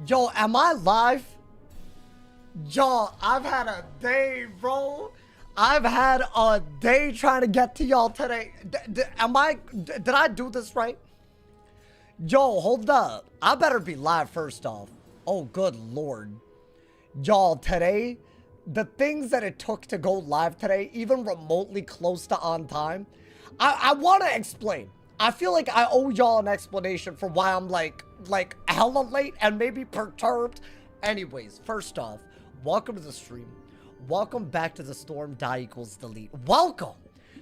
Yo, am I live? Yo, I've had a day, bro. I've had a day trying to get to y'all today. Did I do this right? Yo, hold up. I better be live first off. Oh, good lord. Y'all, today, the things that it took to go live today, even remotely close to on time, I want to explain. I feel like I owe y'all an explanation for why I'm like hella late and maybe perturbed. Anyways, first off, welcome to the stream. Welcome back to the storm. Die equals delete. Welcome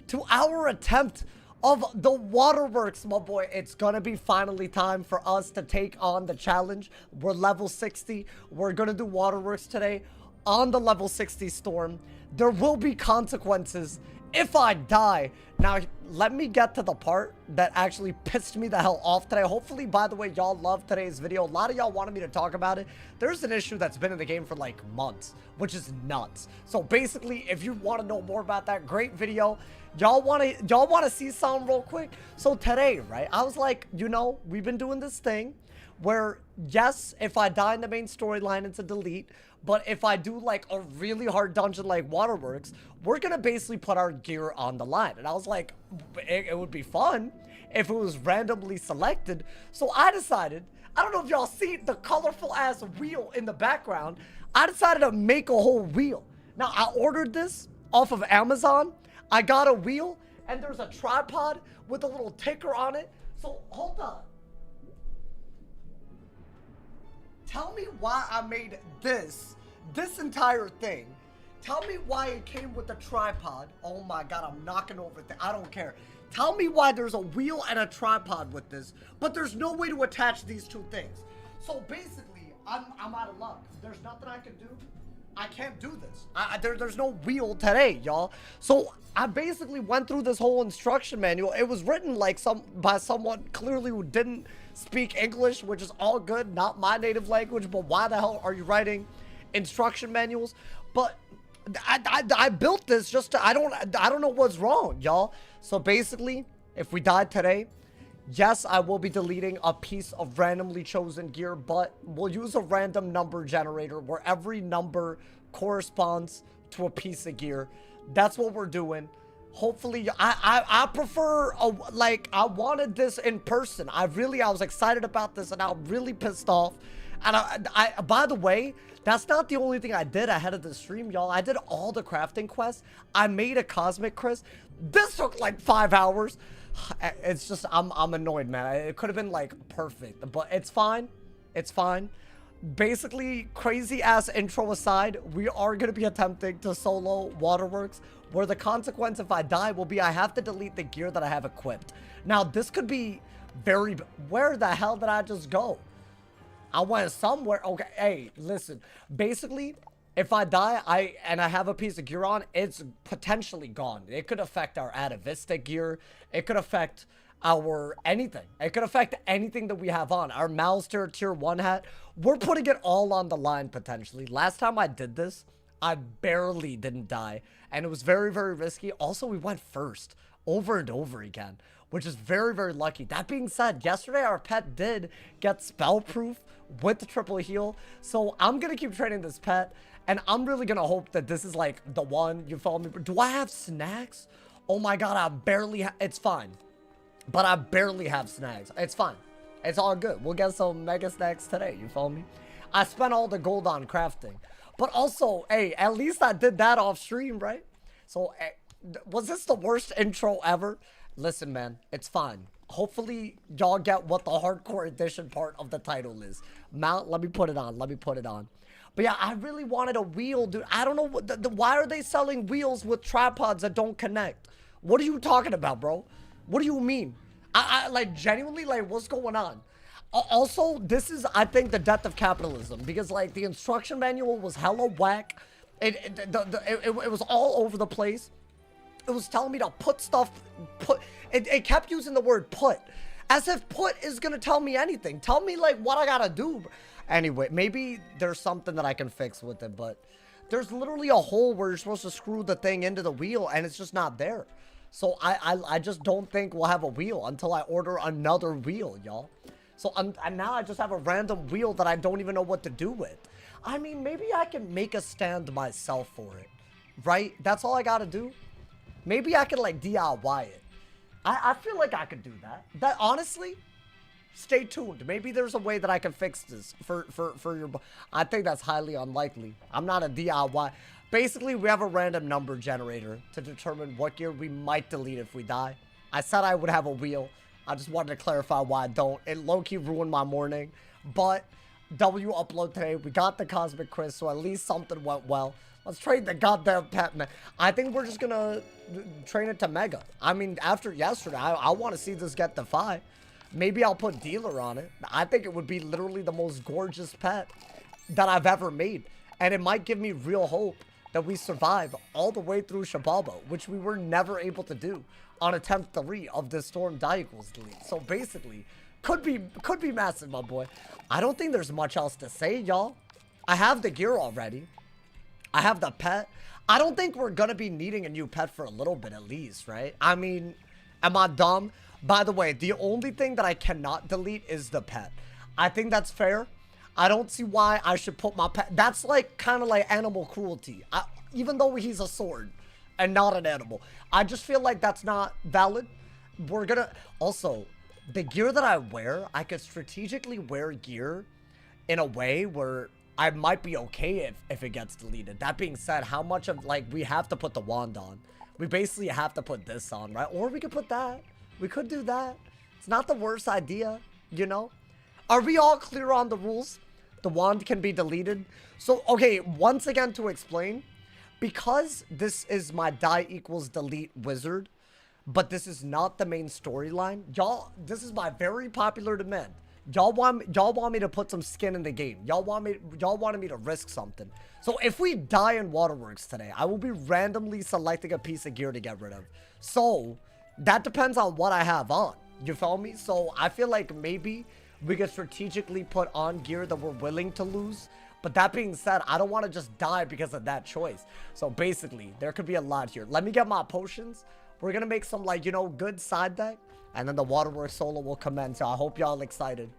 to our attempt of the Waterworks, my boy. It's gonna be finally time for us to take on the challenge. We're level 60. We're gonna do Waterworks today on the level 60 storm. There will be consequences if I die. Now, let me get to the part that actually pissed me the hell off today. Hopefully, by the way, y'all love today's video. A lot of y'all wanted me to talk about it. There's an issue that's been in the game for like months, which is nuts. So basically, if you want to know more about that, great video. Y'all want to see something real quick? So today, right, I was like, you know, we've been doing this thing where, yes, if I die in the main storyline, it's a delete. But if I do like a really hard dungeon like Waterworks, we're going to basically put our gear on the line. And I was like, it would be fun if it was randomly selected. So I decided, I don't know if y'all see the colorful ass wheel in the background. I decided to make a whole wheel. Now, I ordered this off of Amazon. I got a wheel and there's a tripod with a little ticker on it. So hold on. Tell me why I made this entire thing. Tell me why it came with a tripod. Oh my god, I'm knocking over things. I don't care. Tell me why there's a wheel and a tripod with this, but there's no way to attach these two things. So basically, I'm out of luck. There's nothing I can do. I can't do this. There's no wheel today, y'all. So I basically went through this whole instruction manual. It was written like by someone clearly who didn't speak English, which is all good, not my native language, but why the hell are you writing instruction manuals? But I built this just to, I don't know what's wrong, y'all. So basically, if we died today, yes, I will be deleting a piece of randomly chosen gear, but we'll use a random number generator where every number corresponds to a piece of gear. That's what we're doing. Hopefully, I prefer, like, I wanted this in person. I was excited about this, and I'm really pissed off. And by the way, that's not the only thing I did ahead of the stream, y'all. I did all the crafting quests. I made a cosmic Chris. This took like 5 hours. It's just, I'm annoyed, man. It could have been like perfect, but it's fine. It's fine. Basically, crazy ass intro aside, we are going to be attempting to solo Waterworks, where the consequence if I die will be I have to delete the gear that I have equipped. Now, this could be very... Where the hell did I just go? I went somewhere. Okay, hey, listen. Basically, if I die and I have a piece of gear on, it's potentially gone. It could affect our Atavista gear. It could affect our anything. It could affect anything that we have on. Our Malster tier 1 hat. We're putting it all on the line potentially. Last time I did this, I barely didn't die. And it was very, very risky. Also, we went first over and over again, which is very, very lucky. That being said, yesterday our pet did get spell proof with the triple heal. So I'm going to keep training this pet. And I'm really going to hope that this is like the one. You follow me? Do I have snacks? Oh my god, I barely it's fine. But I barely have snacks. It's fine. It's all good. We'll get some mega snacks today. You follow me? I spent all the gold on crafting. But also, hey, at least I did that off stream, right? So, was this the worst intro ever? Listen, man, it's fine. Hopefully, y'all get what the hardcore edition part of the title is. Mount, let me put it on. Let me put it on. But yeah, I really wanted a wheel, dude. I don't know. Why are they selling wheels with tripods that don't connect? What are you talking about, bro? What do you mean? I like, genuinely, like, what's going on? Also, this is, I think, the death of capitalism. Because, like, the instruction manual was hella whack. It was all over the place. It was telling me to put stuff, it kept using the word put. As if put is gonna tell me anything. Tell me, like, what I gotta do. Anyway, maybe there's something that I can fix with it, but there's literally a hole where you're supposed to screw the thing into the wheel, and it's just not there. So I just don't think we'll have a wheel until I order another wheel, y'all. So and now I just have a random wheel that I don't even know what to do with. I mean, maybe I can make a stand myself for it, right? That's all I gotta do. Maybe I can like DIY it. I feel like I could do that. That honestly, stay tuned. Maybe there's a way that I can fix this for your. I think that's highly unlikely. I'm not a DIY. Basically, we have a random number generator to determine what gear we might delete if we die. I said I would have a wheel. I just wanted to clarify why I don't. It low-key ruined my morning. But W upload today. We got the Cosmic Quiz, so at least something went well. Let's trade the goddamn pet, man. I think we're just gonna train it to Mega. I mean, after yesterday, I want to see this get to 5. Maybe I'll put Dealer on it. I think it would be literally the most gorgeous pet that I've ever made. And it might give me real hope that we survive all the way through Shababo, which we were never able to do on attempt 3 of the Storm Die Equals delete. So basically, could be massive, my boy. I don't think there's much else to say, y'all. I have the gear already. I have the pet. I don't think we're gonna be needing a new pet for a little bit at least, right? I mean, am I dumb? By the way, the only thing that I cannot delete is the pet. I think that's fair. I don't see why I should put my pet. That's like kind of like animal cruelty. Even though he's a sword and not an animal. I just feel like that's not valid. We're gonna... Also, the gear that I wear, I could strategically wear gear in a way where I might be okay if it gets deleted. That being said, how much of, like, we have to put the wand on. We basically have to put this on, right? Or we could put that. We could do that. It's not the worst idea, you know? Are we all clear on the rules? The wand can be deleted. So, okay, once again to explain, because this is my die equals delete wizard, but this is not the main storyline, y'all, this is my very popular demand. Y'all want me to put some skin in the game. Y'all wanted me to risk something. So if we die in Waterworks today, I will be randomly selecting a piece of gear to get rid of. So that depends on what I have on. You feel me? So I feel like maybe we could strategically put on gear that we're willing to lose. But that being said, I don't want to just die because of that choice. So basically, there could be a lot here. Let me get my potions. We're going to make some, like, you know, good side deck. And then the Waterworks solo will commence. So I hope y'all excited.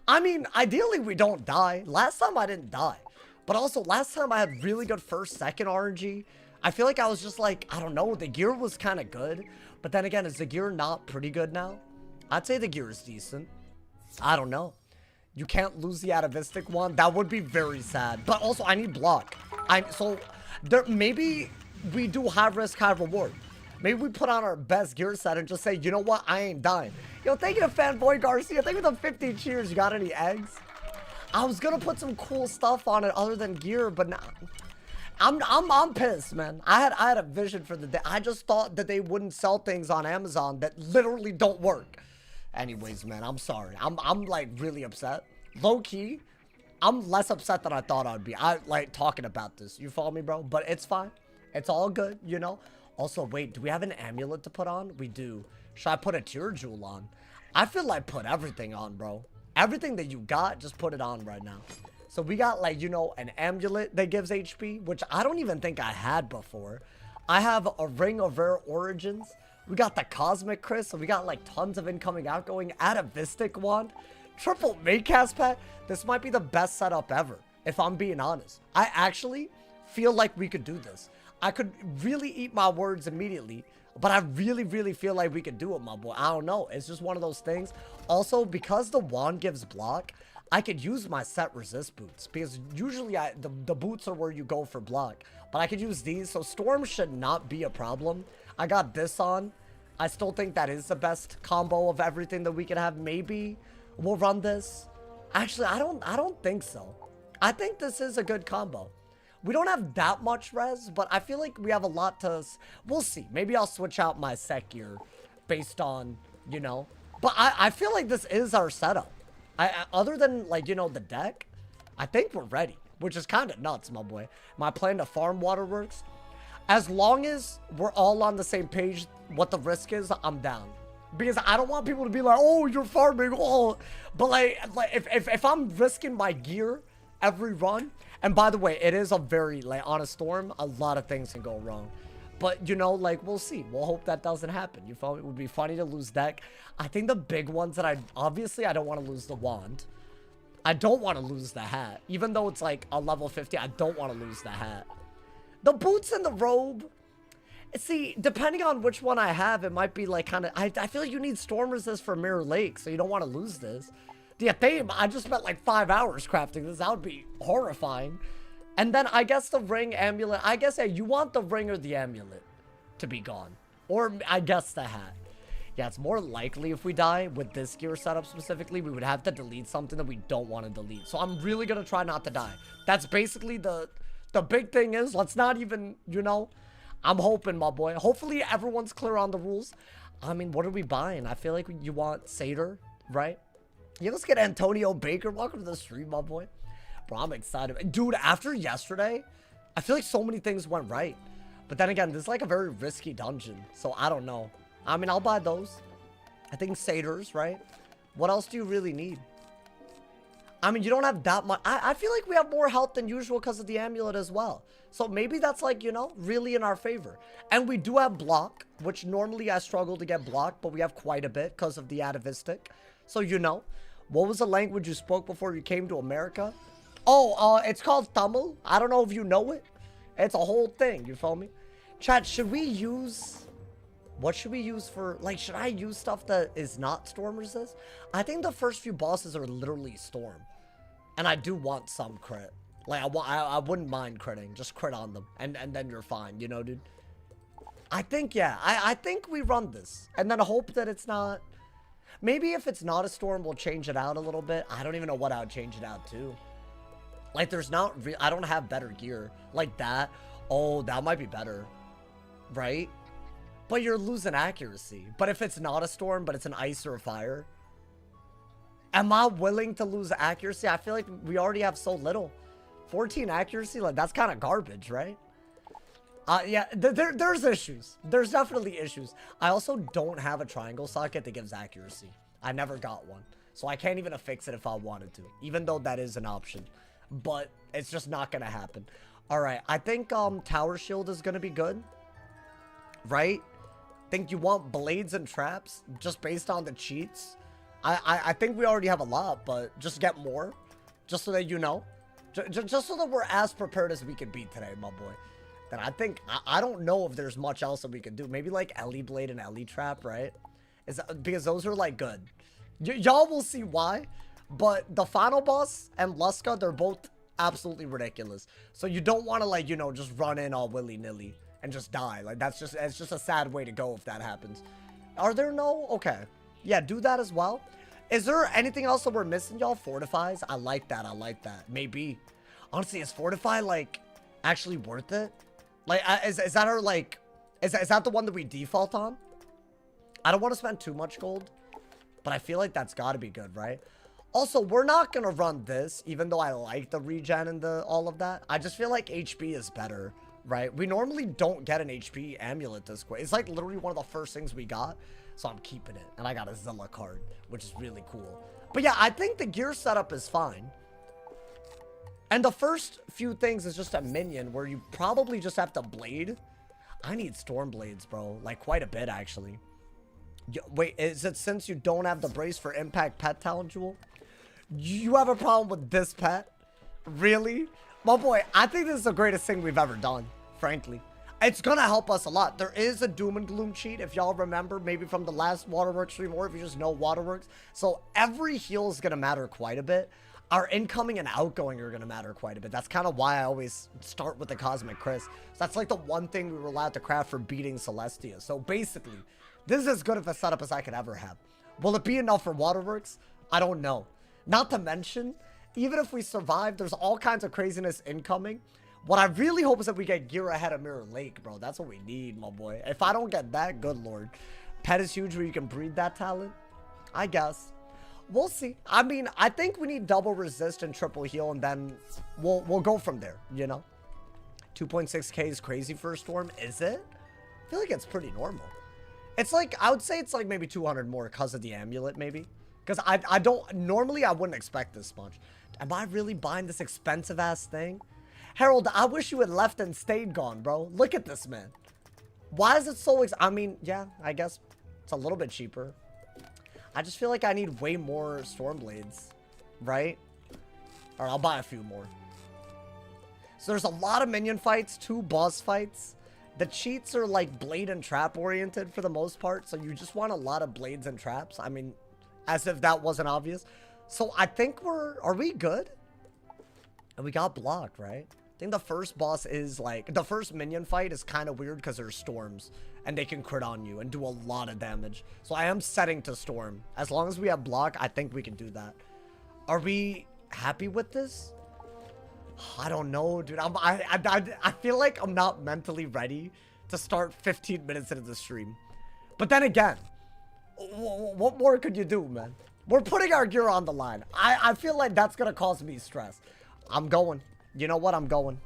I mean, ideally, we don't die. Last time I didn't die. But also, last time I had really good first, second RNG. I feel like I was just like, I don't know. The gear was kind of good. But then again, is the gear not pretty good now? I'd say the gear is decent. I don't know. You can't lose the atavistic one. That would be very sad. But also, I need block. So, maybe we do high risk, high reward. Maybe we put on our best gear set and just say, you know what? I ain't dying. Yo, thank you to Fanboy Garcia. Thank you for the 50 cheers. You got any eggs? I was gonna put some cool stuff on it other than gear, but now I'm pissed, man. I had a vision for the day. I just thought that they wouldn't sell things on Amazon that literally don't work. Anyways, man, I'm sorry. I'm like really upset. Low key, I'm less upset than I thought I'd be. I like talking about this. You follow me, bro? But it's fine. It's all good, you know? Also, wait, do we have an amulet to put on? We do. Should I put a tear jewel on? I feel like put everything on, bro. Everything that you got, just put it on right now. So we got, like, you know, an amulet that gives HP, which I don't even think I had before. I have a ring of rare origins. We got the Cosmic Chris, so we got, like, tons of incoming, outgoing, atavistic wand, triple Maycast pet. This might be the best setup ever, if I'm being honest. I actually feel like we could do this. I could really eat my words immediately, but I really, really feel like we could do it, my boy. I don't know. It's just one of those things. Also, because the wand gives block, I could use my set resist boots, because usually the boots are where you go for block, but I could use these, so storm should not be a problem. I got this on. I still think that is the best combo of everything that we could have. Maybe we'll run this. Actually, I don't think so. I think this is a good combo. We don't have that much res, but I feel like we have a lot to... We'll see. Maybe I'll switch out my set gear based on, you know. But I feel like this is our setup. Other than, like, you know, the deck, I think we're ready. Which is kind of nuts, my boy. My plan to farm Waterworks. As long as we're all on the same page, what the risk is, I'm down. Because I don't want people to be like, oh, you're farming. Oh. But, like if I'm risking my gear every run... And by the way, it is a very, like, on a storm, a lot of things can go wrong. But, you know, like, we'll see. We'll hope that doesn't happen. You feel me? It would be funny to lose deck. I think the big ones that obviously, I don't want to lose the wand. I don't want to lose the hat. Even though it's, like, a level 50, I don't want to lose the hat. The boots and the robe. See, depending on which one I have, it might be, like, kind of... I feel like you need Storm Resist for Mirror Lake, so you don't want to lose this. The theme, I just spent, like, 5 hours crafting this. That would be horrifying. And then I guess the ring, amulet. I guess, yeah, you want the ring or the amulet to be gone. Or I guess the hat. Yeah, it's more likely if we die with this gear setup specifically, we would have to delete something that we don't want to delete. So I'm really going to try not to die. That's basically the big thing is, let's not even, you know, I'm hoping, my boy. Hopefully everyone's clear on the rules. I mean, what are we buying? I feel like you want THEYRE, right? Yeah, let's get Antonio Baker. Welcome to the stream, my boy. Bro, I'm excited. Dude, after yesterday, I feel like so many things went right. But then again, this is like a very risky dungeon. So I don't know. I mean, I'll buy those. I think satyrs, right? What else do you really need? I mean, you don't have that much. I feel like we have more health than usual because of the amulet as well. So maybe that's like, you know, really in our favor. And we do have block, which normally I struggle to get blocked, but we have quite a bit because of the atavistic. So, you know, what was the language you spoke before you came to America? Oh, it's called Tamil. I don't know if you know it. It's a whole thing. You feel me? Chat, should we use... What should we use for... Like, should I use stuff that is not Storm Resist? I think the first few bosses are literally Storm. And I do want some crit. Like, I wouldn't mind critting. Just crit on them. And then you're fine. You know, dude? I think, yeah. I think we run this. And then hope that it's not... Maybe if it's not a Storm, we'll change it out a little bit. I don't even know what I would change it out to. Like, there's not... I don't have better gear. Like that. Oh, that might be better. Right? But you're losing accuracy. But if it's not a Storm, but it's an ice or a fire. Am I willing to lose accuracy? I feel like we already have so little. 14 accuracy? Like, that's kind of garbage, right? Yeah, there's issues. There's definitely issues. I also don't have a triangle socket that gives accuracy. I never got one. So I can't even affix it if I wanted to. Even though that is an option. But it's just not going to happen. Alright, I think Tower Shield is going to be good. Right? Think you want blades and traps just based on the cheats? I think we already have a lot, but just get more. Just so that you know. Just so that we're as prepared as we can be today, my boy. Then I think, I don't know if there's much else that we can do. Maybe like Ellie Blade and Ellie Trap, right? Because those are like good. Y'all will see why. But the final boss and Luska, they're both absolutely ridiculous. So you don't want to like, you know, just run in all willy-nilly and just die. Like it's just a sad way to go if that happens. Are there no? Okay. Yeah, do that as well. Is there anything else that we're missing, y'all? Fortifies? I like that. I like that. Maybe. Honestly, is Fortify like actually worth it? Like, is that our like, is that the one that we default on? I don't want to spend too much gold, but I feel like that's got to be good, right? Also, we're not going to run this, even though I like the regen and all of that. I just feel like HP is better, right? We normally don't get an HP amulet this quick. It's like literally one of the first things we got, so I'm keeping it. And I got a Zilla card, which is really cool. But yeah, I think the gear setup is fine. And the first few things is just a minion where you probably just have to blade. I need storm blades, bro. Like quite a bit, actually. Wait, is it since you don't have the brace for impact pet talent jewel? You have a problem with this pet? Really? My boy, I think this is the greatest thing we've ever done, frankly. It's gonna help us a lot. There is a doom and gloom cheat, if y'all remember, maybe from the last Waterworks stream, or if you just know Waterworks. So every heal is gonna matter quite a bit. Our incoming and outgoing are gonna matter quite a bit. That's kind of why I always start with the Cosmic Chris. So that's like the one thing we were allowed to craft for beating Celestia. So basically, this is as good of a setup as I could ever have. Will it be enough for Waterworks? I don't know. Not to mention, even if we survive, there's all kinds of craziness incoming. What I really hope is that we get gear ahead of Mirror Lake, bro. That's what we need, my boy. If I don't get that, good lord. Pet is huge where you can breed that talent. I guess. We'll see. I mean, I think we need double resist and triple heal, and then we'll go from there, you know? 2.6k is crazy for a storm, is it? I feel like it's pretty normal. It's like, I would say it's like maybe 200 more because of the amulet, maybe. Because I don't, normally I wouldn't expect this much. Am I really buying this expensive ass thing? Harold, I wish you had left and stayed gone, bro. Look at this, man. Why is it so I mean, yeah, I guess it's a little bit cheaper. I just feel like I need way more storm blades, right? Or I'll buy a few more. So there's a lot of minion fights, 2 boss fights. The cheats are like blade and trap oriented for the most part. So you just want a lot of blades and traps. I mean, as if that wasn't obvious. So I think are we good? And we got blocked, right? I think the first boss is like, the first minion fight is kind of weird because there's storms. And they can crit on you and do a lot of damage. So I am setting to storm. As long as we have block, I think we can do that. Are we happy with this? I don't know, dude. I feel like I'm not mentally ready to start 15 minutes into the stream. But then again, what more could you do, man? We're putting our gear on the line. I feel like that's going to cause me stress. I'm going. You know what? I'm going.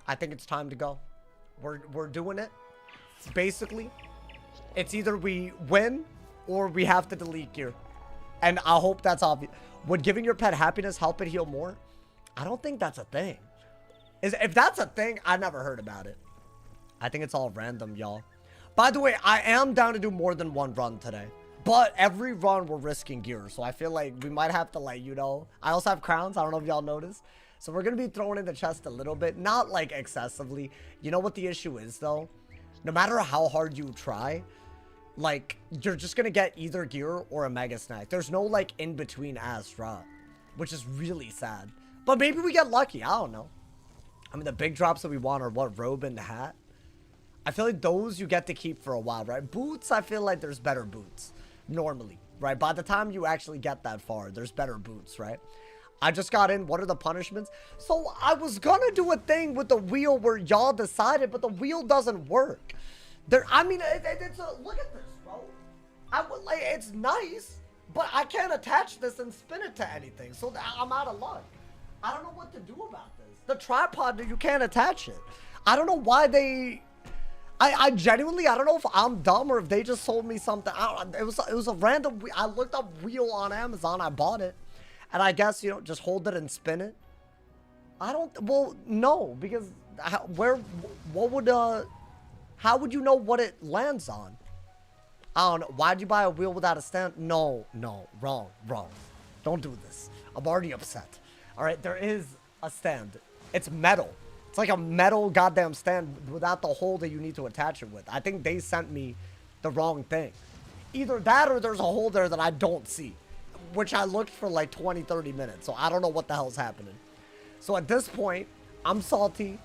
I think it's time to go. We're doing it. Basically, it's either we win or we have to delete gear. And I hope that's obvious. Would giving your pet happiness help it heal more? I don't think that's a thing. If that's a thing, I never heard about it. I think it's all random, y'all. By the way, I am down to do more than one run today. But every run, we're risking gear. So I feel like we might have to, like, you know. I also have crowns. I don't know if y'all noticed. So we're going to be throwing in the chest a little bit. Not, like, excessively. You know what the issue is, though? No matter how hard you try, like, you're just going to get either gear or a mega snack. There's no, like, in-between ass drop. Which is really sad. But maybe we get lucky. I don't know. I mean, the big drops that we want are what? Robe and hat? I feel like those you get to keep for a while, right? Boots, I feel like there's better boots. Normally, right? By the time you actually get that far, there's better boots, right? I just got in. What are the punishments? So I was gonna do a thing with the wheel where y'all decided, but the wheel doesn't work. I mean, it's a, look at this, bro. I would like, it's nice, but I can't attach this and spin it to anything. So I'm out of luck. I don't know what to do about this. The tripod, you can't attach it. I don't know why they... I genuinely, I don't know if I'm dumb or if they just sold me something. It was a random... I looked up wheel on Amazon. I bought it. And I guess, you know, just hold it and spin it. I don't... Well, no. Because what would... How would you know what it lands on? I don't know. Why'd you buy a wheel without a stand? No. Wrong. Don't do this. I'm already upset. All right, there is a stand. It's metal. It's like a metal goddamn stand without the hole that you need to attach it with. I think they sent me the wrong thing. Either that or there's a hole there that I don't see, which I looked for like 20, 30 minutes. So I don't know what the hell's happening. So at this point, I'm salty.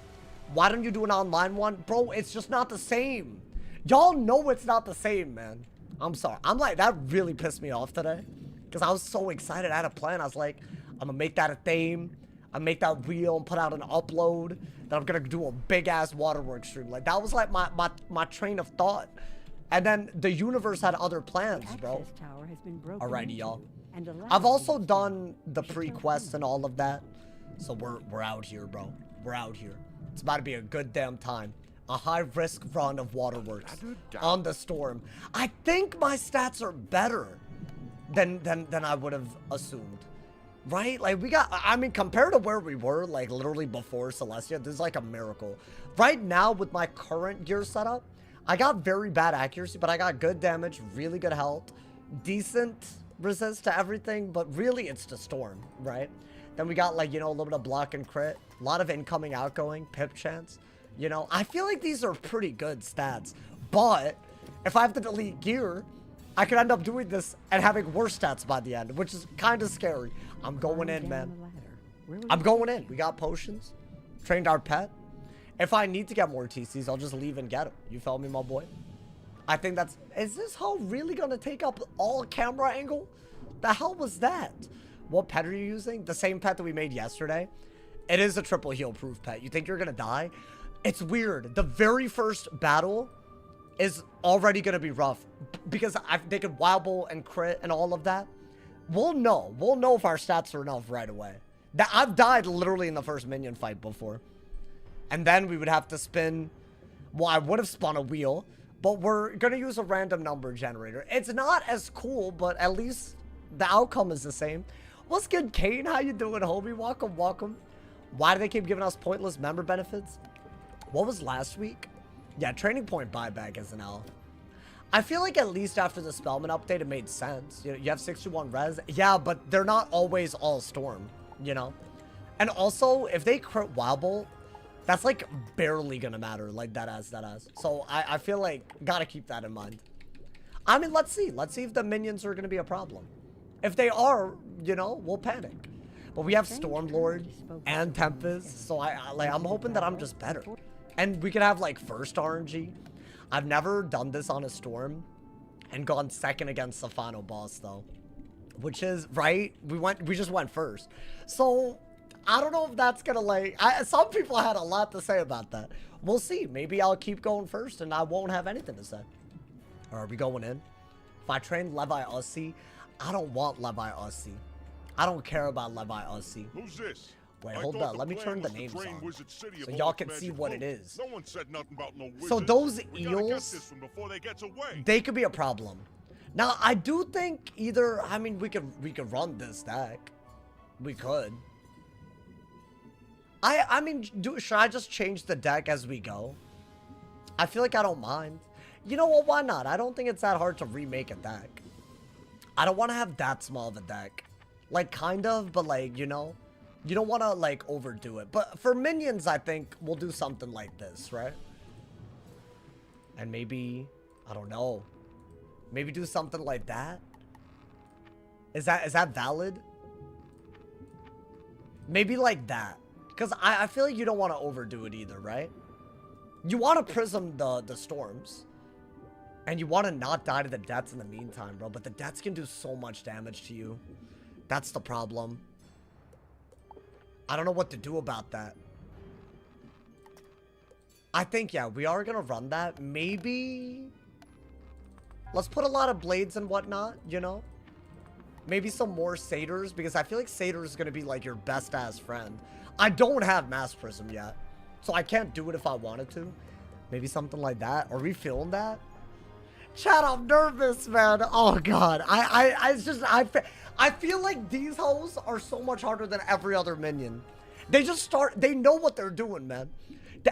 Why don't you do an online one? Bro, it's just not the same. Y'all know it's not the same, man. I'm sorry. I'm like, that really pissed me off today. Because I was so excited. I had a plan. I was like, I'm going to make that a theme. I make that wheel and put out an upload. Then I'm going to do a big-ass WATERWORKS stream. Like, that was like my train of thought. And then the universe had other plans, bro. Alrighty, y'all. I've also done the pre-quest and all of that. So we're out here, bro. We're out here. It's about to be a good damn time. A high-risk run of WATERWORKS on the storm. I think my stats are better than I would have assumed. Right? Like, we got... I mean, compared to where we were, like, literally before Celestia, this is like a miracle. Right now, with my current gear setup, I got very bad accuracy, but I got good damage, really good health, decent resist to everything, but really, it's the storm, right? Then we got, like, you know, a little bit of block and crit, a lot of incoming, outgoing, pip chance. You know, I feel like these are pretty good stats, but if I have to delete gear, I could end up doing this and having worse stats by the end, which is kind of scary. I'm going in, man. I'm going in. We got potions. Trained our pet. If I need to get more TCs, I'll just leave and get them. You felt me, my boy? I think that's... Is this hoe really going to take up all camera angle? The hell was that? What pet are you using? The same pet that we made yesterday. It is a triple heal proof pet. You think you're going to die? It's weird. The very first battle is already going to be rough because they could wobble and crit and all of that. We'll know if our stats are enough right away. I've died literally in the first minion fight before. And then we would have to spin. Well, I would have spun a wheel, but we're going to use a random number generator. It's not as cool, but at least the outcome is the same. What's good, Kane? How you doing, homie? Welcome. Why do they keep giving us pointless member benefits? What was last week? Yeah, Training Point buyback is an L. I feel like at least after the Spellman update, it made sense. You have 61 res. Yeah, but they're not always all Storm, you know? And also, if they crit Wild Bolt, that's like barely gonna matter, like that as. So I feel like gotta keep that in mind. I mean, let's see. Let's see if the minions are gonna be a problem. If they are, you know, we'll panic. But we have Stormlord and Tempest, so I'm hoping that I'm just better. And we could have like first RNG. I've never done this on a Storm and gone second against the final boss though. Which is, right? We just went first. So I don't know if that's gonna like, some people had a lot to say about that. We'll see. Maybe I'll keep going first and I won't have anything to say. Or are we going in? If I train Levi Ussie, I don't want Levi Ussie. I don't care about Levi Ussie. Who's this? Wait, hold up. Let me turn the names on so y'all can see what it is. No one said nothing about no wizards. So those eels, they could be a problem. Now, I do think either, I mean, we could run this deck. We could. I mean, should I just change the deck as we go? I feel like I don't mind. You know what? Why not? I don't think it's that hard to remake a deck. I don't want to have that small of a deck. Like, kind of, but like, you know, you don't want to like overdo it. But for minions, I think we'll do something like this, right? And maybe, I don't know. Maybe do something like that. Is that valid? Maybe like that. Because I feel like you don't want to overdo it either, right? You want to prism the storms. And you want to not die to the deaths in the meantime, bro. But the deaths can do so much damage to you. That's the problem. I don't know what to do about that. I think, yeah, we are going to run that. Maybe let's put a lot of blades and whatnot, you know? Maybe some more satyrs, because I feel like satyr is going to be like your best ass friend. I don't have mass prism yet, so I can't do it if I wanted to. Maybe something like that. Are we feeling that? Chat, I'm nervous, man. Oh god, I feel like these hoes are so much harder than every other minion. They know what they're doing, man.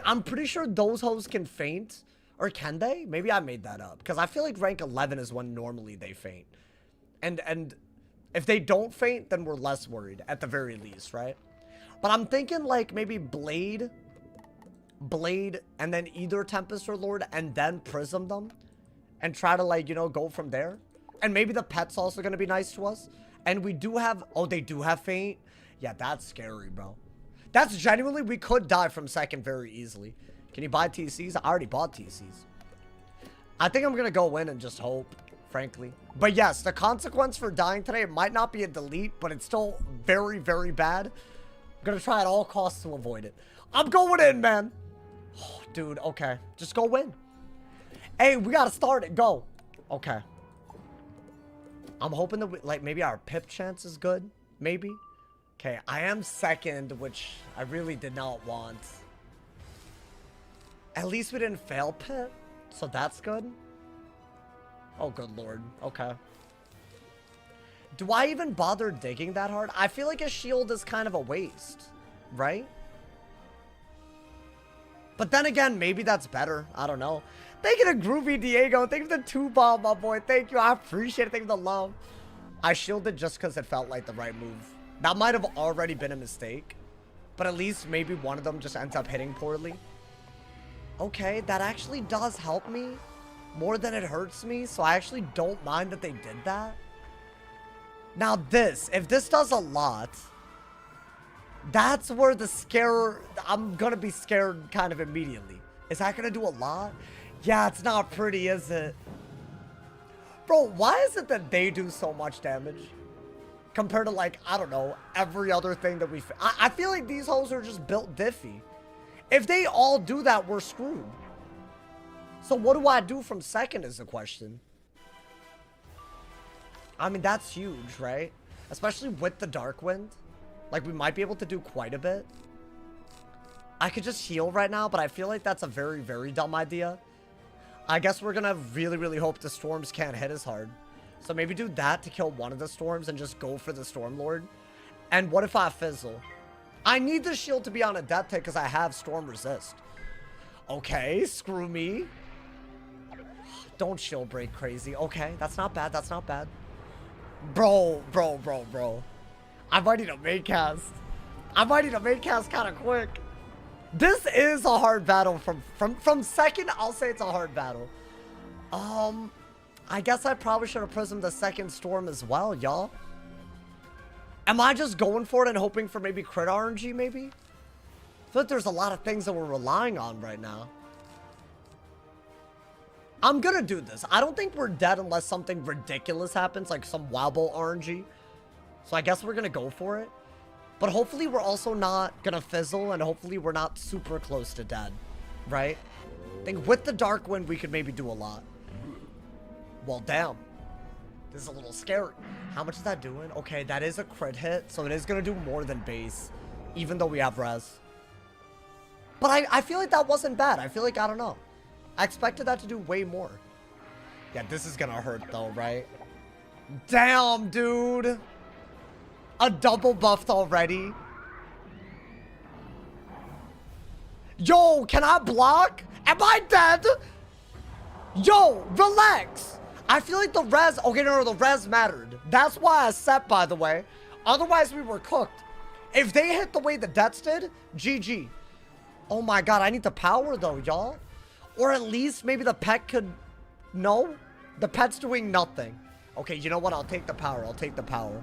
I'm pretty sure those hoes can faint. Or can they? Maybe I made that up. Because I feel like rank 11 is when normally they faint. And if they don't faint, then we're less worried, at the very least, right? But I'm thinking like maybe Blade, and then either Tempest or Lord, and then Prism them. And try to like, you know, go from there. And maybe the pet's also going to be nice to us. And we do have, oh, they do have faint. Yeah, that's scary, bro. That's genuinely, we could die from second very easily. Can you buy TCs? I already bought TCs. I think I'm going to go in and just hope, frankly. But yes, the consequence for dying today, it might not be a delete, but it's still very, very bad. I'm going to try at all costs to avoid it. I'm going in, man. Oh, dude, okay. Just go win. Hey, we got to start it. Go. Okay. I'm hoping that, like, maybe our pip chance is good. Maybe. Okay, I am second, which I really did not want. At least we didn't fail pip, so that's good. Oh, good lord. Okay. Do I even bother digging that hard? I feel like a shield is kind of a waste, right? But then again, maybe that's better. I don't know. Thank you to Groovy Diego. Thank you for the 2-bomb, my boy. Thank you. I appreciate it. Thank you for the love. I shielded just because it felt like the right move. That might have already been a mistake. But at least maybe one of them just ends up hitting poorly. Okay, that actually does help me more than it hurts me. So I actually don't mind that they did that. Now this, if this does a lot, that's where the scare, I'm going to be scared kind of immediately. Is that going to do a lot? Yeah, it's not pretty, is it? Bro, why is it that they do so much damage? Compared to, like, I don't know, every other thing that we... I feel like these hoes are just built diffy. If they all do that, we're screwed. So what do I do from second is the question. I mean, that's huge, right? Especially with the Dark Wind. Like, we might be able to do quite a bit. I could just heal right now, but I feel like that's a very, very dumb idea. I guess we're gonna really, really hope the storms can't hit as hard. So maybe do that to kill one of the storms and just go for the Storm Lord. And what if I fizzle? I need the shield to be on a death hit because I have Storm Resist. Okay, screw me. Don't shield break crazy. Okay, that's not bad. That's not bad. Bro. I might need a main cast. I might need a main cast kind of quick. This is a hard battle from second. I'll say it's a hard battle. I guess I probably should have prismed the second storm as well, y'all. Am I just going for it and hoping for maybe crit RNG, maybe? I feel like there's a lot of things that we're relying on right now. I'm gonna do this. I don't think we're dead unless something ridiculous happens, like some wobble RNG. So I guess we're gonna go for it. But hopefully we're also not gonna fizzle, and hopefully we're not super close to dead, right? I think with the Dark Wind, we could maybe do a lot. Well, damn. This is a little scary. How much is that doing? Okay, that is a crit hit, so it is gonna do more than base, even though we have res. But I feel like that wasn't bad. I feel like, I don't know. I expected that to do way more. Yeah, this is gonna hurt though, right? Damn, dude. A double buffed already. Yo, can I block? Am I dead? Yo, relax. I feel like the res... Okay, no, the res mattered. That's why I set, by the way. Otherwise, we were cooked. If they hit the way the Deaths did, GG. Oh my god, I need the power though, y'all. Or at least maybe the pet could... No? The pet's doing nothing. Okay, you know what? I'll take the power. I'll take the power.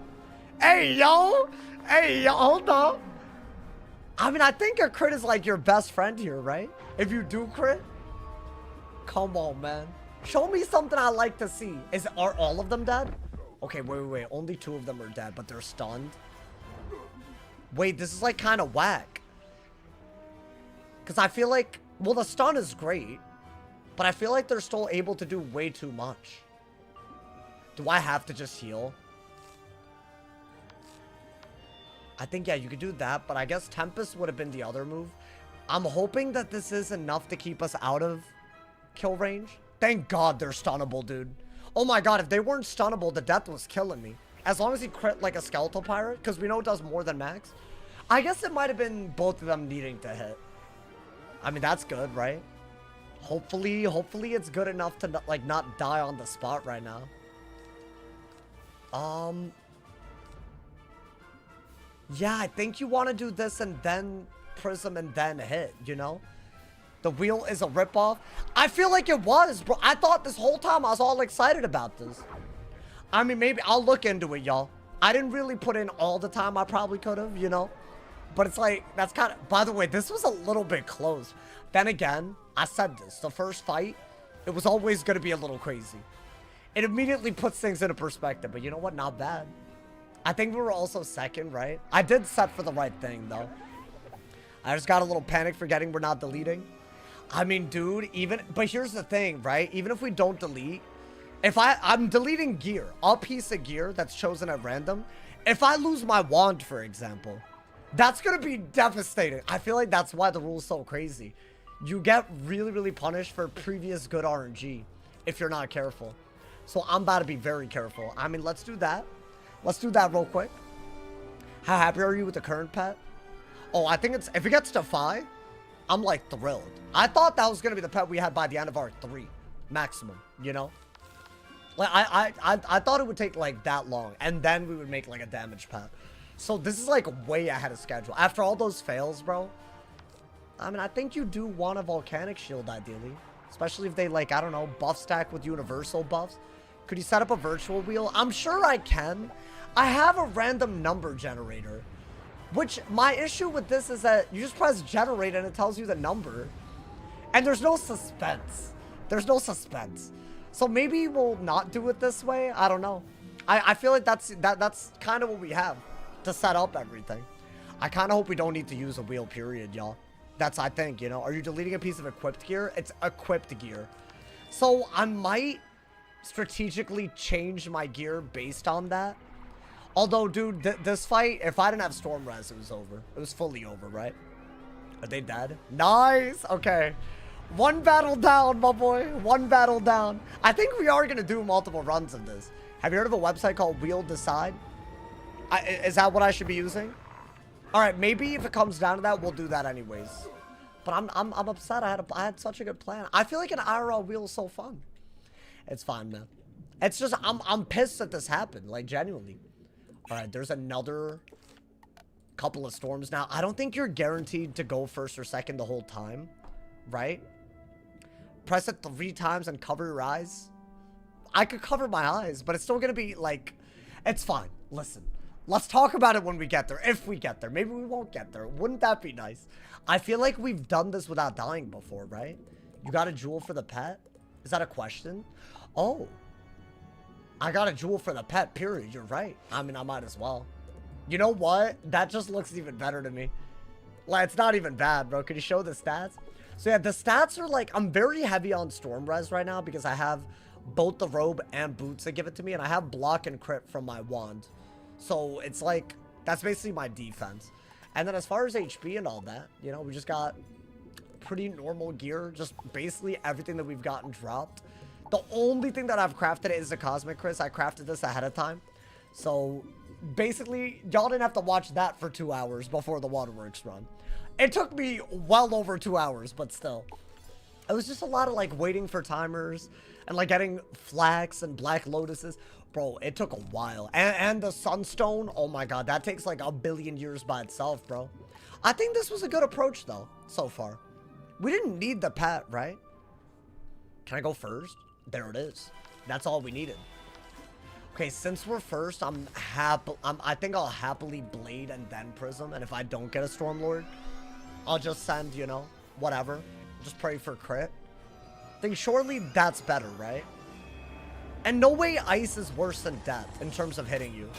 Hey, yo! Hey, yo, hold up. I mean, I think a crit is like your best friend here, right? If you do crit. Come on, man. Show me something I like to see. Are all of them dead? Okay, wait. Only 2 of them are dead, but they're stunned. Wait, this is like kind of whack. Because I feel like... Well, the stun is great. But I feel like they're still able to do way too much. Do I have to just heal? I think, yeah, you could do that. But I guess Tempest would have been the other move. I'm hoping that this is enough to keep us out of kill range. Thank God they're stunnable, dude. Oh my god, if they weren't stunnable, the death was killing me. As long as he crit like a skeletal pirate, because we know it does more than max. I guess it might have been both of them needing to hit. I mean, that's good, right? Hopefully it's good enough to like not die on the spot right now. Yeah, I think you want to do this and then prism and then hit, you know? The wheel is a ripoff. I feel like it was, bro. I thought this whole time I was all excited about this. I mean, maybe I'll look into it, y'all. I didn't really put in all the time I probably could have, you know? But it's like, that's kind of... By the way, this was a little bit close. Then again, I said this. The first fight, it was always going to be a little crazy. It immediately puts things into perspective. But you know what? Not bad. I think we were also second, right? I did set for the right thing, though. I just got a little panic forgetting we're not deleting. I mean, dude, even... But here's the thing, right? Even if we don't delete... If I'm deleting gear. A piece of gear that's chosen at random. If I lose my wand, for example... That's going to be devastating. I feel like that's why the rule's so crazy. You get really, really punished for previous good RNG if you're not careful. So I'm about to be very careful. I mean, let's do that. Let's do that real quick. How happy are you with the current pet? Oh, I think it's... If it gets to 5, I'm like thrilled. I thought that was going to be the pet we had by the end of our 3 maximum, you know? Like, I thought it would take like that long. And then we would make like a damage pet. So this is like way ahead of schedule. After all those fails, bro. I mean, I think you do want a volcanic shield ideally. Especially if they like, I don't know, buff stack with universal buffs. Could you set up a virtual wheel? I'm sure I can. I have a random number generator. Which, my issue with this is that you just press generate and it tells you the number. And there's no suspense. There's no suspense. So maybe we'll not do it this way. I don't know. I feel like that's kind of what we have to set up everything. I kind of hope we don't need to use a wheel, period, y'all. That's, I think, you know. Are you deleting a piece of equipped gear? It's equipped gear. So I might strategically change my gear based on that. Although, dude, this fight, if I didn't have Storm Res, it was over. It was fully over, right? Are they dead? Nice. Okay. One battle down, my boy. One battle down. I think we are going to do multiple runs of this. Have you heard of a website called Wheel Decide? Is that what I should be using? All right, maybe if it comes down to that, we'll do that anyways. But I'm upset. I had such a good plan. I feel like an IRL wheel is so fun. It's fine, man. It's just I'm pissed that this happened, like genuinely. All right, there's another couple of storms now. I don't think you're guaranteed to go first or second the whole time, right? Press it 3 times and cover your eyes. I could cover my eyes, but it's still gonna be like, it's fine. Listen, let's talk about it when we get there. If we get there, maybe we won't get there. Wouldn't that be nice? I feel like we've done this without dying before, right? You got a jewel for the pet? Is that a question? Oh, I got a jewel for the pet, period. You're right. I mean, I might as well. You know what? That just looks even better to me. Like, it's not even bad, bro. Could you show the stats? So yeah, the stats are like, I'm very heavy on storm res right now because I have both the robe and boots that give it to me, and I have block and crit from my wand. So it's like, that's basically my defense. And then as far as HP and all that, you know, we just got pretty normal gear, just basically everything that we've gotten dropped. The only thing that I've crafted is the Cosmic Chris. I crafted this ahead of time. So basically, y'all didn't have to watch that for 2 hours before the Waterworks run. It took me well over 2 hours, but still. It was just a lot of like waiting for timers and like getting flax and black lotuses. Bro, it took a while. And the sunstone, oh my god, that takes like 1 billion years by itself, bro. I think this was a good approach though, so far. We didn't need the pet, right? Can I go first? There it is. That's all we needed. Okay, since we're first, I think I'll happily blade and then prism. And if I don't get a Stormlord, I'll just send, you know, whatever. Just pray for crit. I think surely that's better, right? And no way ice is worse than death in terms of hitting you.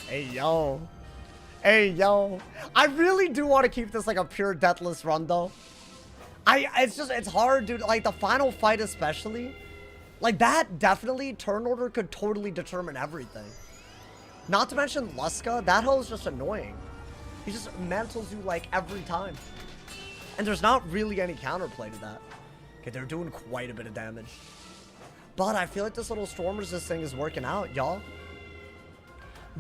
Hey, yo. Hey, yo. I really do want to keep this like a pure deathless run, though. It's hard, dude. Like, the final fight especially. Like, that definitely, turn order could totally determine everything. Not to mention Luska. That hoe is just annoying. He just mantles you, like, every time. And there's not really any counterplay to that. Okay, they're doing quite a bit of damage. But I feel like this little storm resist thing is working out, y'all.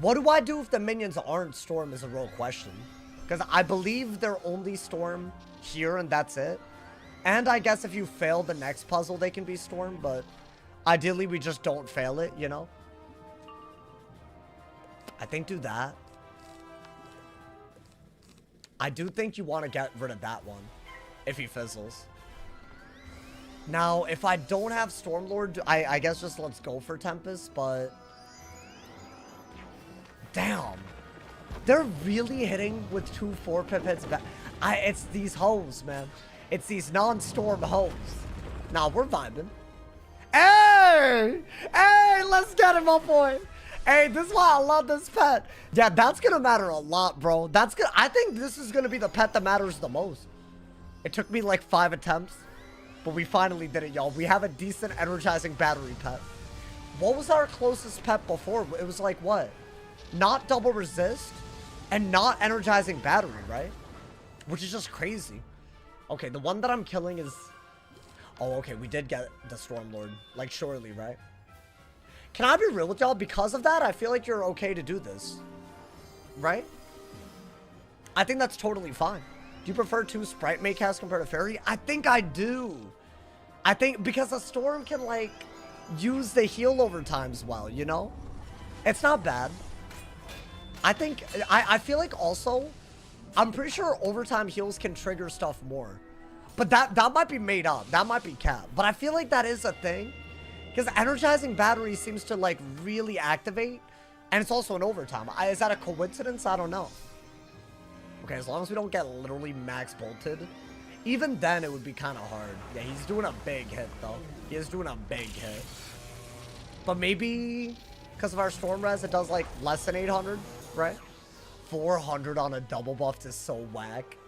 What do I do if the minions aren't storm is a real question. Because I believe they're only storm here and that's it. And I guess if you fail the next puzzle, they can be storm. But ideally, we just don't fail it, you know? I think do that. I do think you want to get rid of that one. If he fizzles. Now, if I don't have Stormlord, I guess just let's go for Tempest, but... Damn. They're really hitting with 2 4-pip hits back. It's these hoes, man. It's these non-storm hoes. Nah, we're vibing. Hey! Hey, let's get him, my boy. Hey, this is why I love this pet. Yeah, that's gonna matter a lot, bro. I think this is gonna be the pet that matters the most. It took me like 5 attempts, but we finally did it, y'all. We have a decent energizing battery pet. What was our closest pet before? It was like what? Not double resist and not energizing battery, right? Which is just crazy. Okay, the one that I'm killing is... Oh, okay, we did get the Stormlord. Like, surely, right? Can I be real with y'all? Because of that, I feel like you're okay to do this. Right? I think that's totally fine. Do you prefer 2 Sprite Make cast compared to Fairy? I think I do. I think because a Storm can, like, use the heal over times well, you know? It's not bad. I think... I feel like also... I'm pretty sure overtime heals can trigger stuff more. But that might be made up. That might be capped. But I feel like that is a thing. Because energizing battery seems to, like, really activate. And it's also an overtime. Is that a coincidence? I don't know. Okay, as long as we don't get literally max bolted. Even then, it would be kind of hard. Yeah, he's doing a big hit, though. He is doing a big hit. But maybe because of our storm res, it does, like, less than 800, right? 400 on a double buff is so whack.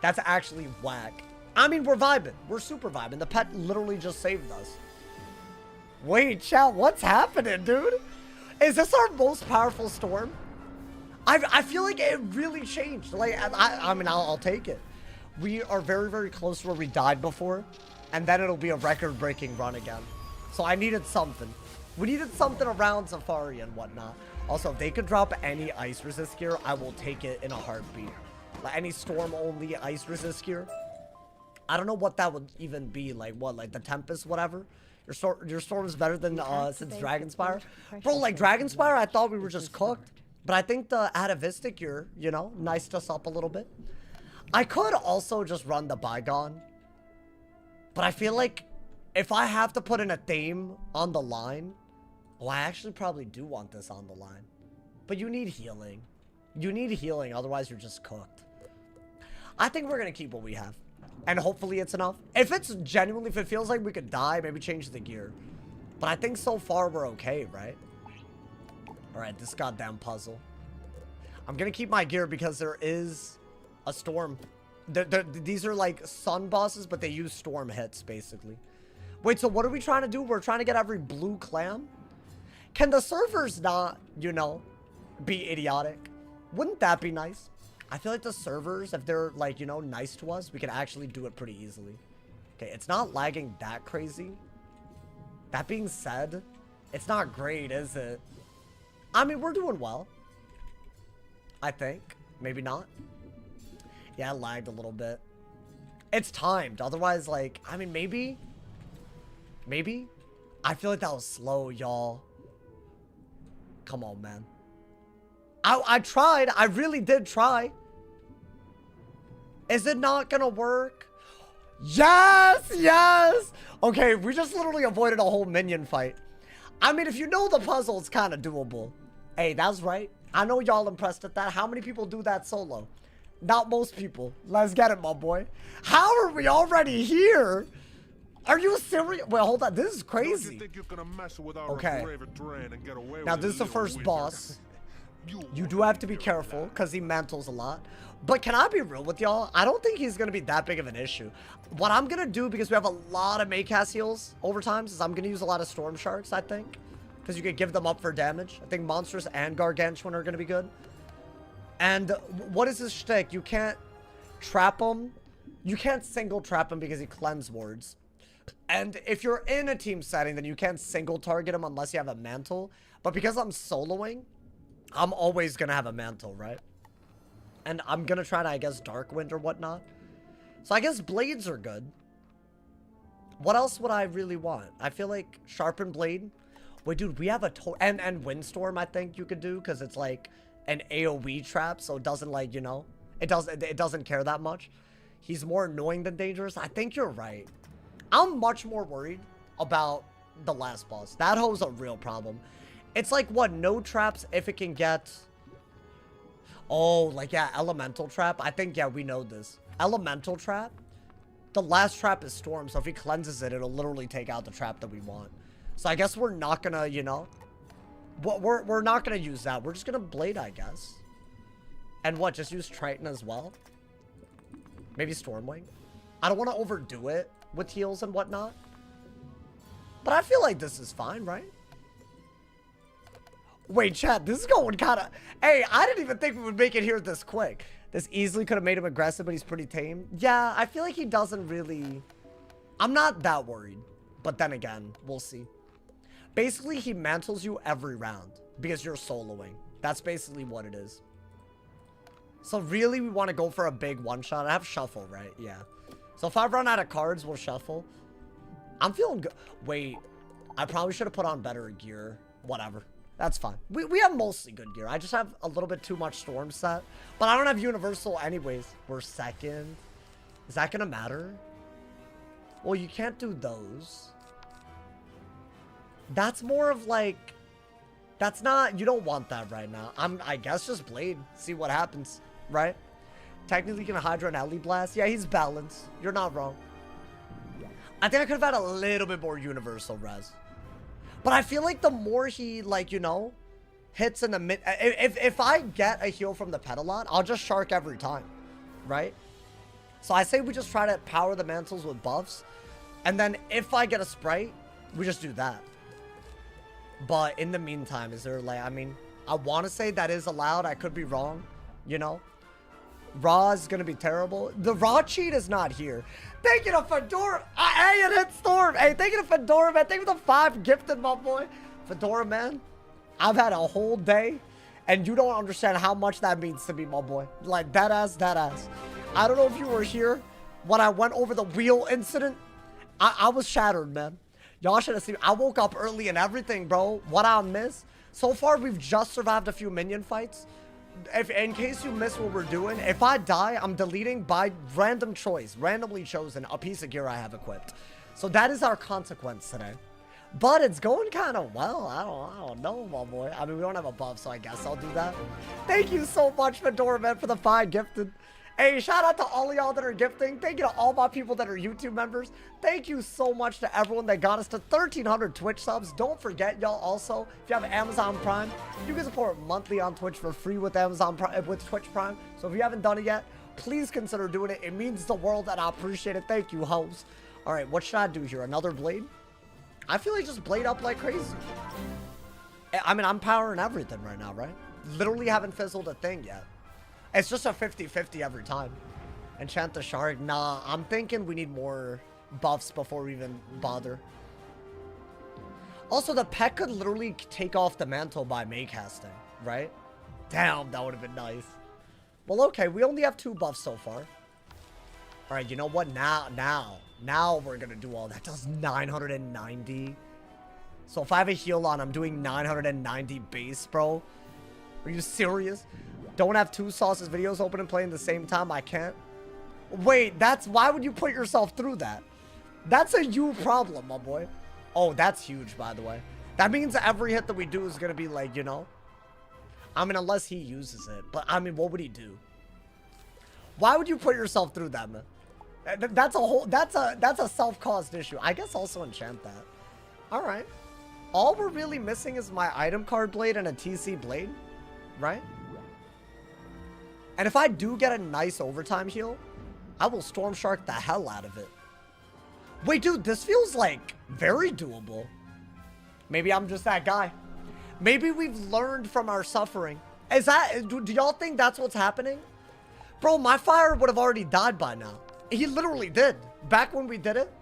That's actually whack. I mean, we're vibing. We're super vibing. The pet literally just saved us. Wait, chat, what's happening, dude? Is this our most powerful storm? I feel like it really changed. Like, I mean, I'll take it. We are very, very close to where we died before. And then it'll be a record-breaking run again. So I needed something. We needed something around Zafaria and whatnot. Also, if they could drop any ice resist gear, I will take it in a heartbeat. Like any storm-only ice resist gear, I don't know what that would even be. Like, what? Like, the Tempest, whatever? Your storm is better than, since Dragonspire? Bro, like, Dragonspire, I thought we were just cooked. But I think the Atavistic, you know, niced us up a little bit. I could also just run the Bygone. But I feel like if I have to put in a theme on the line... Oh, I actually probably do want this on the line. But you need healing. You need healing, otherwise you're just cooked. I think we're going to keep what we have. And hopefully it's enough. If it's genuinely, if it feels like we could die, maybe change the gear. But I think so far we're okay, right? Alright, this goddamn puzzle. I'm going to keep my gear because there is a storm. These are like sun bosses, but they use storm hits, basically. Wait, so what are we trying to do? We're trying to get every blue clam? Can the servers not, you know, be idiotic? Wouldn't that be nice? I feel like the servers, if they're, like, you know, nice to us, we can actually do it pretty easily. Okay, it's not lagging that crazy. That being said, it's not great, is it? I mean, we're doing well. I think. Maybe not. Yeah, it lagged a little bit. It's timed. Otherwise, like, I mean, maybe. Maybe. I feel like that was slow, y'all. Come on, man. I tried. I really did try. Is it not gonna work? Yes, yes. Okay, we just literally avoided a whole minion fight. I mean, if you know the puzzle, it's kind of doable. Hey, that's right. I know y'all impressed at that. How many people do that solo? Not most people. Let's get it, my boy. How are we already here? Are you serious? Wait, hold on. This is crazy. Okay. Now, this is the first boss. You do have to be careful because he mantles a lot. But can I be real with y'all? I don't think he's going to be that big of an issue. What I'm going to do, because we have a lot of Maycast heals over time, is I'm going to use a lot of Storm Sharks, I think. Because you can give them up for damage. I think Monstrous and Gargantuan are going to be good. And what is his shtick? You can't trap him. You can't single trap him because he cleanse wards. And if you're in a team setting, then you can't single target him unless you have a mantle. But because I'm soloing, I'm always going to have a mantle, right? And I'm going to try to, I guess, Darkwind or whatnot. So I guess Blades are good. What else would I really want? I feel like Sharpened Blade. Wait, dude, we have a... And Windstorm, I think you could do, because it's like an AoE trap, so it doesn't, like, you know... It doesn't care that much. He's more annoying than dangerous. I think you're right. I'm much more worried about the last boss. That hoe's a real problem. It's like, what, no traps if it can get... Oh, like, yeah, Elemental Trap. I think, yeah, we know this. Elemental Trap. The last trap is Storm, so if he cleanses it, it'll literally take out the trap that we want. So I guess we're not gonna, you know... We're not gonna use that. We're just gonna Blade, I guess. And what, just use Triton as well? Maybe Stormwing? I don't want to overdo it with heals and whatnot. But I feel like this is fine, right? Wait, chat, this is going kind of... Hey, I didn't even think we would make it here this quick. This easily could have made him aggressive, but he's pretty tame. Yeah, I feel like he doesn't really... I'm not that worried. But then again, we'll see. Basically, he mantles you every round because you're soloing. That's basically what it is. So really, we want to go for a big one-shot. I have Shuffle, right? Yeah. So if I run out of cards, we'll Shuffle. I'm feeling good. Wait, I probably should have put on better gear. Whatever. That's fine. We have mostly good gear. I just have a little bit too much Storm set. But I don't have Universal anyways. We're second. Is that going to matter? Well, you can't do those. That's more of like... That's not... You don't want that right now. I guess just Blade. See what happens. Right? Technically, you can Hydra and Ellie Blast. Yeah, he's balanced. You're not wrong. I think I could have had a little bit more Universal res. But I feel like the more he, like, you know, hits in the mid... If I get a heal from the pet a lot, I'll just Shark every time. Right? So I say we just try to power the mantles with buffs. And then if I get a Sprite, we just do that. But in the meantime, is there, like... I mean, I want to say that is allowed. I could be wrong. You know? Raw is going to be terrible. The Raw cheat is not here. Thank you to Fedora. Hey, it hit Storm. Hey, thank you to Fedora, man. Thank you to the 5 gifted, my boy. Fedora, man. I've had a whole day. And you don't understand how much that means to me, my boy. Like, that ass. I don't know if you were here. when I went over the wheel incident, I was shattered, man. Y'all should have seen. I woke up early and everything, bro. What I missed. So far, we've just survived a few minion fights. If in case you miss what we're doing, if I die, I'm deleting by random choice, randomly chosen, a piece of gear I have equipped. So that is our consequence today. But it's going kind of well. I don't know, my boy. I mean, we don't have a buff, so I guess I'll do that. Thank you so much, Fedora, man, for the 5 gifted. Hey, shout out to all y'all that are gifting. Thank you to all my people that are YouTube members. Thank you so much to everyone that got us to 1,300 Twitch subs. Don't forget, y'all, also, if you have Amazon Prime, you can support monthly on Twitch for free with Amazon Prime, with Twitch Prime. So if you haven't done it yet, please consider doing it. It means the world, and I appreciate it. Thank you, host. All right, what should I do here? Another blade? I feel like just blade up like crazy. I mean, I'm powering everything right now, right? Literally haven't fizzled a thing yet. It's just a 50-50 every time. Enchant the shard. Nah, I'm thinking we need more buffs before we even bother. Also, the pet could literally take off the mantle by Maycasting, right? Damn, that would have been nice. Well, okay, we only have 2 buffs so far. All right, you know what? Now we're going to do all that. Does 990. So if I have a heal on, I'm doing 990 base, bro. Are you serious? Don't have 2 sauces videos open and playing at the same time. I can't. Wait, why would you put yourself through that? That's a you problem, my boy. Oh, that's huge, by the way. That means every hit that we do is going to be like, you know. I mean, unless he uses it. But, I mean, what would he do? Why would you put yourself through that, man? That's a self-caused issue. I guess also enchant that. All right. All we're really missing is my item card blade and a TC blade, right? And if I do get a nice overtime heal, I will Storm Shark the hell out of it. Wait, dude, this feels like very doable. Maybe I'm just that guy. Maybe we've learned from our suffering. Do y'all think that's what's happening? Bro, my fire would have already died by now. He literally did. Back when we did it.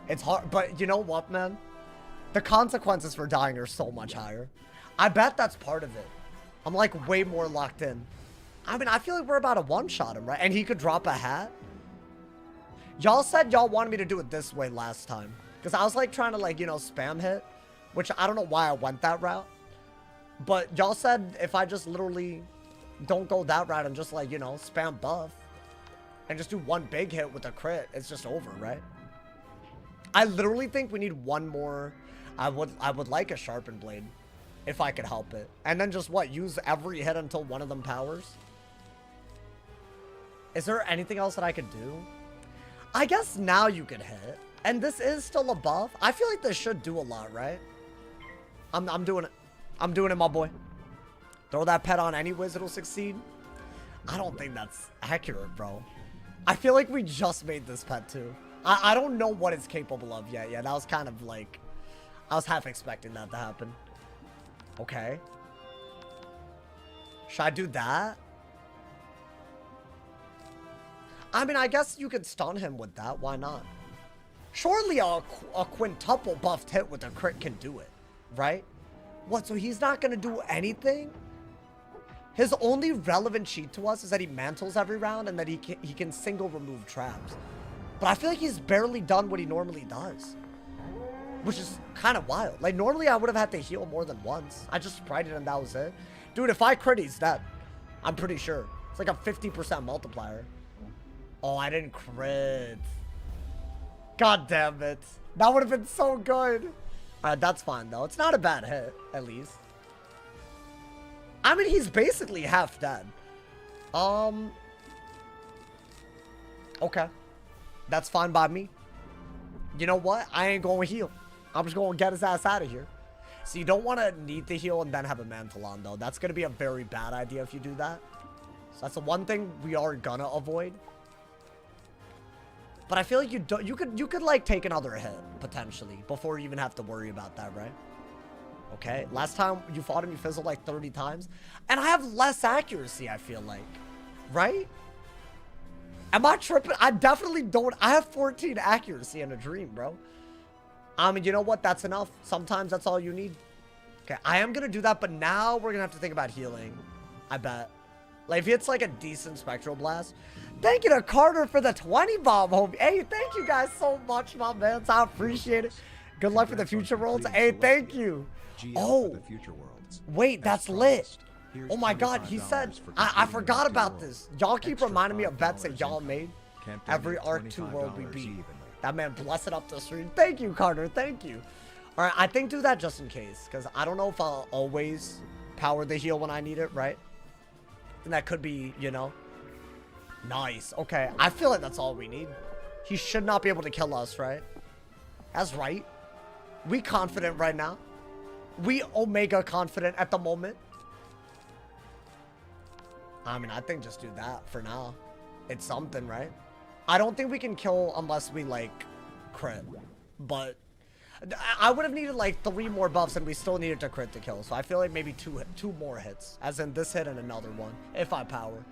It's hard, but you know what, man? The consequences for dying are so much higher. I bet that's part of it. I'm like way more locked in. I mean, I feel like we're about to one-shot him, right? And he could drop a hat. Y'all said y'all wanted me to do it this way last time. Because I was like trying to like, you know, spam hit. Which I don't know why I went that route. But y'all said if I just literally don't go that route and just like, you know, spam buff. And just do one big hit with a crit. It's just over, right? I literally think we need one more. I would like a sharpened blade. If I could help it. And then just what? Use every hit until one of them powers? Is there anything else that I could do? I guess now you could hit. And this is still a buff. I feel like this should do a lot, right? I'm doing it. I'm doing it, my boy. Throw that pet on any wizard will succeed. I don't think that's accurate, bro. I feel like we just made this pet too. I don't know what it's capable of yet. Yeah, that was kind of like... I was half expecting that to happen. Okay. Should I do that? I mean, I guess you could stun him with that. Why not? Surely a quintuple buffed hit with a crit can do it, right? What, so he's not going to do anything? His only relevant cheat to us is that he mantles every round and that he can single remove traps. But I feel like he's barely done what he normally does. Which is kind of wild. Like, normally I would have had to heal more than once. I just sprited it and that was it. Dude, if I crit, he's dead. I'm pretty sure. It's like a 50% multiplier. Oh, I didn't crit. God damn it. That would have been so good. Alright, that's fine, though. It's not a bad hit, at least. I mean, he's basically half dead. Okay. That's fine by me. You know what? I ain't going to heal. I'm just going to get his ass out of here. So you don't want to need the heal and then have a mantle on, though. That's going to be a very bad idea if you do that. So that's the one thing we are going to avoid. But I feel like you could like take another hit, potentially, before you even have to worry about that, right? Okay, last time you fought him, you fizzled like 30 times. And I have less accuracy, I feel like. Right? Am I tripping? I definitely don't. I have 14 accuracy in a dream, bro. I mean, you know what? That's enough. Sometimes that's all you need. Okay, I am going to do that, but now we're going to have to think about healing. I bet. Like, if it's like a decent Spectral Blast. Thank you to Carter for the 20 bomb, homie. Hey, thank you guys so much, my man. I appreciate it. Good luck for the future worlds. Hey, thank you. Oh, wait, that's lit. Oh my god, he said, I forgot about this. Y'all keep reminding me of bets that y'all made. Every Arc 2 world we beat. That man blessed up the stream. Thank you, Carter. Thank you. All right, I think do that just in case. Because I don't know if I'll always power the heal when I need it, right? And that could be, you know. Nice. Okay, I feel like that's all we need. He should not be able to kill us, right? That's right. We confident right now. We Omega confident at the moment. I mean, I think just do that for now. It's something, right? I don't think we can kill unless we, like, crit. But I would have needed, like, 3 more buffs, and we still needed to crit to kill. So I feel like maybe two more hits. As in this hit and another one, if I power.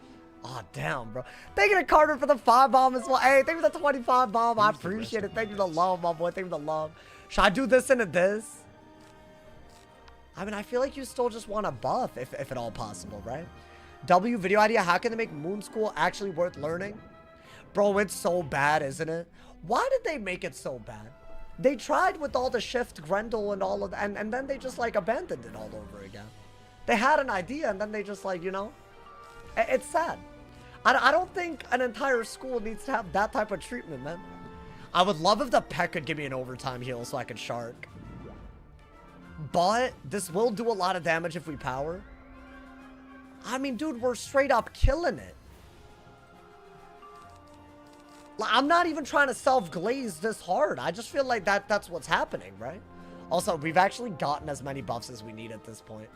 Oh, damn, bro. Thank you to Carter for the 5 bomb as well. Hey, thank you for the 25 bomb. I appreciate it. Thank you for the love, my boy. Thank you for the love. Should I do this into this? I mean, I feel like you still just want a buff, if at all possible, right? W video idea, how can they make Moon School actually worth learning? Bro, it's so bad, isn't it? Why did they make it so bad? They tried with all the Shift Grendel and all of that, and then they just, like, abandoned it all over again. They had an idea, and then they just, like, you know? It's sad. I don't think an entire school needs to have that type of treatment, man. I would love if the pet could give me an overtime heal so I could Shark. But this will do a lot of damage if we power. I mean, dude, we're straight up killing it. I'm not even trying to self-glaze this hard. I just feel like that's what's happening, right? Also, we've actually gotten as many buffs as we need at this point.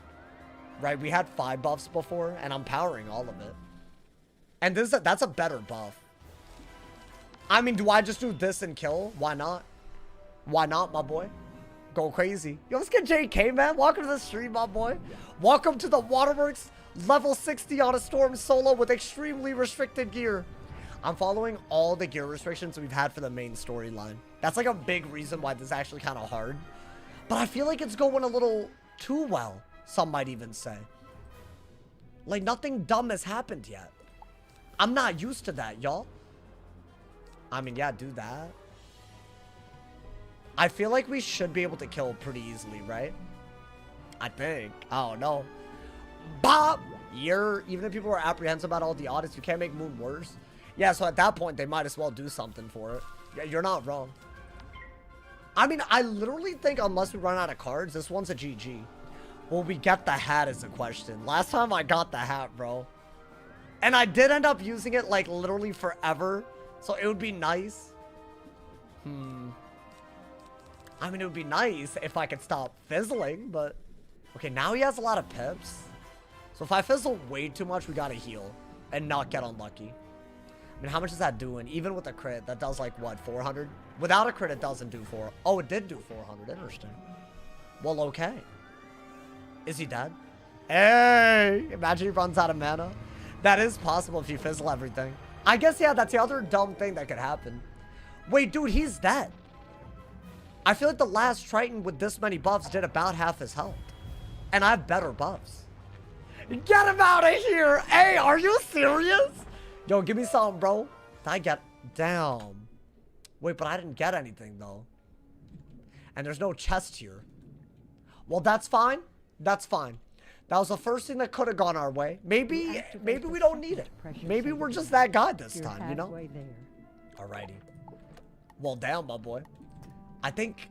Right? We had 5 buffs before, and I'm powering all of it. And that's a better buff. I mean, do I just do this and kill? Why not? Why not, my boy? Go crazy. Yo, let's get JK, man. Welcome to the stream, my boy. Welcome to the Waterworks level 60 on a Storm solo with extremely restricted gear. I'm following all the gear restrictions we've had for the main storyline. That's like a big reason why this is actually kind of hard. But I feel like it's going a little too well, some might even say. Like, nothing dumb has happened yet. I'm not used to that, y'all. I mean, yeah, do that. I feel like we should be able to kill pretty easily, right? I think. I don't know. Bop! Even if people are apprehensive about all the audits, you can't make Moon worse. Yeah, so at that point, they might as well do something for it. Yeah, you're not wrong. I mean, I literally think unless we run out of cards, this one's a GG. Will we get the hat is the question. Last time I got the hat, bro. And I did end up using it, like, literally forever. So it would be nice. I mean, it would be nice if I could stop fizzling, but... Okay, now he has a lot of pips. So if I fizzle way too much, we gotta heal. And not get unlucky. I mean, how much is that doing? Even with a crit, that does, like, what, 400? Without a crit, it doesn't do 4. Oh, it did do 400. Interesting. Well, okay. Is he dead? Hey! Imagine he runs out of mana. That is possible if you fizzle everything. I guess, yeah, that's the other dumb thing that could happen. Wait, dude, he's dead. I feel like the last Triton with this many buffs did about half his health. And I have better buffs. Get him out of here! Hey, are you serious? Yo, give me something, bro. I get down. Wait, but I didn't get anything, though. And there's no chest here. Well, that's fine. That's fine. That was the first thing that could have gone our way. Maybe we don't need it. Maybe we're just that guy this time, you know? Alrighty. Well, damn, my boy. I think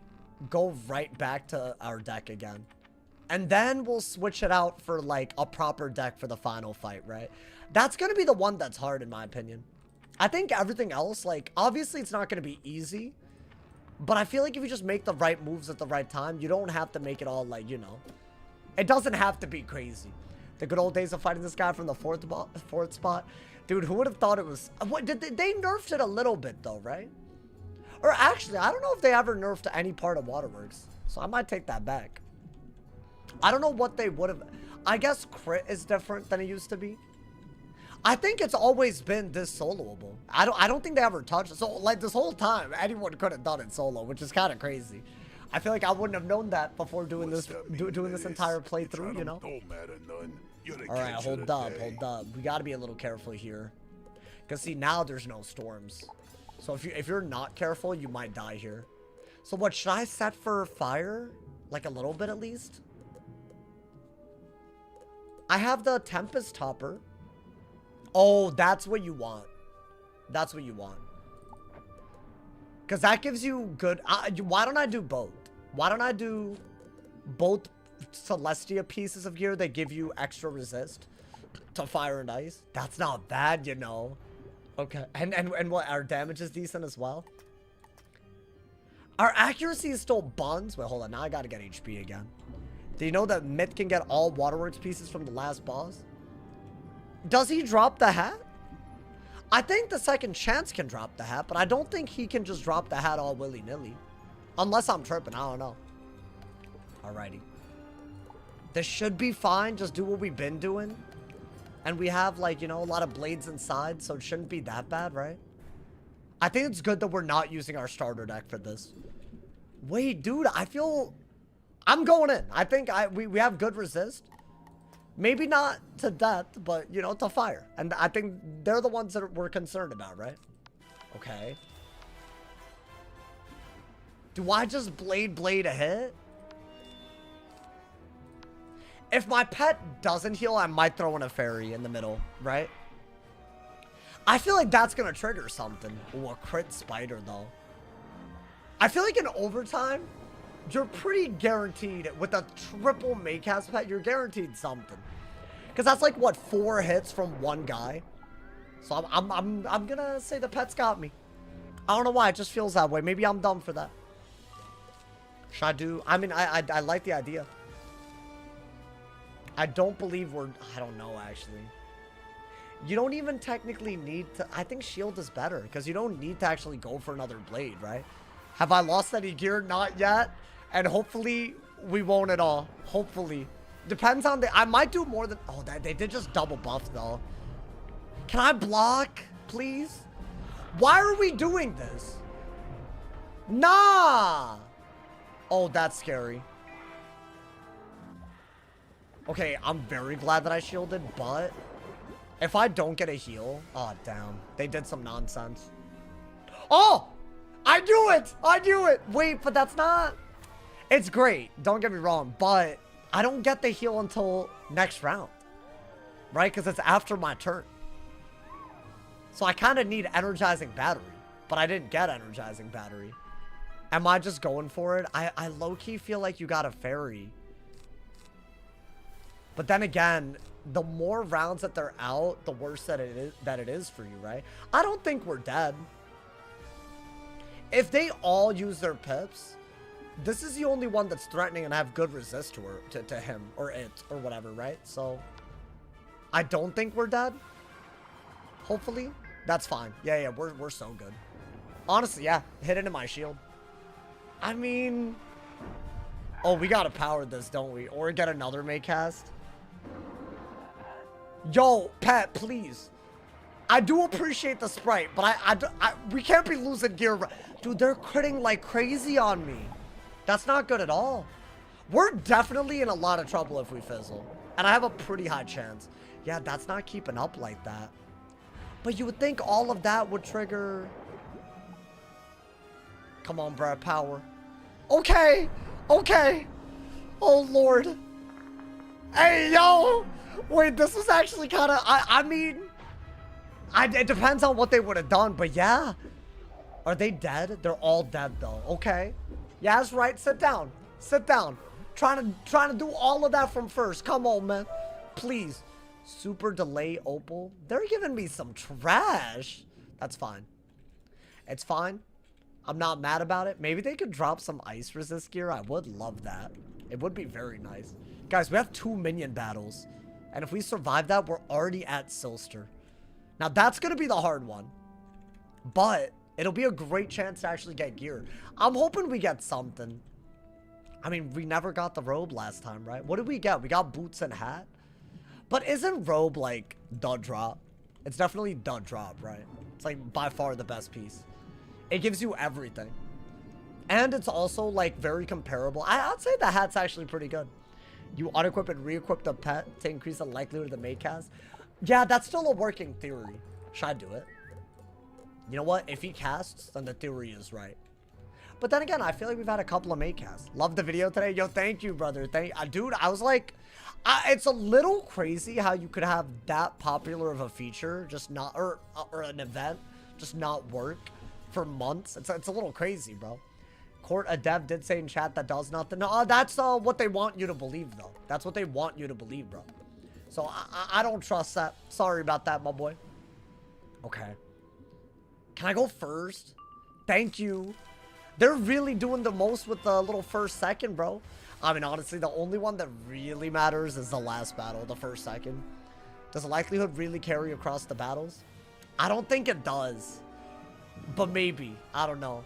go right back to our deck again. And then we'll switch it out for, like, a proper deck for the final fight, right? That's going to be the one that's hard, in my opinion. I think everything else, like, obviously it's not going to be easy. But I feel like if you just make the right moves at the right time, you don't have to make it all, like, you know. It doesn't have to be crazy. The good old days of fighting this guy from the fourth spot. Dude, who would have thought it was... What, they nerfed it a little bit, though, right? Or actually, I don't know if they ever nerfed any part of Waterworks. So I might take that back. I don't know what they would have... I guess crit is different than it used to be. I think it's always been this soloable. I don't think they ever touched it. So, like, this whole time, anyone could have done it solo, which is kind of crazy. I feel like I wouldn't have known that before doing this doing this entire playthrough, you know? Alright, hold up, hold up. We gotta be a little careful here. Because see, now there's no storms. So if you're not careful, you might die here. So what, should I set for fire? Like a little bit at least? I have the Tempest Topper. Oh, that's what you want. That's what you want. Because that gives you good... why don't I do both? Why don't I do both Celestia pieces of gear that give you extra resist to fire and ice? That's not bad, you know. Okay. And what? Our damage is decent as well? Our accuracy is still buns. Wait, hold on. Now I gotta get HP again. Do you know that Myth can get all Waterworks pieces from the last boss? Does he drop the hat? I think the second chance can drop the hat, but I don't think he can just drop the hat all willy-nilly. Unless I'm tripping, I don't know. Alrighty. This should be fine, just do what we've been doing. And we have, like, you know, a lot of blades inside, so it shouldn't be that bad, right? I think it's good that we're not using our starter deck for this. Wait, dude, I feel... I'm going in. I think we have good resist. Maybe not to death, but, you know, to fire. And I think they're the ones that we're concerned about, right? Okay. Do I just blade a hit? If my pet doesn't heal, I might throw in a fairy in the middle, right? I feel like that's going to trigger something. Ooh, a crit spider, though. I feel like in overtime, you're pretty guaranteed. With a triple Maycast pet, you're guaranteed something. Because that's like, what, 4 hits from one guy? So I'm going to say the pet's got me. I don't know why. It just feels that way. Maybe I'm dumb for that. Should I do... I mean, I like the idea. I don't believe we're... I don't know, actually. You don't even technically need to... I think shield is better, because you don't need to actually go for another blade, right? Have I lost any gear? Not yet. And hopefully, we won't at all. Hopefully. Depends on the... I might do more than... Oh, they did just double buff, though. Can I block, please? Why are we doing this? Nah! Oh, that's scary. Okay, I'm very glad that I shielded, but if I don't get a heal... Oh, damn. They did some nonsense. Oh! I do it! I do it! Wait, but that's not... It's great. Don't get me wrong, but I don't get the heal until next round. Right? Because it's after my turn. So I kind of need energizing battery, but I didn't get energizing battery. Am I just going for it? I low-key feel like you got a fairy. But then again, the more rounds that they're out, the worse that it is for you, right? I don't think we're dead. If they all use their pips, this is the only one that's threatening and have good resist to him or it or whatever, right? So I don't think we're dead. Hopefully. That's fine. Yeah, we're so good. Honestly, yeah. Hit into my shield. I mean... Oh, we gotta power this, don't we? Or get another Maycast. Yo, pet, please. I do appreciate the sprite, but we can't be losing gear. Dude, they're critting like crazy on me. That's not good at all. We're definitely in a lot of trouble if we fizzle. And I have a pretty high chance. Yeah, that's not keeping up like that. But you would think all of that would trigger... Come on, bro, power. Okay, okay. Oh, Lord. Hey, yo. Wait, this was actually kind of... I mean... it depends on what they would have done, but yeah. Are they dead? They're all dead, though. Okay. Yeah, that's right. Sit down. Sit down. Trying to do all of that from first. Come on, man. Please. Super delay opal. They're giving me some trash. That's fine. It's fine. I'm not mad about it. Maybe they could drop some ice resist gear. I would love that. It would be very nice. Guys, we have 2 minion battles. And if we survive that, we're already at Silster. Now, that's going to be the hard one. But it'll be a great chance to actually get gear. I'm hoping we get something. I mean, we never got the robe last time, right? What did we get? We got boots and hat. But isn't robe, like, the drop? It's definitely the drop, right? It's, like, by far the best piece. It gives you everything. And it's also, like, very comparable. I'd say the hat's actually pretty good. You unequip and re-equip the pet to increase the likelihood of the main cast. Yeah, that's still a working theory. Should I do it? You know what? If he casts, then the theory is right. But then again, I feel like we've had a couple of main casts. Love the video today. Yo, thank you, brother. Dude, I was like, it's a little crazy how you could have that popular of a feature just not, or an event just not work for months. It's a little crazy, bro. Court, a dev did say in chat that does nothing. No, that's what they want you to believe, though. That's what they want you to believe, bro. So I don't trust that. Sorry about that, my boy. Okay. Can I go first? Thank you. They're really doing the most with the little first second, bro. I mean, honestly, the only one that really matters is the last battle, the first second. Does the likelihood really carry across the battles? I don't think it does. But maybe. I don't know.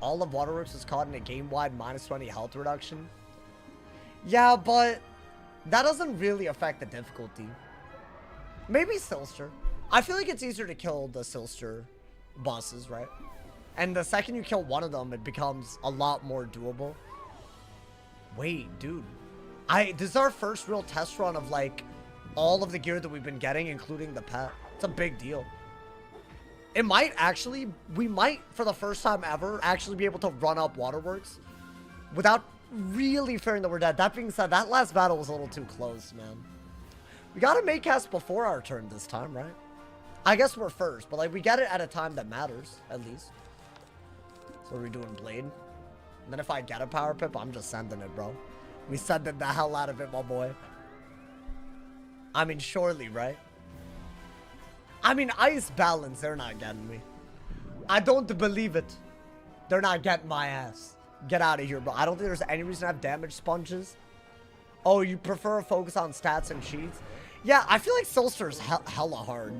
All of WATERWORKS is caught in a game-wide -20 health reduction. Yeah, but that doesn't really affect the difficulty. Maybe Silster. I feel like it's easier to kill the Silster bosses, right? And the second you kill one of them, it becomes a lot more doable. Wait, dude. This is our first real test run of, like, all of the gear that we've been getting, including the pet. It's a big deal. It might actually, we might, for the first time ever, actually be able to run up WATERWORKS without really fearing that we're dead. That being said, that last battle was a little too close, man. We got a make cast before our turn this time, right? I guess we're first, but, like, we get it at a time that matters, at least. So we're doing Blade. And then if I get a power pip, I'm just sending it, bro. We sending the hell out of it, my boy. I mean, surely, right? I mean, Ice Balance, they're not getting me. I don't believe it. They're not getting my ass. Get out of here, bro. I don't think there's any reason to have damage sponges. Oh, you prefer a focus on stats and cheats? Yeah, I feel like Silster's hella hard.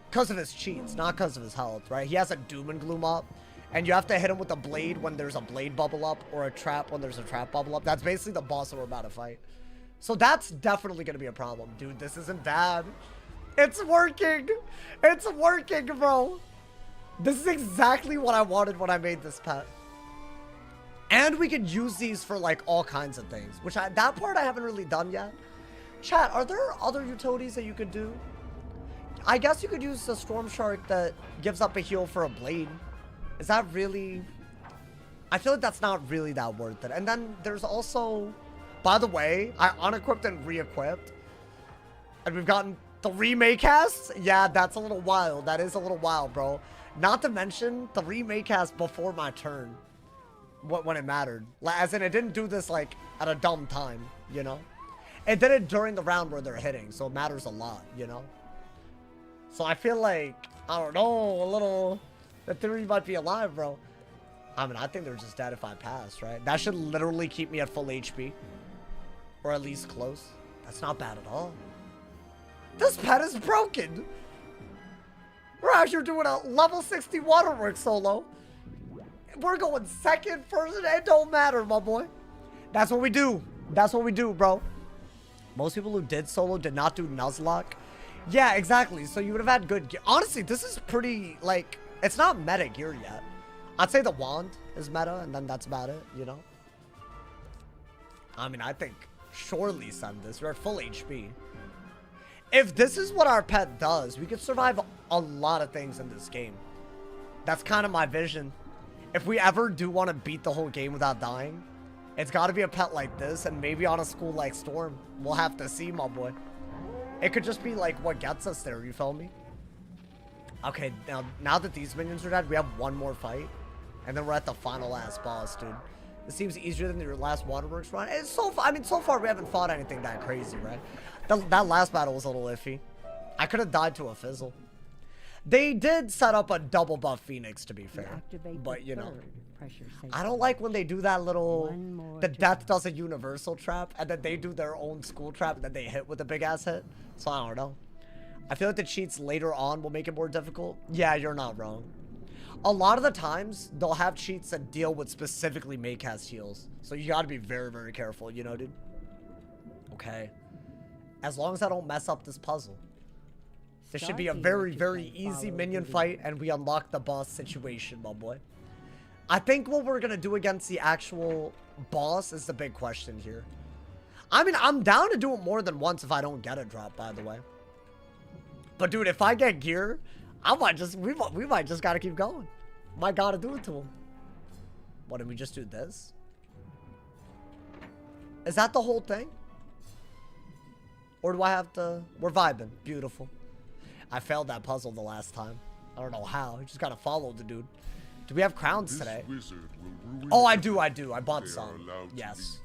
Because of his cheats, not because of his health, right? He has a Doom and Gloom up. And you have to hit him with a blade when there's a blade bubble up, or a trap when there's a trap bubble up. That's basically the boss that we're about to fight. So that's definitely going to be a problem. Dude, this isn't bad. It's working. It's working, bro. This is exactly what I wanted when I made this pet. And we could use these for, like, all kinds of things. Which, that part I haven't really done yet. Chat, are there other utilities that you could do? I guess you could use the Storm Shark that gives up a heal for a blade. Is that really... I feel like that's not really that worth it. And then there's also... By the way, I unequipped and re-equipped. And we've gotten 3 Maycasts? Yeah, that's a little wild. That is a little wild, bro. Not to mention 3 Maycasts before my turn. When it mattered. As in, it didn't do this, like, at a dumb time, you know? It did it during the round where they're hitting, so it matters a lot, you know? So I feel like, I don't know, a little... The theory might be alive, bro. I mean, I think they're just dead if I pass, right? That should literally keep me at full HP. Or at least close. That's not bad at all. This pet is broken. We're out here doing a level 60 WATERWORKS solo. We're going second, first, and it don't matter, my boy. That's what we do. That's what we do, bro. Most people who did solo did not do Nuzlocke. Yeah, exactly. So you would have had good gear. Honestly, this is pretty, like... It's not meta gear yet. I'd say the wand is meta, and then that's about it, you know? I mean, I think surely send this. We're at full HP. If this is what our pet does, we could survive a lot of things in this game. That's kind of my vision. If we ever do want to beat the whole game without dying, it's got to be a pet like this, and maybe on a school like Storm. We'll have to see, my boy. It could just be like what gets us there, you feel me? Okay, now that these minions are dead, we have one more fight. And then we're at the final last boss, dude. It seems easier than your last WATERWORKS run. It's so far, I mean, so far we haven't fought anything that crazy, right? That last battle was a little iffy. I could have died to a fizzle. They did set up a double buff Phoenix, to be fair. But, you know, I don't like when they do that little... The death does a universal trap, and then they do their own school trap, and then they hit with a big-ass hit. So, I don't know. I feel like the cheats later on will make it more difficult. Yeah, you're not wrong. A lot of the times, they'll have cheats that deal with specifically Maycast heals. So you gotta be very, very careful, you know, dude? Okay. As long as I don't mess up this puzzle. This should be a very, very easy minion fight, and we unlock the boss situation, my boy. I think what we're gonna do against the actual boss is the big question here. I mean, I'm down to do it more than once if I don't get a drop, by the way. But dude, if I get gear, we might just gotta keep going. Might gotta do it to him. What, did we just do this? Is that the whole thing? Or do I have to... We're vibing. Beautiful. I failed that puzzle the last time. I don't know how. You just gotta follow the dude. Do we have crowns today? Oh, I do. I bought some. Yes.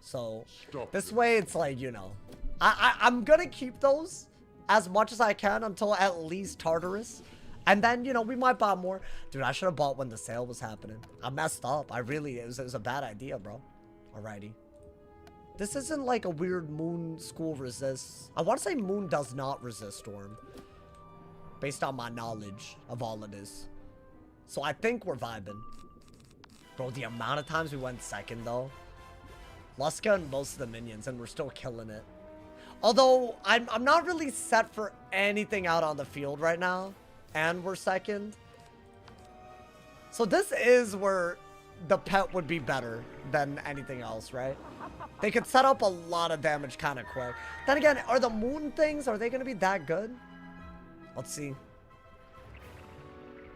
So, this way it's like, you know. I'm gonna keep those as much as I can until at least Tartarus. And then, you know, we might buy more. Dude, I should have bought when the sale was happening. I messed up. It was a bad idea, bro. Alrighty. This isn't like a weird moon school resists. I want to say moon does not resist storm. Based on my knowledge of all of this. So I think we're vibing. Bro, the amount of times we went second, though. Luska and most of the minions, and we're still killing it. Although, I'm not really set for anything out on the field right now. And we're second. So this is where the pet would be better than anything else, right? They could set up a lot of damage kind of quick. Then again, are the moon things, are they going to be that good? Let's see.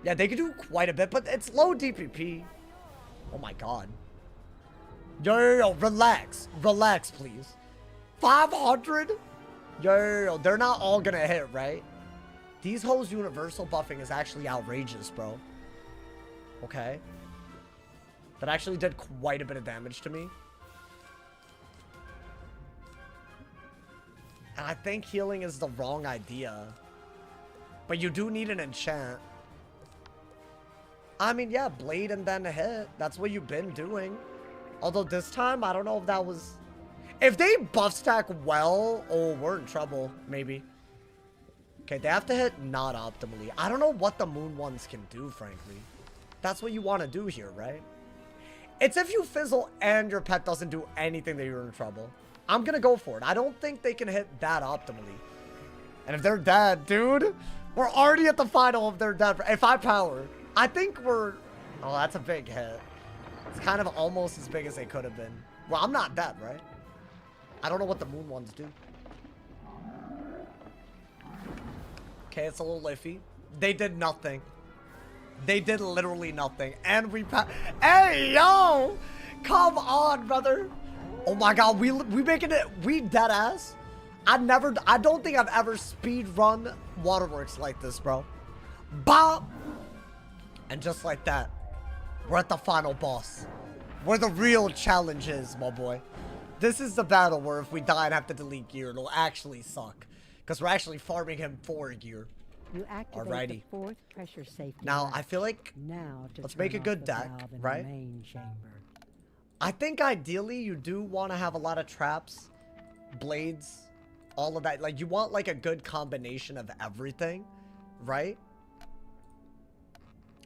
Yeah, they could do quite a bit, but it's low DPP. Oh my god. Yo, relax. Relax, please. 500? Yo, they're not all going to hit, right? These hoes universal buffing is actually outrageous, bro. Okay. That actually did quite a bit of damage to me. And I think healing is the wrong idea. But you do need an enchant. I mean, yeah, blade and then a hit. That's what you've been doing. Although this time, I don't know if that was... If they buff stack well, oh, we're in trouble, maybe. Okay, they have to hit not optimally. I don't know what the moon ones can do, frankly. That's what you want to do here, right? It's if you fizzle and your pet doesn't do anything that you're in trouble. I'm going to go for it. I don't think they can hit that optimally. And if they're dead, dude, we're already at the final if they're dead. If I power, I think we're... Oh, that's a big hit. It's kind of almost as big as they could have been. Well, I'm not dead, right? I don't know what the moon ones do. Okay, it's a little iffy. They did nothing. They did literally nothing. And we... Hey, yo! Come on, brother. Oh my god, we making it... We dead ass. I don't think I've ever speed run Waterworks like this, bro. Bop! And just like that, we're at the final boss. Where the real challenge is, my boy. This is the battle where if we die and have to delete gear, it'll actually suck. Because we're actually farming him for gear. You activate the fourth pressure safety. Now, I feel like... let's make a good deck, right? I think ideally you do want to have a lot of traps, blades, all of that. Like, you want like a good combination of everything, right?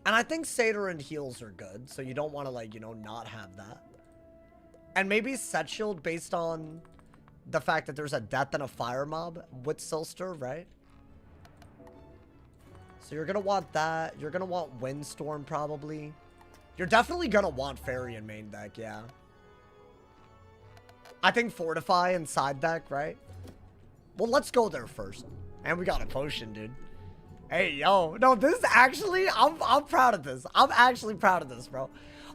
And I think Satyr and heals are good, so you don't want to, like, you know, not have that. And maybe set shield based on the fact that there's a death and a fire mob with Silster, right? So you're going to want that. You're going to want Windstorm probably. You're definitely going to want Fairy in main deck, yeah. I think Fortify in side deck, right? Well, let's go there first. And we got a potion, dude. Hey, yo. No, this actually, I'm proud of this. I'm actually proud of this, bro.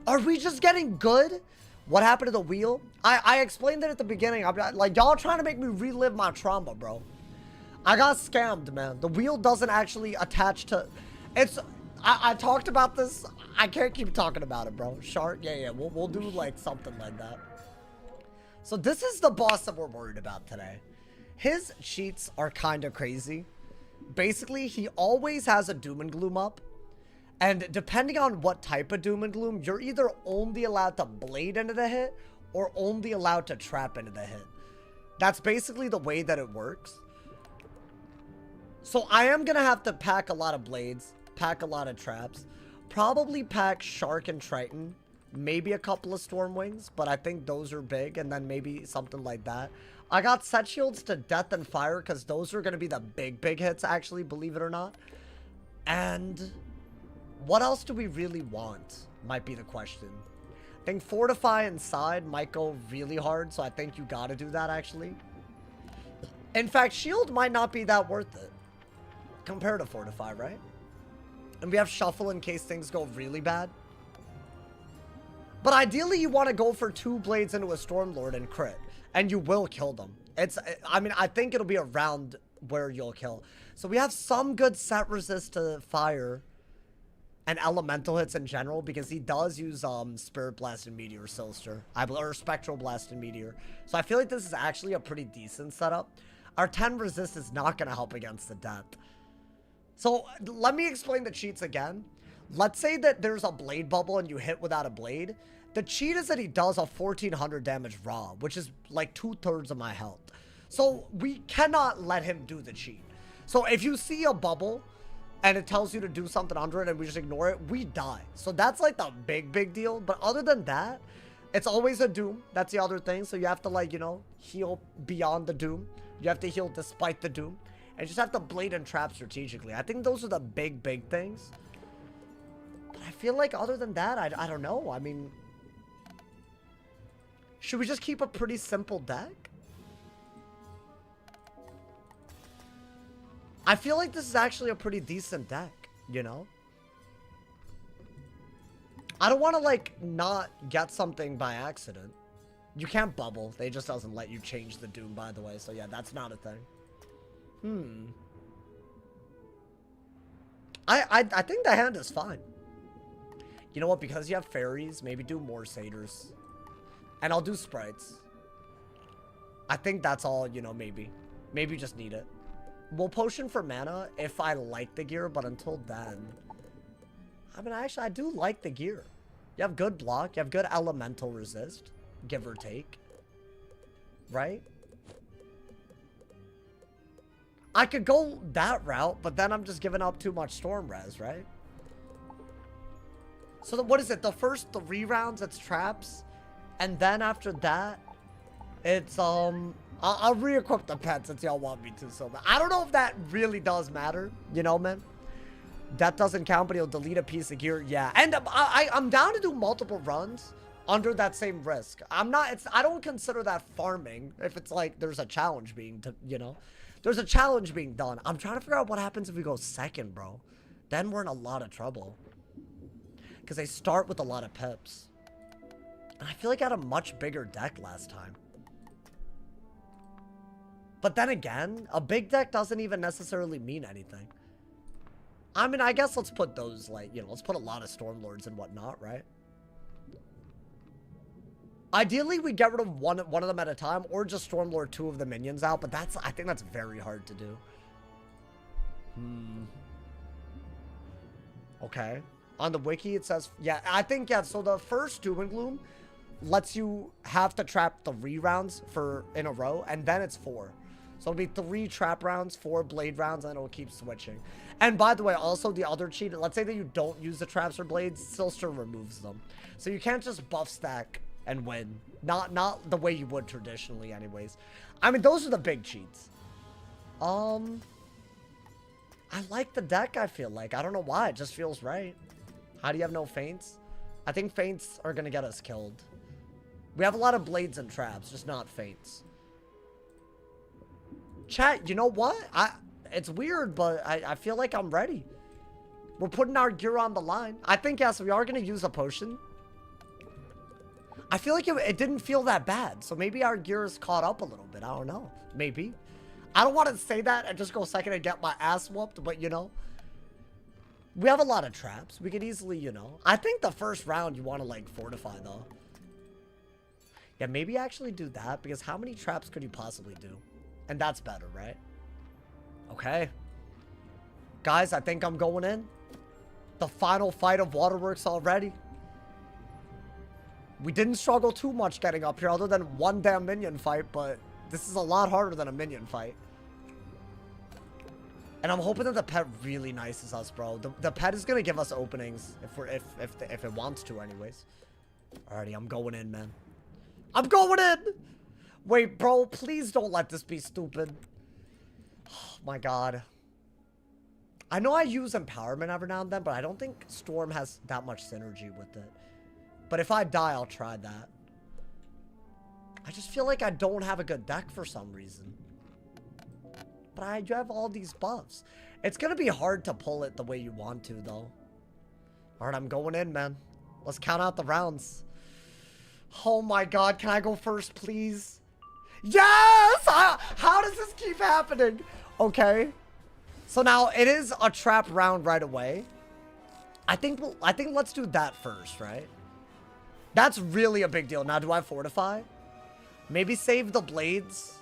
Are we just getting good? What happened to the wheel? I explained it at the beginning. I'm like, y'all trying to make me relive my trauma, bro. I got scammed, man. The wheel doesn't actually attach to... It's... I talked about this. I can't keep talking about it, bro. Shark? Yeah. We'll do, like, something like that. So this is the boss that we're worried about today. His cheats are kind of crazy. Basically, he always has a Doom and Gloom up. And depending on what type of Doom and Gloom, you're either only allowed to blade into the hit or only allowed to trap into the hit. That's basically the way that it works. So I am going to have to pack a lot of blades, pack a lot of traps, probably pack Shark and Triton, maybe a couple of Storm Wings, but I think those are big, and then maybe something like that. I got set shields to Death and Fire because those are going to be the big hits, actually, believe it or not. And what else do we really want, might be the question. I think Fortify inside might go really hard, so I think you gotta do that, actually. In fact, Shield might not be that worth it compared to Fortify, right? And we have Shuffle in case things go really bad. But ideally, you want to go for 2 blades into a Stormlord and crit. And you will kill them. I mean, I think it'll be around where you'll kill. So we have some good set resist to fire and elemental hits in general, because he does use Spirit Blast and Meteor Silster, or Spectral Blast and Meteor. So I feel like this is actually a pretty decent setup. Our 10 resist is not going to help against the death. So let me explain the cheats again. Let's say that there's a blade bubble and you hit without a blade. The cheat is that he does a 1400 damage raw, which is like 2/3 of my health. So we cannot let him do the cheat. So if you see a bubble and it tells you to do something under it and we just ignore it, we die. So that's like the big deal. But other than that, it's always a doom. That's the other thing. So you have to, like, you know, heal beyond the doom. You have to heal despite the doom. And you just have to blade and trap strategically. I think those are the big things. But I feel like other than that, I don't know. I mean, should we just keep a pretty simple deck? I feel like this is actually a pretty decent deck, you know? I don't want to, like, not get something by accident. You can't bubble. They just doesn't let you change the doom, by the way. So, yeah, that's not a thing. I think the hand is fine. You know what? Because you have fairies, maybe do more satyrs. And I'll do sprites. I think that's all, you know, maybe. Maybe just need it. We'll potion for mana if I like the gear, but until then... I mean, actually, I do like the gear. You have good block. You have good elemental resist. Give or take. Right? I could go that route, but then I'm just giving up too much storm res, right? So what is it? The first 3 rounds, it's traps. And then after that, it's, I'll re-equip the pet since y'all want me to. So I don't know if that really does matter, you know, man. That doesn't count, but he'll delete a piece of gear. Yeah, and I'm down to do multiple runs under that same risk. I don't consider that farming if it's like there's a challenge being, you know, there's a challenge being done. I'm trying to figure out what happens if we go second, bro. Then we're in a lot of trouble because they start with a lot of pips. And I feel like I had a much bigger deck last time. But then again, a big deck doesn't even necessarily mean anything. I mean, I guess let's put those, like, you know, let's put a lot of Stormlords and whatnot, right? Ideally, we get rid of one of them at a time, or just Stormlord 2 of the minions out, but I think that's very hard to do. Okay. On the wiki, it says, yeah, I think, yeah, so the first Doom and Gloom lets you have to trap 3 rounds in a row, and then it's 4. So it'll be 3 trap rounds, 4 blade rounds, and it'll keep switching. And by the way, also the other cheat, let's say that you don't use the traps or blades, Silster removes them. So you can't just buff stack and win. Not the way you would traditionally anyways. I mean, those are the big cheats. I like the deck, I feel like. I don't know why, it just feels right. How do you have no feints? I think feints are gonna get us killed. We have a lot of blades and traps, just not feints. Chat, you know what? It's weird, but I feel like I'm ready. We're putting our gear on the line. I think, yes, we are going to use a potion. I feel like it didn't feel that bad. So maybe our gear is caught up a little bit. I don't know. Maybe. I don't want to say that and just go second and get my ass whooped, but, you know. We have a lot of traps. We could easily, you know. I think the first round you want to, like, fortify, though. Yeah, maybe actually do that, because how many traps could you possibly do? And that's better, right? Okay. Guys, I think I'm going in. The final fight of Waterworks already. We didn't struggle too much getting up here other than one damn minion fight, but this is a lot harder than a minion fight. And I'm hoping that the pet really nices us, bro. The pet is gonna give us openings if it wants to anyways. Alrighty, I'm going in, man. I'm going in! Wait, bro, please don't let this be stupid. Oh, my God. I know I use Empowerment every now and then, but I don't think Storm has that much synergy with it. But if I die, I'll try that. I just feel like I don't have a good deck for some reason. But I do have all these buffs. It's going to be hard to pull it the way you want to, though. Alright, I'm going in, man. Let's count out the rounds. Oh my god, can I go first, please? Yes! How does this keep happening? Okay. So now, it is a trap round right away. I think let's do that first, right? That's really a big deal. Now, do I fortify? Maybe save the blades.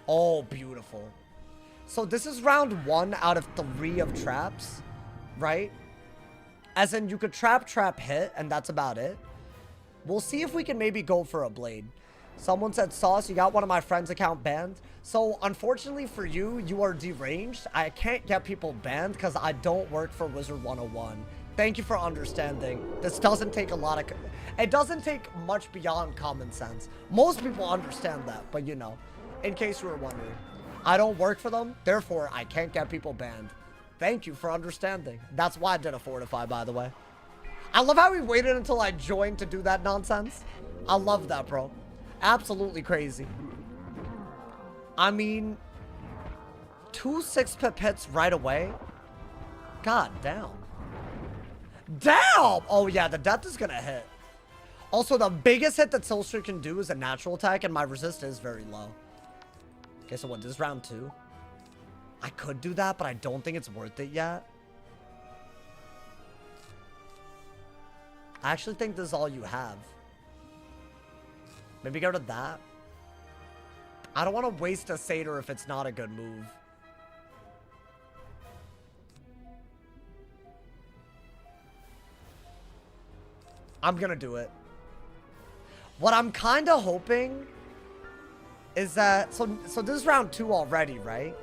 Oh, beautiful. So this is round 1 out of 3 of traps, right? As in, you could trap, hit, and that's about it. We'll see if we can maybe go for a blade. Someone said, Sauce, you got one of my friend's account banned. So, unfortunately for you, you are deranged. I can't get people banned because I don't work for Wizard101. Thank you for understanding. This doesn't take a lot of... It doesn't take much beyond common sense. Most people understand that, but you know, in case you were wondering. I don't work for them, therefore I can't get people banned. Thank you for understanding. That's why I did a fortify, by the way. I love how we waited until I joined to do that nonsense. I love that, bro. Absolutely crazy. I mean, 2 6-pip hits right away. God damn. Damn! Oh yeah, the death is gonna hit. Also, the biggest hit that Silster can do is a natural attack, and my resist is very low. Okay, so what, this is round 2? I could do that, but I don't think it's worth it yet. I actually think this is all you have. Maybe go to that. I don't want to waste a Satyr if it's not a good move. I'm gonna do it. What I'm kind of hoping is that... So this is round 2 already, right?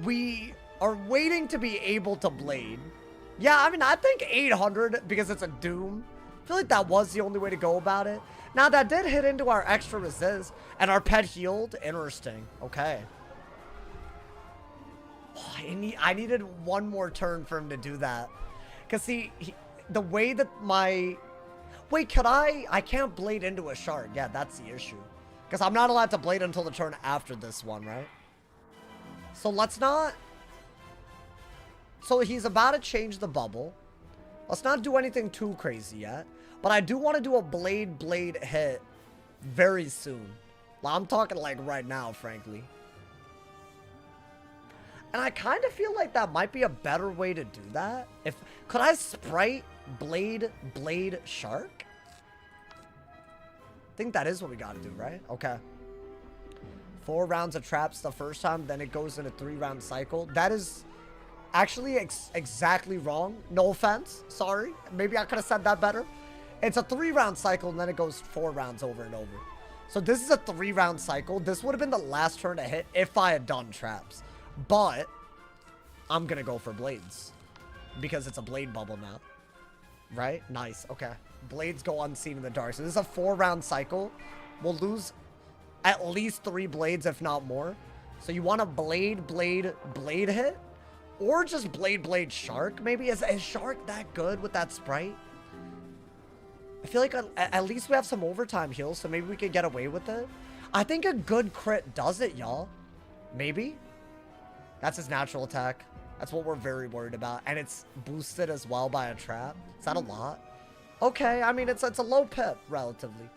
We are waiting to be able to blade. Yeah, I mean, I think 800 because it's a Doom. I feel like that was the only way to go about it. Now, that did hit into our extra resist, and our pet healed. Interesting. Okay. Oh, I needed one more turn for him to do that. Because, see, the way that my... Wait, could I... I can't blade into a shard. Yeah, that's the issue. Because I'm not allowed to blade until the turn after this one, right? So let's not... So he's about to change the bubble. Let's not do anything too crazy yet. But I do want to do a blade hit very soon. I'm talking like right now, frankly. And I kind of feel like that might be a better way to do that. Could I sprite blade shark? I think that is what we got to do, right? Okay. 4 rounds of traps the first time, then it goes in a 3-round cycle. That is actually exactly wrong. No offense. Sorry. Maybe I could have said that better. It's a 3-round cycle, and then it goes 4 rounds over and over. So this is a 3-round cycle. This would have been the last turn to hit if I had done traps. But I'm going to go for blades because it's a blade bubble now. Right? Nice. Okay. Blades go unseen in the dark. So this is a 4-round cycle. We'll lose at least 3 blades, if not more. So you want a blade hit? Or just blade shark, maybe? Is shark that good with that sprite? I feel like at least we have some overtime heals, so maybe we could get away with it. I think a good crit does it, y'all. Maybe? That's his natural attack. That's what we're very worried about. And it's boosted as well by a trap. Is that a lot? Okay, I mean, it's a low pip, relatively.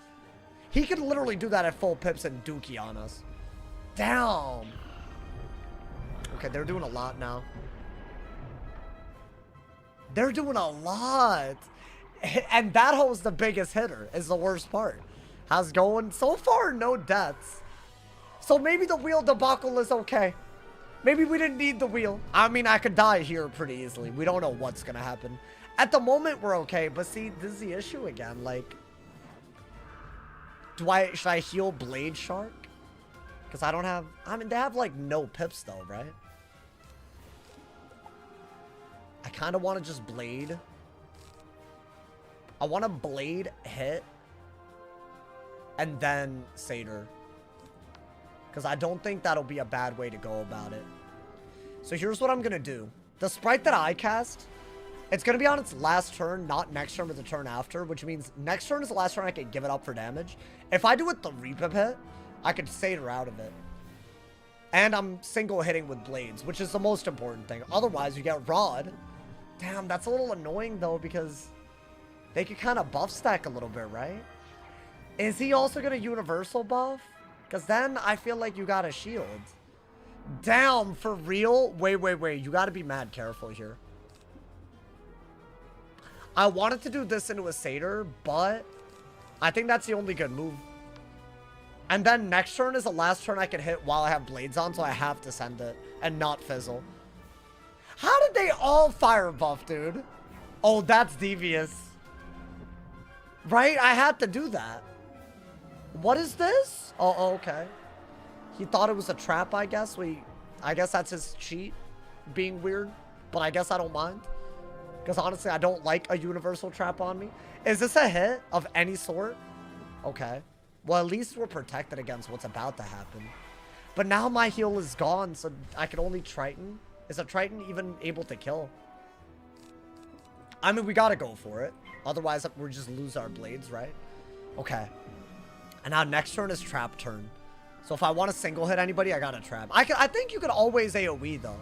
He could literally do that at full pips and dookie on us. Damn. Okay, they're doing a lot now. They're doing a lot. And that hole's the biggest hitter, is the worst part. How's it going? So far, no deaths. So maybe the wheel debacle is okay. Maybe we didn't need the wheel. I mean, I could die here pretty easily. We don't know what's going to happen. At the moment, we're okay. But see, this is the issue again. Like, should I heal Blade Shark? Because I don't have... I mean, they have, like, no pips, though, right? I kind of want to just blade. I want to blade hit. And then Satyr. Because I don't think that'll be a bad way to go about it. So here's what I'm going to do. The sprite that I cast It's going to be on its last turn, not next turn, but the turn after, which means next turn is the last turn I can give it up for damage. If I do it the Repip hit, I could Satyr out of it. And I'm single hitting with blades, which is the most important thing. Otherwise, you get Rod. Damn, that's a little annoying, though, because they could kind of buff stack a little bit, right? Is he also going to universal buff? Because then I feel like you got a shield. Damn, for real? Wait. You got to be mad careful here. I wanted to do this into a Satyr, but I think that's the only good move. And then next turn is the last turn I can hit while I have blades on, so I have to send it and not fizzle. How did they all fire buff, dude? Oh, that's devious. Right? I had to do that. What is this? Oh, okay. He thought it was a trap, I guess. I guess that's his cheat being weird, but I guess I don't mind. Because honestly, I don't like a universal trap on me. Is this a hit of any sort? Okay. Well, at least we're protected against what's about to happen. But now my heal is gone, so I can only Triton. Is a Triton even able to kill? I mean, we gotta go for it. Otherwise, we'll just lose our blades, right? Okay. And now next turn is trap turn. So if I want to single hit anybody, I gotta trap. I think you could always AoE, though.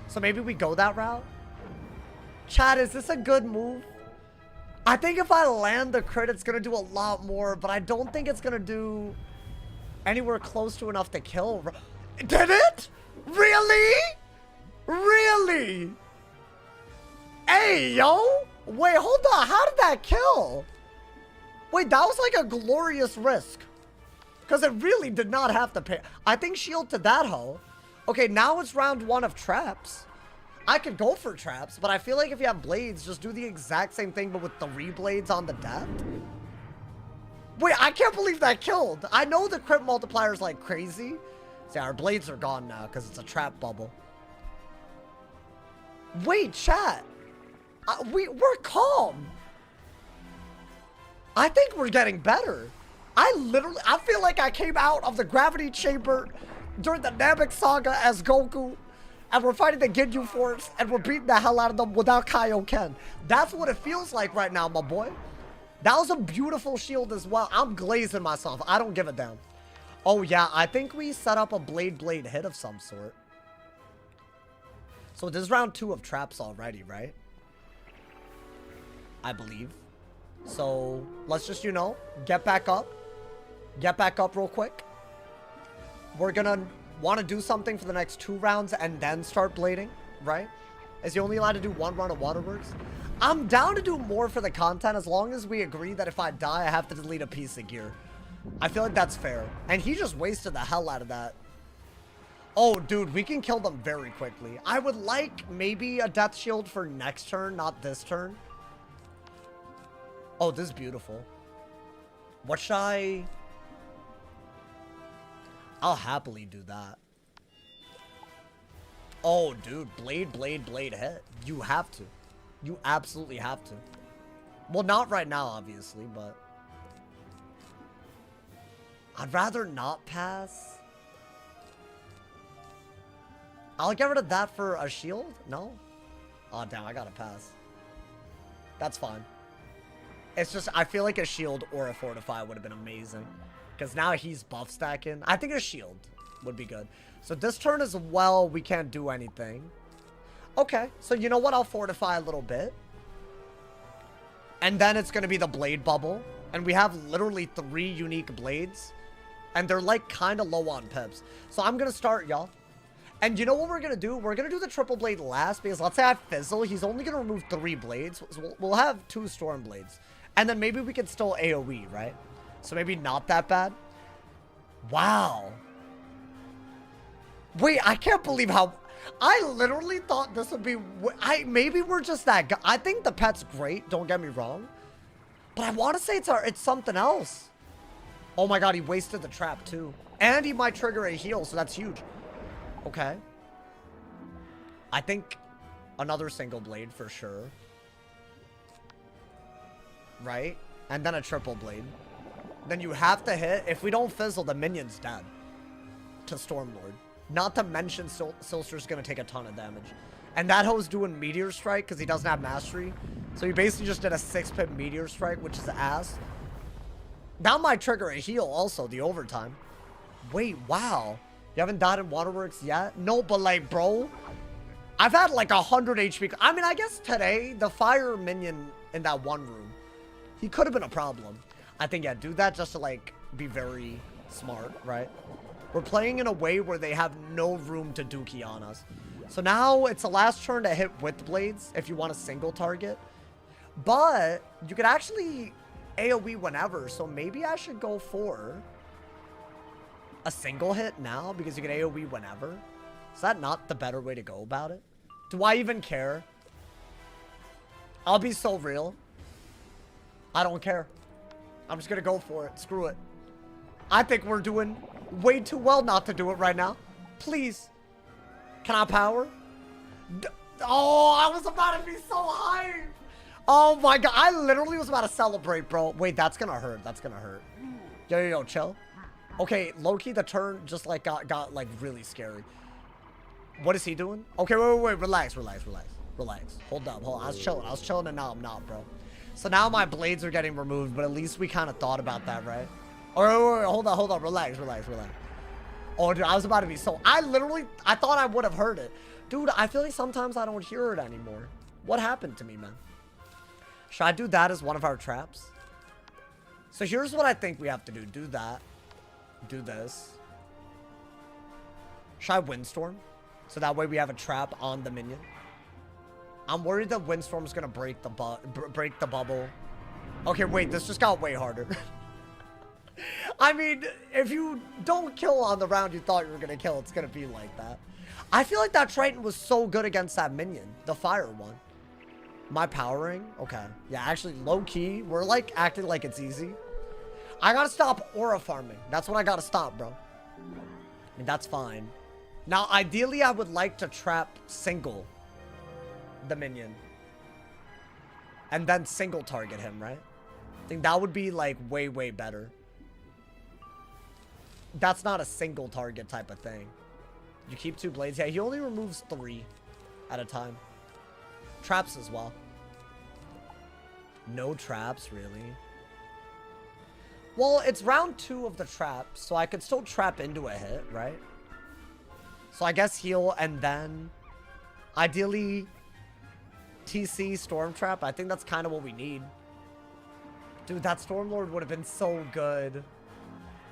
So maybe we go that route. Chat, is this a good move? I think if I land the crit, it's going to do a lot more, but I don't think it's going to do anywhere close to enough to kill. Did it? Really? Really? Hey, yo. Wait, hold on. How did that kill? Wait, that was like a glorious risk. Because it really did not have to pay. I think shield to that hoe. Okay, now it's round 1 of traps. I could go for traps, but I feel like if you have blades, just do the exact same thing, but with 3 blades on the death. Wait, I can't believe that killed. I know the crit multiplier is like crazy. See, our blades are gone now because it's a trap bubble. Wait, chat. We're calm. I think we're getting better. I feel like I came out of the gravity chamber during the Namek saga as Goku. And we're fighting the Ginyu Force, and we're beating the hell out of them without Kaioken. That's what it feels like right now, my boy. That was a beautiful shield as well. I'm glazing myself. I don't give a damn. Oh, yeah. I think we set up a blade hit of some sort. So this is round 2 of traps already, right? I believe. So let's just, get back up. Get back up real quick. We're going to want to do something for the next 2 rounds and then start blading, right? Is he only allowed to do 1 run of Waterworks? I'm down to do more for the content as long as we agree that if I die, I have to delete a piece of gear. I feel like that's fair. And he just wasted the hell out of that. Oh, dude, we can kill them very quickly. I would like maybe a death shield for next turn, not this turn. Oh, this is beautiful. What should I... I'll happily do that. Oh, dude. Blade hit. You have to. You absolutely have to. Well, not right now, obviously, but... I'd rather not pass. I'll get rid of that for a shield? No? Oh, damn. I gotta pass. That's fine. It's just, I feel like a shield or a fortify would have been amazing. Because now he's buff stacking. I think a shield would be good. So this turn as well, we can't do anything. Okay. So you know what? I'll fortify a little bit. And then it's going to be the blade bubble. And we have literally 3 unique blades. And they're like kind of low on pips. So I'm going to start, y'all. And you know what we're going to do? We're going to do the triple blade last. Because let's say I fizzle. He's only going to remove 3 blades. So we'll have 2 storm blades. And then maybe we can still AoE, right? So maybe not that bad. Wow. Wait, I can't believe how... I literally thought this would be... Maybe we're just that guy. I think the pet's great, don't get me wrong. But I want to say it's something else. Oh my god, he wasted the trap too. And he might trigger a heal, so that's huge. Okay. I think another single blade for sure. Right? And then a triple blade. Then you have to hit. If we don't fizzle, the minion's dead. To Stormlord. Not to mention Silster's going to take a ton of damage. And that hoe's doing Meteor Strike because he doesn't have Mastery. So he basically just did a 6-pip Meteor Strike, which is ass. That might trigger a heal also, the overtime. Wait, wow. You haven't died in Waterworks yet? No, but like, bro, I've had like 100 HP. I mean, I guess today, the fire minion in that one room, he could have been a problem. I think, yeah, do that just to like be very smart, right? We're playing in a way where they have no room to dookie on us. So now it's the last turn to hit with blades if you want a single target. But you could actually AoE whenever. So maybe I should go for a single hit now because you can AoE whenever. Is that not the better way to go about it? Do I even care? I'll be so real. I don't care. I'm just gonna go for it. Screw it. I think we're doing way too well not to do it right now. Please. Can I power? Oh, I was about to be so hyped. Oh my god. I literally was about to celebrate, bro. Wait, that's gonna hurt. That's gonna hurt. Yo, chill. Okay, low-key, the turn just like got like really scary. What is he doing? Okay, wait. Relax. Hold up. I was chilling and now I'm not, bro. So now my blades are getting removed, but at least we kind of thought about that, right? Oh, wait, hold on. Relax. Oh, dude, I was about to be so... I thought I would have heard it. Dude, I feel like sometimes I don't hear it anymore. What happened to me, man? Should I do that as one of our traps? So here's what I think we have to do. Do that. Do this. Should I Windstorm? So that way we have a trap on the minion. I'm worried that Windstorm's gonna break the bubble. Okay, wait, this just got way harder. I mean, if you don't kill on the round you thought you were gonna kill, it's gonna be like that. I feel like that Triton was so good against that minion, the fire one. My powering? Okay. Yeah, actually, low-key, we're like acting like it's easy. I gotta stop aura farming. That's what I gotta stop, bro. And that's fine. Now, ideally, I would like to trap single the minion. And then single target him, right? I think that would be like way better. That's not a single target type of thing. You keep 2 blades. Yeah, he only removes 3 at a time. Traps as well. No traps, really. Well, it's round 2 of the trap, so I could still trap into a hit, right? So I guess heal and then ideally TC Storm Trap. I think that's kind of what we need. Dude, that Stormlord would have been so good.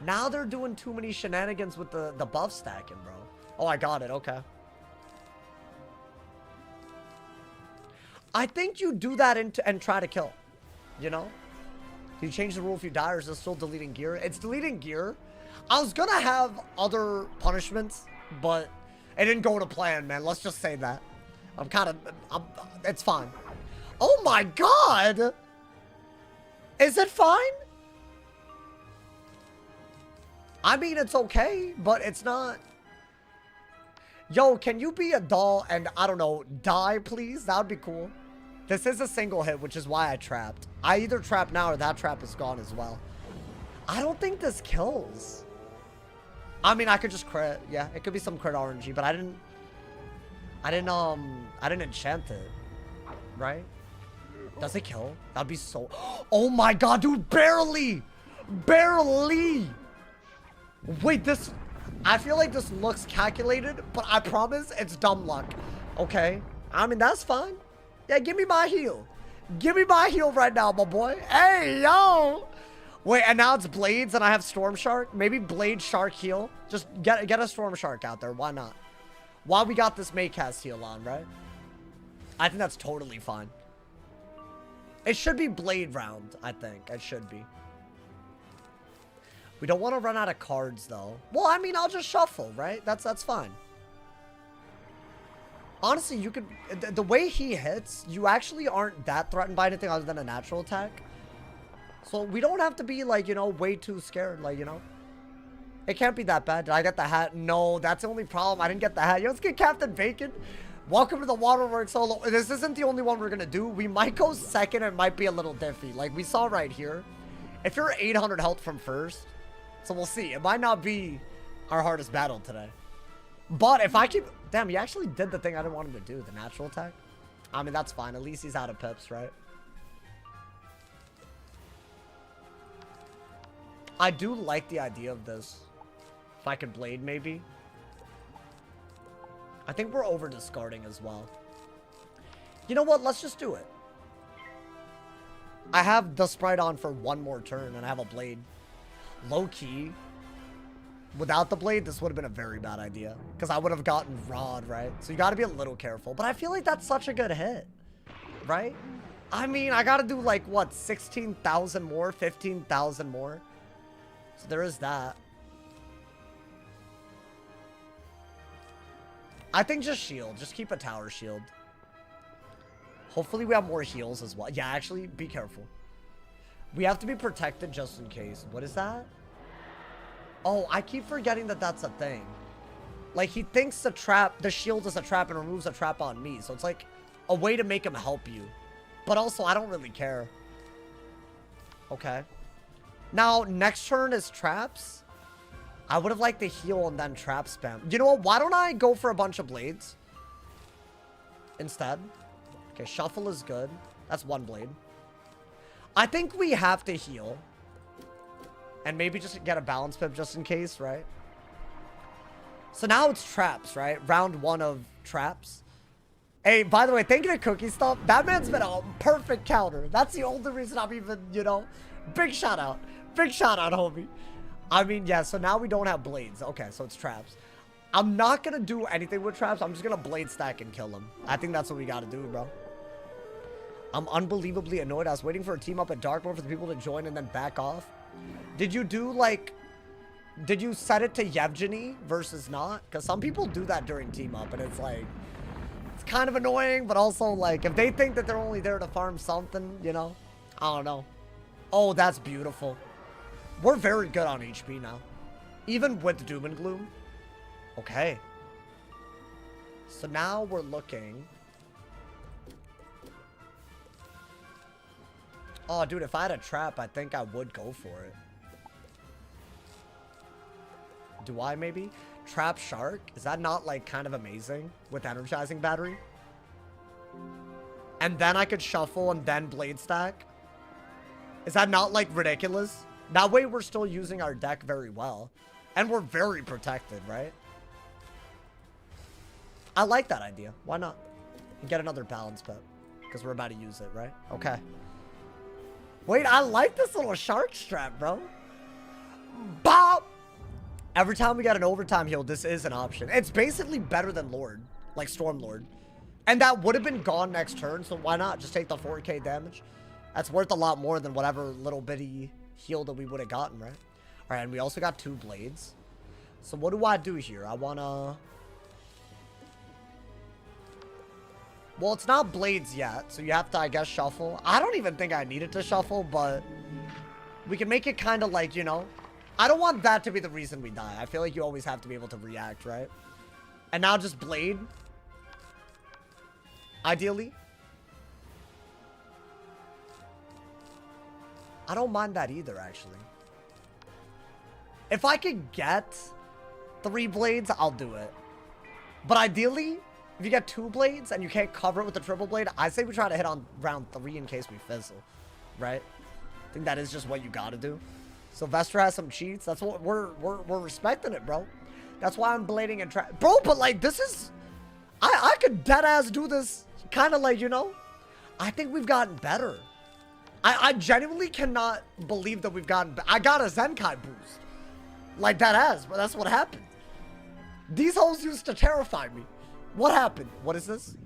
Now they're doing too many shenanigans with the buff stacking, bro. Oh, I got it. Okay. I think you do that and try to kill. You know? You change the rule if you die, or is it still deleting gear? It's deleting gear. I was gonna have other punishments, but it didn't go to plan, man. Let's just say that. It's fine. Oh my god! Is it fine? I mean, it's okay, but it's not. Yo, can you be a doll and, I don't know, die, please? That would be cool. This is a single hit, which is why I trapped. I either trap now or that trap is gone as well. I don't think this kills. I mean, I could just crit. Yeah, it could be some crit RNG, but I didn't enchant it. Right? Does it kill? That'd be so... Oh my god, dude, barely! Barely! Wait, this... I feel like this looks calculated, but I promise it's dumb luck. Okay? I mean, that's fine. Yeah, give me my heal. Give me my heal right now, my boy. Hey, yo! Wait, and now it's Blades and I have Storm Shark? Maybe Blade Shark heal? Just get a Storm Shark out there. Why not? While we got this Maycast heal on, right? I think that's totally fine. It should be Blade round, I think. It should be. We don't want to run out of cards, though. Well, I mean, I'll just shuffle, right? That's fine. Honestly, you could... The way he hits, you actually aren't that threatened by anything other than a natural attack. So we don't have to be, like, you know, way too scared. Like, you know. It can't be that bad. Did I get the hat? No, that's the only problem. I didn't get the hat. Yo, let's get Captain Bacon. Welcome to the Waterworks solo. This isn't the only one we're going to do. We might go second. It might be a little diffy. Like, we saw right here. If you're 800 health from first... So we'll see. It might not be our hardest battle today. But if I keep... Damn, he actually did the thing I didn't want him to do. The natural attack. I mean, that's fine. At least he's out of pips, right? I do like the idea of this. If I could blade, maybe. I think we're over discarding as well. You know what? Let's just do it. I have the sprite on for one more turn, and I have a blade. Low-key. Without the blade, this would have been a very bad idea. Because I would have gotten Rod, right? So you got to be a little careful. But I feel like that's such a good hit. Right? I mean, I got to do like, what? 16,000 more? 15,000 more? So there is that. I think just shield. Just keep a tower shield. Hopefully we have more heals as well. Yeah, actually, be careful. We have to be protected just in case. What is that? Oh, I keep forgetting that that's a thing. Like, he thinks the shield is a trap and removes a trap on me. So it's like a way to make him help you. But also, I don't really care. Okay. Now, next turn is traps. I would have liked the heal and then trap spam. You know what? Why don't I go for a bunch of blades instead? Okay, shuffle is good. That's one blade. I think we have to heal. And maybe just get a balance pip just in case, right? So now it's traps, right? Round one of traps. Hey, by the way, thank you to Cookie Stuff. That man's been a perfect counter. That's the only reason I'm even, you know. Big shout out. Big shout out, homie. I mean, yeah, so now we don't have blades. Okay, so it's traps. I'm not going to do anything with traps. I'm just going to blade stack and kill him. I think that's what we got to do, bro. I'm unbelievably annoyed. I was waiting for a team up at Dark mode for the people to join and then back off. Did you do, like... Did you set it to Yevgeny versus not? Because some people do that during team up, and it's like... It's kind of annoying, but also, like, if they think that they're only there to farm something, you know? I don't know. Oh, that's beautiful. We're very good on HP now. Even with Doom and Gloom. Okay. So now we're looking... Oh, dude, if I had a trap, I think I would go for it. Do I, maybe? Trap Shark? Is that not, like, kind of amazing? With Energizing Battery? And then I could shuffle and then Blade Stack? Is that not, like, ridiculous? That way we're still using our deck very well. And we're very protected, right? I like that idea. Why not? And get another balance pet. Because we're about to use it, right? Okay. Wait, I like this little shark strap, bro. Bop! Every time we get an overtime heal, this is an option. It's basically better than Lord. Like Stormlord. And that would have been gone next turn, so why not? Just take the 4k damage. That's worth a lot more than whatever little bitty heal that we would have gotten, right? Alright, and we also got 2 blades. So what do I do here? I wanna... Well, it's not blades yet, so you have to, I guess, shuffle. I don't even think I needed to shuffle, but we can make it kind of like, you know, I don't want that to be the reason we die. I feel like you always have to be able to react, right? And now just blade. Ideally. I don't mind that either, actually. If I could get 3 blades, I'll do it. But ideally... If you get 2 blades and you can't cover it with the triple blade, I say we try to hit on round 3 in case we fizzle. Right? I think that is just what you gotta do. Sylvester has some cheats. That's what we're respecting it, bro. That's why I'm blading and bro, but like this is I could dead ass do this kind of like, you know. I think we've gotten better. I genuinely cannot believe that we've gotten I got a Zenkai boost. Like that ass, but that's what happened. These hoes used to terrify me. What happened? What is this?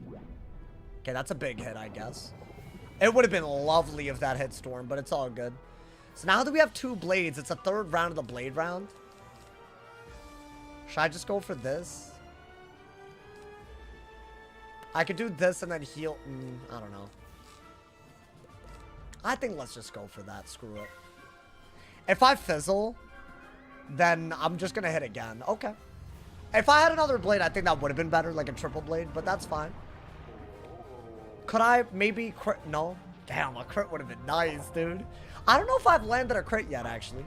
Okay, that's a big hit, I guess. It would have been lovely if that hit Storm, but it's all good. So now that we have 2 blades, it's a 3rd round of the blade round. Should I just go for this? I could do this and then heal. I don't know. I think let's just go for that. Screw it. If I fizzle, then I'm just going to hit again. Okay. If I had another blade, I think that would have been better, like a triple blade, but that's fine. Could I maybe crit? No. Damn, a crit would have been nice, dude. I don't know if I've landed a crit yet, actually.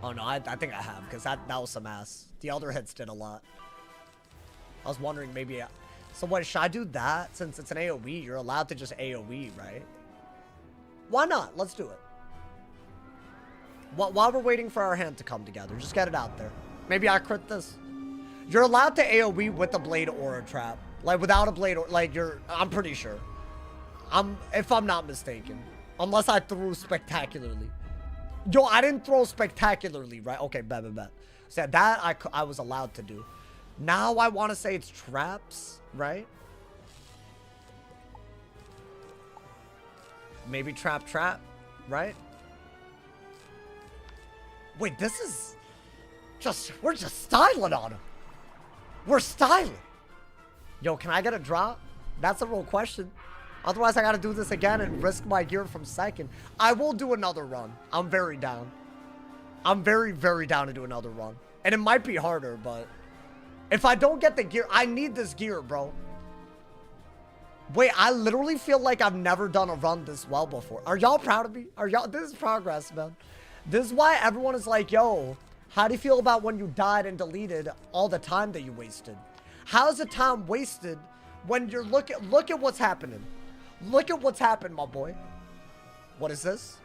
Oh, no, I think I have, because that was some ass. The other hits did a lot. I was wondering maybe... So what, should I do that? Since it's an AoE, you're allowed to just AoE, right? Why not? Let's do it. While we're waiting for our hand to come together, just get it out there. Maybe I crit this. You're allowed to AoE with a blade or a trap. Like, without a blade, or like, I'm pretty sure. If I'm not mistaken. Unless I threw spectacularly. Yo, I didn't throw spectacularly, right? Okay, bet. So that I was allowed to do. Now I want to say it's traps, right? Maybe trap, right? Wait, this is just... We're just styling on him. We're styling. Yo, can I get a drop? That's a real question. Otherwise, I gotta do this again and risk my gear from second. I will do another run. I'm very down. I'm very, very down to do another run. And it might be harder, but... If I don't get the gear... I need this gear, bro. Wait, I literally feel like I've never done a run this well before. Are y'all proud of me? Are y'all... This is progress, man. This is why everyone is like, yo, how do you feel about when you died and deleted all the time that you wasted? How's the time wasted when you're... Look at what's happening. Look at what's happened, my boy. What is this?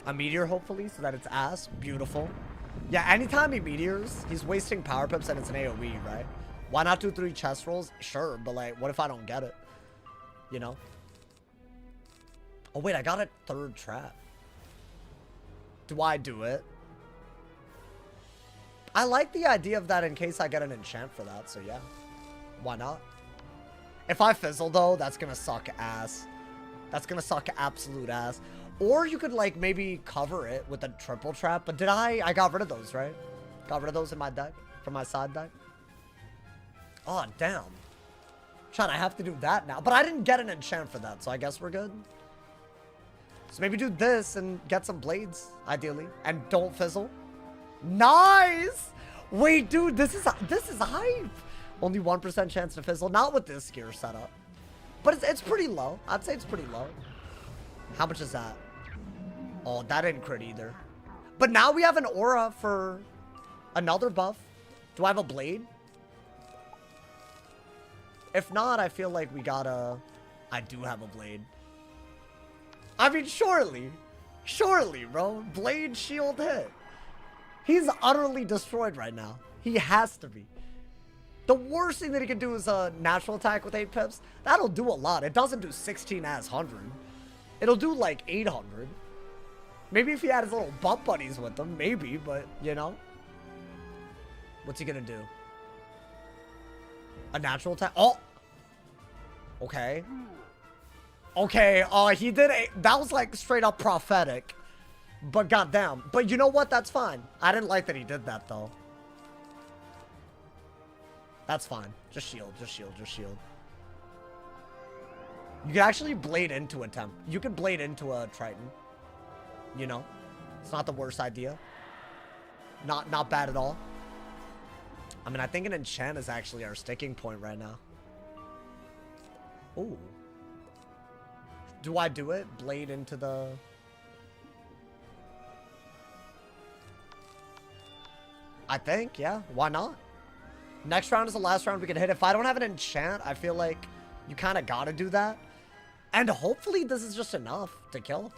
A meteor, hopefully, so that it's ass. Beautiful. Yeah, anytime he meteors, he's wasting power pips and it's an AoE, right? Why not do 3 chest rolls? Sure, but like, what if I don't get it? You know? Oh, wait, I got a 3rd trap. Do I do it? I like the idea of that in case I get an enchant for that, so yeah. Why not? If I fizzle, though, that's gonna suck ass. That's gonna suck absolute ass. Or you could, like, maybe cover it with a triple trap. But did I got rid of those, right? Got rid of those in my deck. From my side deck. Oh, damn. Chad, I have to do that now. But I didn't get an enchant for that, so I guess we're good. So maybe do this and get some blades, ideally. And don't fizzle. Nice! Wait, dude, this is hype. Only 1% chance to fizzle. Not with this gear setup. But it's pretty low. I'd say it's pretty low. How much is that? Oh, that didn't crit either. But now we have an aura for another buff. Do I have a blade? If not, I feel like we gotta... I do have a blade. I mean, surely. Surely, bro. Blade shield hit. He's utterly destroyed right now. He has to be. The worst thing that he can do is a natural attack with 8 pips. That'll do a lot. It doesn't do 16 as 100. It'll do like 800. Maybe if he had his little bump buddies with him, maybe, but you know. What's he gonna do? A natural attack? Oh! Okay. Okay, he did that was like straight up prophetic. But goddamn. But you know what? That's fine. I didn't like that he did that though. That's fine. Just shield, just shield, just shield. You can actually blade into a temp. You can blade into a Triton. You know? It's not the worst idea. Not bad at all. I mean, I think an enchant is actually our sticking point right now. Ooh. Do I do it? Blade into the... I think, yeah. Why not? Next round is the last round we can hit. If I don't have an enchant, I feel like you kind of gotta do that. And hopefully this is just enough to kill.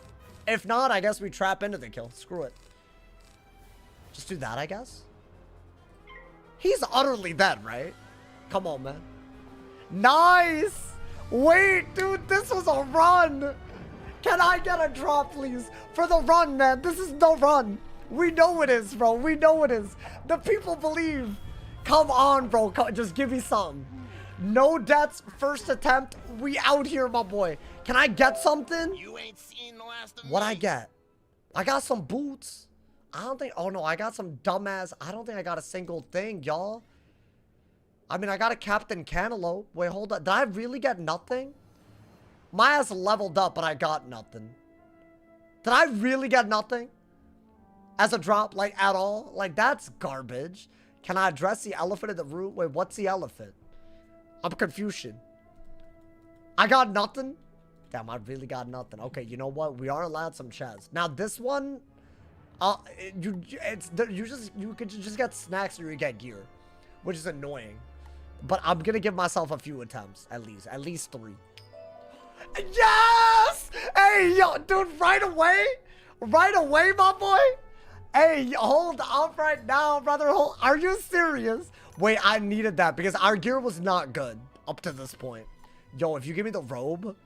If not, I guess we trap into the kill. Screw it. Just do that, I guess. He's utterly dead, right? Come on, man. Nice! Wait, dude, this was a run! Can I get a drop, please? For the run, man. This is the run. We know it is, bro. We know it is. The people believe. Come on, bro. Just give me some. No deaths, first attempt. We out here, my boy. Can I get something? You ain't seen the last of What'd me. I get? I got some boots. I don't think... Oh, no. I got some dumbass... I don't think I got a single thing, y'all. I mean, I got a Captain Cantaloupe. Wait, hold on. Did I really get nothing? My ass leveled up, but I got nothing. Did I really get nothing? As a drop, like, at all? Like, that's garbage. Can I address the elephant in the room? Wait, what's the elephant? I'm Confucian. I got nothing? Damn, I really got nothing. Okay, you know what? We are allowed some chests. Now, this one... you could just get snacks or you get gear. Which is annoying. But I'm gonna give myself a few attempts, at least 3. Yes! Hey, yo, dude, right away, my boy. Hey, hold up right now, brother. Are you serious? Wait, I needed that because our gear was not good up to this point. Yo, if you give me the robe,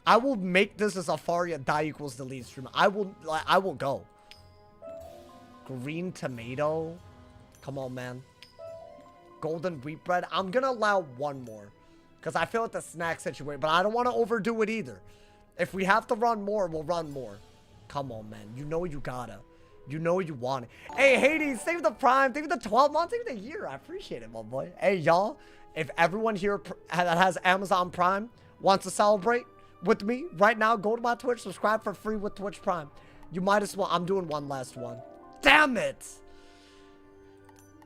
I will make this a Zafaria die equals delete stream. I will go. Green tomato. Come on, man. Golden wheat bread. I'm gonna allow 1 more because I feel like the snack situation, but I don't want to overdo it either. If we have to run more, we'll run more. Come on, man. You know you gotta. You know you want it. Hey, Hades, save the prime. Save the 12 months. Save the year. I appreciate it, my boy. Hey, y'all. If everyone here that has Amazon Prime wants to celebrate with me right now, go to my Twitch. Subscribe for free with Twitch Prime. You might as well. I'm doing one last one. Damn it.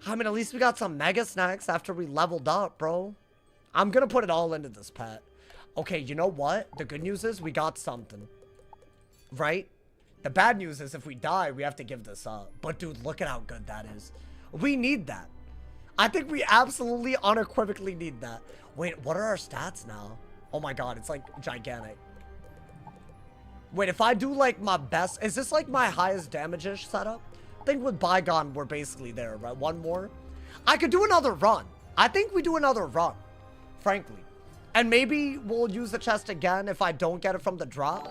I mean, at least we got some mega snacks after we leveled up, bro. I'm going to put it all into this pet. Okay, you know what? The good news is we got something. Right? The bad news is if we die, we have to give this up. But dude, look at how good that is. We need that. I think we absolutely unequivocally need that. Wait, what are our stats now? Oh my god, it's like gigantic. Wait, if I do like my best, is this like my highest damage-ish setup? I think with Bygone, we're basically there, right? 1 more. I could do another run. I think we do another run, frankly. And maybe we'll use the chest again if I don't get it from the drop.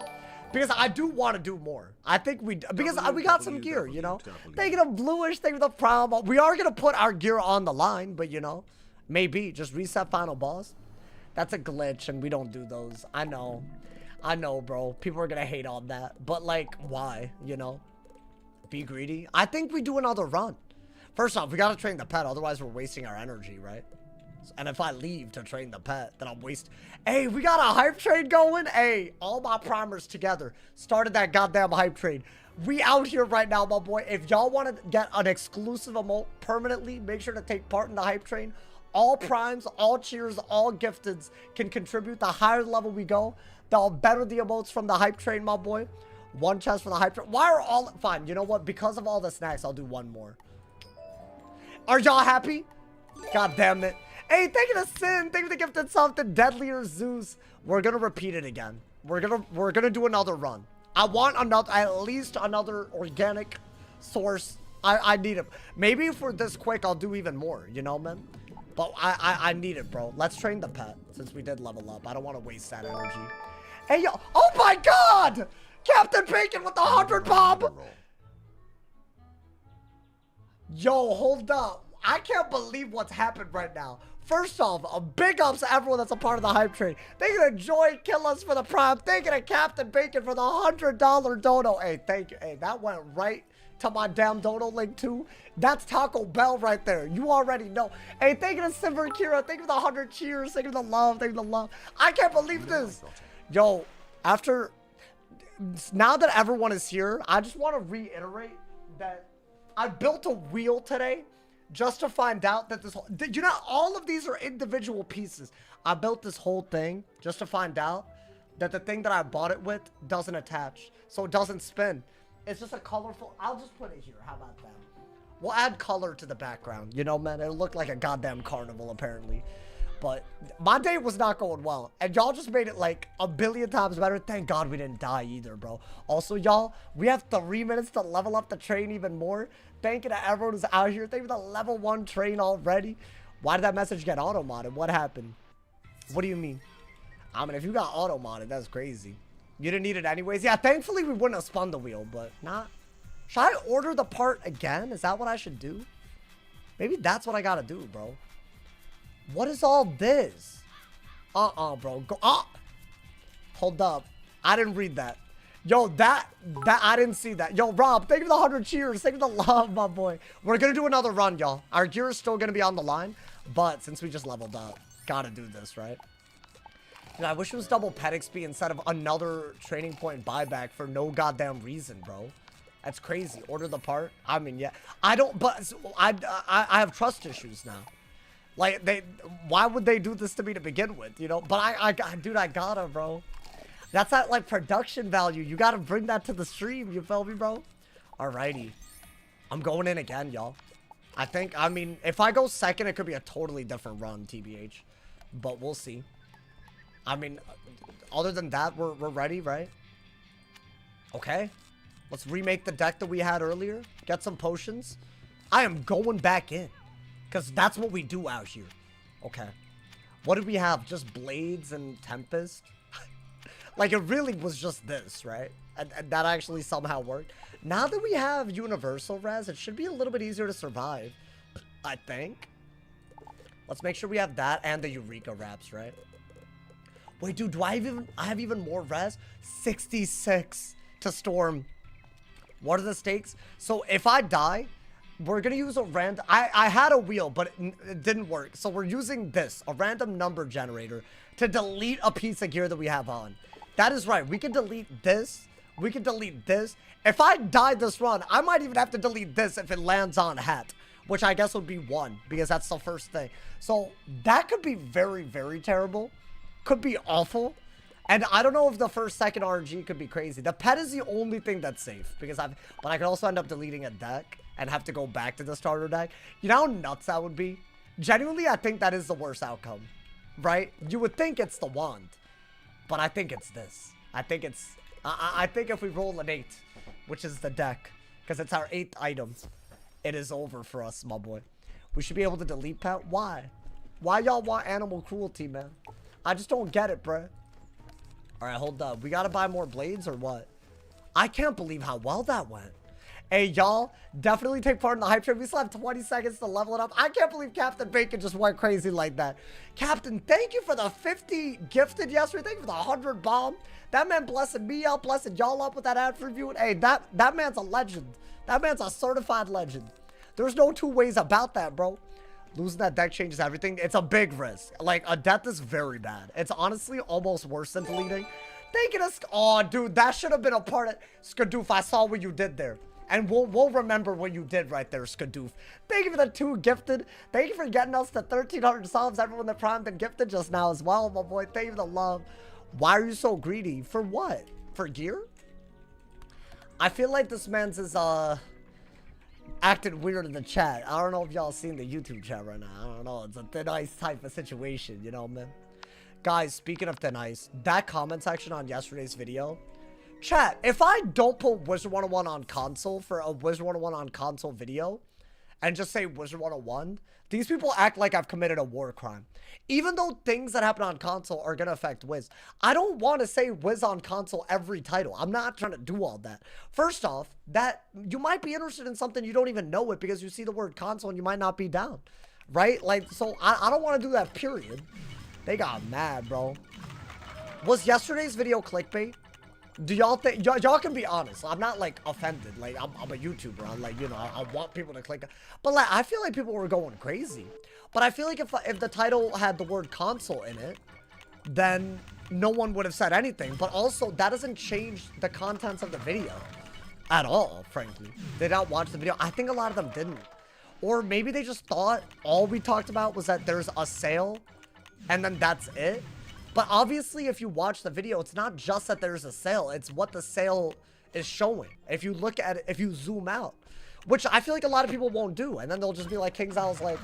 Because I do want to do more. I think we got some gear, you know. Thinking of bluish, thinking of the problem. We are going to put our gear on the line, but you know, maybe just reset final boss. That's a glitch and we don't do those. I know, bro. People are going to hate on that. But like, why, you know? Be greedy. I think we do another run. First off, we got to train the pet. Otherwise, we're wasting our energy, right? And if I leave to train the pet, then I'm wasting. Hey, we got a hype train going. Hey, all my primers together started that goddamn hype train. We out here right now, my boy. If y'all want to get an exclusive emote permanently, make sure to take part in the hype train. All primes, all cheers, all gifteds can contribute. The higher level we go, the better the emotes from the hype train, my boy. 1 chest for the hype train. Why are all... Fine, you know what? Because of all the snacks, I'll do 1 more. Are y'all happy? God damn it. Hey, thank you to Sin. Thank you for the gifted something. Deadlier Zeus. We're gonna repeat it again. We're gonna do another run. I want another, at least another organic source. I need it. Maybe if we're this quick, I'll do even more. You know, man. But I need it, bro. Let's train the pet since we did level up. I don't want to waste that energy. Hey, yo. Oh my God! Captain Bacon with the 100 bomb. Yo, hold up. I can't believe what's happened right now. First off, a big ups to everyone that's a part of the hype train. Thank you to Joy Kill Us for the prime. Thank you to Captain Bacon for the $100 dono. Hey, thank you. Hey, that went right to my damn dono link too. That's Taco Bell right there. You already know. Hey, thank you to Simber Kira. Thank you for the 100 cheers. Thank you for the love. Thank you for the love. I can't believe this. Yo, now that everyone is here, I just want to reiterate that I built a wheel today just to find out that this whole, you know, all of these are individual pieces. I built this whole thing just to find out that the thing that I bought it with doesn't attach, so it doesn't spin. It's just a colorful, I'll just put it here. How about that? We'll add color to the background, you know, man. It'll look like a goddamn carnival, apparently. But my day was not going well, and y'all just made it like a billion times better. Thank God we didn't die either, bro. Also, y'all, we have 3 minutes to level up the train even more. Thank you to everyone who's out here. Thank you for the level 1 train already. Why did that message get auto-modded? What happened? What do you mean? I mean, if you got auto-modded, that's crazy. You didn't need it anyways. Yeah, thankfully we wouldn't have spun the wheel, but not. Should I order the part again? Is that what I should do? Maybe that's what I gotta do, bro. What is all this? Bro. Go. Hold up. I didn't read that. Yo, that I didn't see that. Yo, Rob, thank you for the 100 cheers. Thank you for the love, my boy. We're gonna do another run, y'all. Our gear is still gonna be on the line, but since we just leveled up, gotta do this, right? Dude, I wish it was double pet XP instead of another training point buyback for no goddamn reason, bro. That's crazy. Order the part. I mean, yeah. I don't, but I have trust issues now. Like, why would they do this to me to begin with, you know? But dude, I gotta, bro. That's that, like, production value. You gotta bring that to the stream, you feel me, bro? Alrighty. I'm going in again, y'all. I mean, if I go second, it could be a totally different run, TBH. But we'll see. I mean, other than that, we're ready, right? Okay. Let's remake the deck that we had earlier. Get some potions. I am going back in. Because that's what we do out here. Okay. What did we have? Just Blades and Tempest? Like, it really was just this, right? And that actually somehow worked. Now that we have Universal Res, it should be a little bit easier to survive. I think. Let's make sure we have that and the Eureka Wraps, right? Wait, dude, do I have even more res? 66 to Storm. What are the stakes? So if I die, we're gonna use a random... I had a wheel, but it didn't work. So we're using this, a random number generator, to delete a piece of gear that we have on. That is right. We can delete this. We can delete this. If I die this run, I might even have to delete this if it lands on hat, which I guess would be 1, because that's the first thing. So that could be very, very terrible. Could be awful. And I don't know if the second RNG could be crazy. The pet is the only thing that's safe, because but I could also end up deleting a deck and have to go back to the starter deck. You know how nuts that would be? Genuinely, I think that is the worst outcome, right? You would think it's the wand, but I think it's this. I think it's, I think if we roll an 8, which is the deck, because it's our 8th item, it is over for us, my boy. We should be able to delete pet. Why? Why y'all want animal cruelty, man? I just don't get it, bruh. All right, hold up. We got to buy more blades or what? I can't believe how well that went. Hey, y'all, definitely take part in the hype train. We still have 20 seconds to level it up. I can't believe Captain Bacon just went crazy like that. Captain, thank you for the 50 gifted yesterday. Thank you for the 100 bomb. That man blessed me out, blessed y'all up with that ad review. Hey, that man's a legend. That man's a certified legend. There's no two ways about that, bro. Losing that deck changes everything. It's a big risk. Like, a death is very bad. It's honestly almost worse than deleting. Thinking of... Oh, dude, that should have been a part of... Skadoof, I saw what you did there. And we'll remember what you did right there, Skadoof. Thank you for the 2 gifted. Thank you for getting us to 1,300 subs. Everyone that primed and gifted just now as well, my boy. Thank you for the love. Why are you so greedy? For what? For gear? I feel like this man's is, acting weird in the chat. I don't know if y'all seen the YouTube chat right now. I don't know. It's a thin ice type of situation, you know, man. Guys, speaking of thin ice, that comment section on yesterday's video. Chat, if I don't put Wizard101 on console for a Wizard101 on console video and just say Wizard101, these people act like I've committed a war crime. Even though things that happen on console are going to affect Wiz. I don't want to say Wiz on console every title. I'm not trying to do all that. First off, that you might be interested in something you don't even know it because you see the word console and you might not be down. Right? Like, so I don't want to do that, period. They got mad, bro. Was yesterday's video clickbait? Do y'all think, y'all can be honest. I'm not like offended. Like I'm a YouTuber. I'm like, you know, I want people to click. But like, I feel like people were going crazy. But I feel like if the title had the word console in it, then no one would have said anything. But also, that doesn't change the contents of the video at all, frankly. They did not watch the video. I think a lot of them didn't. Or maybe they just thought all we talked about was that there's a sale and then that's it. But obviously, if you watch the video, it's not just that there's a sale. It's what the sale is showing. If you look at it, if you zoom out, which I feel like a lot of people won't do. And then they'll just be like, KingsOwl's like,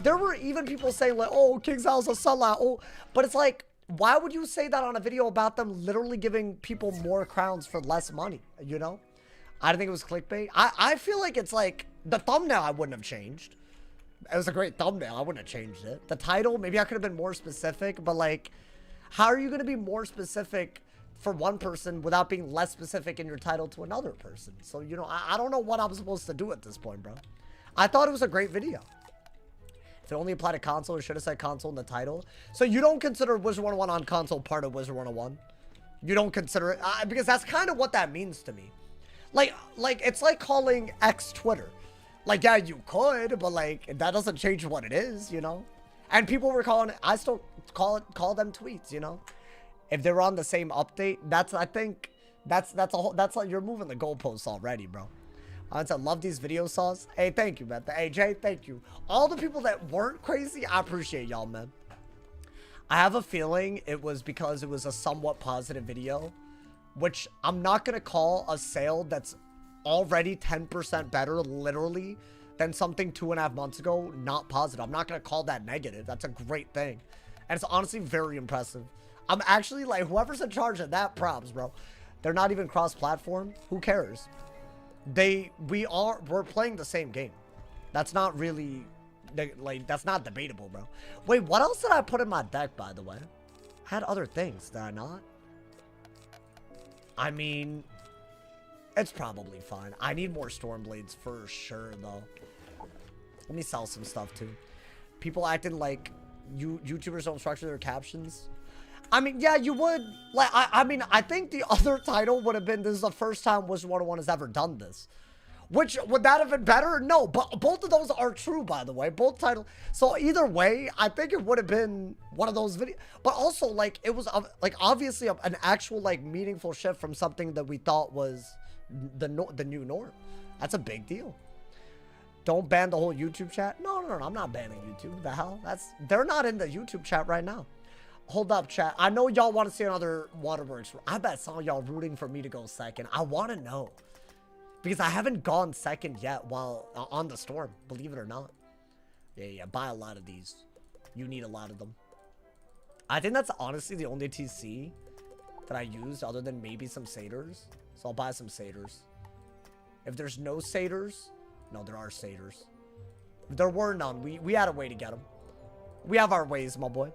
there were even people saying like, oh, KingsOwl's a sellout. Oh, but it's like, why would you say that on a video about them literally giving people more crowns for less money? You know? I don't think it was clickbait. I feel like it's like, the thumbnail I wouldn't have changed. It was a great thumbnail. I wouldn't have changed it. The title, maybe I could have been more specific, but like, how are you going to be more specific for one person without being less specific in your title to another person? So, you know, I don't know what I'm supposed to do at this point, bro. I thought it was a great video. If it only applied to console, it should have said console in the title. So you don't consider Wizard101 on console part of Wizard101? You don't consider it? Because that's kind of what that means to me. Like, it's like calling X Twitter. Like, yeah, you could, but like, that doesn't change what it is, you know? And people were calling it, I still call them tweets, you know? If they were on the same update, I think that's like, you're moving the goalposts already, bro. I said, love these video saws. Hey, thank you, man. Hey, Jay, thank you. All the people that weren't crazy, I appreciate y'all, man. I have a feeling it was because it was a somewhat positive video, which I'm not going to call a sale that's already 10% better, literally, than something 2.5 months ago not positive. I'm not going to call that negative. That's a great thing. And it's honestly very impressive. I'm actually like, whoever's in charge of that, props, bro. They're not even cross-platform. Who cares? We're playing the same game. That's not really, like, that's not debatable, bro. Wait, what else did I put in my deck, by the way? I had other things, did I not? I mean, it's probably fine. I need more Stormblades for sure, though. Let me sell some stuff, too. People acting like YouTubers don't structure their captions. I mean, yeah, you would. Like, I mean, I think the other title would have been, this is the first time Wizard101 has ever done this. Which, would that have been better? No, but both of those are true, by the way. Both titles. So, either way, I think it would have been one of those videos. But also, like, it was, like, obviously an actual, like, meaningful shift from something that we thought was the new norm. That's a big deal. Don't ban the whole YouTube chat. No, I'm not banning YouTube. The hell? They're not in the YouTube chat right now. Hold up, chat. I know y'all want to see another Waterworks. I bet some of y'all rooting for me to go second. I want to know. Because I haven't gone second yet while on the storm. Believe it or not. Yeah. Buy a lot of these. You need a lot of them. I think that's honestly the only TC that I used other than maybe some satyrs. So I'll buy some satyrs. If there's no satyrs... No, there are satyrs. If there were none, we had a way to get them. We have our ways, my boy.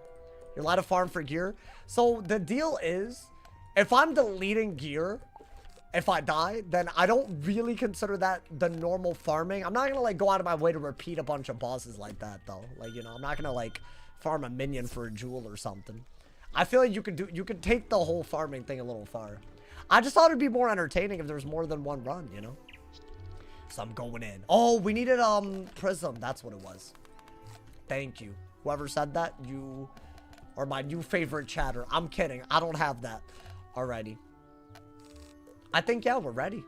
You're allowed to farm for gear. So the deal is, if I'm deleting gear, if I die, then I don't really consider that the normal farming. I'm not going to like go out of my way to repeat a bunch of bosses like that though. Like, you know, I'm not going to like farm a minion for a jewel or something. I feel like you could take the whole farming thing a little far. I just thought it'd be more entertaining if there's more than one run, you know? So I'm going in. Oh, we needed prism. That's what it was. Thank you. Whoever said that, you are my new favorite chatter. I'm kidding. I don't have that. Alrighty. I think, yeah, we're ready.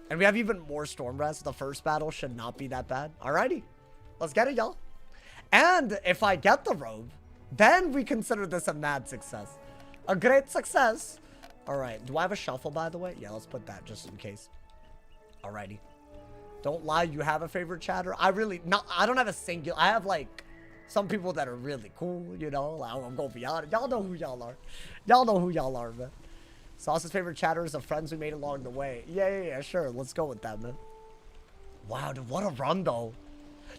And we have even more storm rest. The first battle should not be that bad. Alrighty. Let's get it, y'all. And if I get the robe, then we consider this a mad success. A great success. Alright. Do I have a shuffle, by the way? Yeah, let's put that just in case. Alrighty. Don't lie, you have a favorite chatter? I don't have a singular. I have like some people that are really cool, you know. Like, I'm gonna be honest. Y'all know who y'all are. Y'all know who y'all are, man. Sauce's favorite chatter is the friends we made along the way. Yeah, sure. Let's go with that, man. Wow, dude, what a run, though.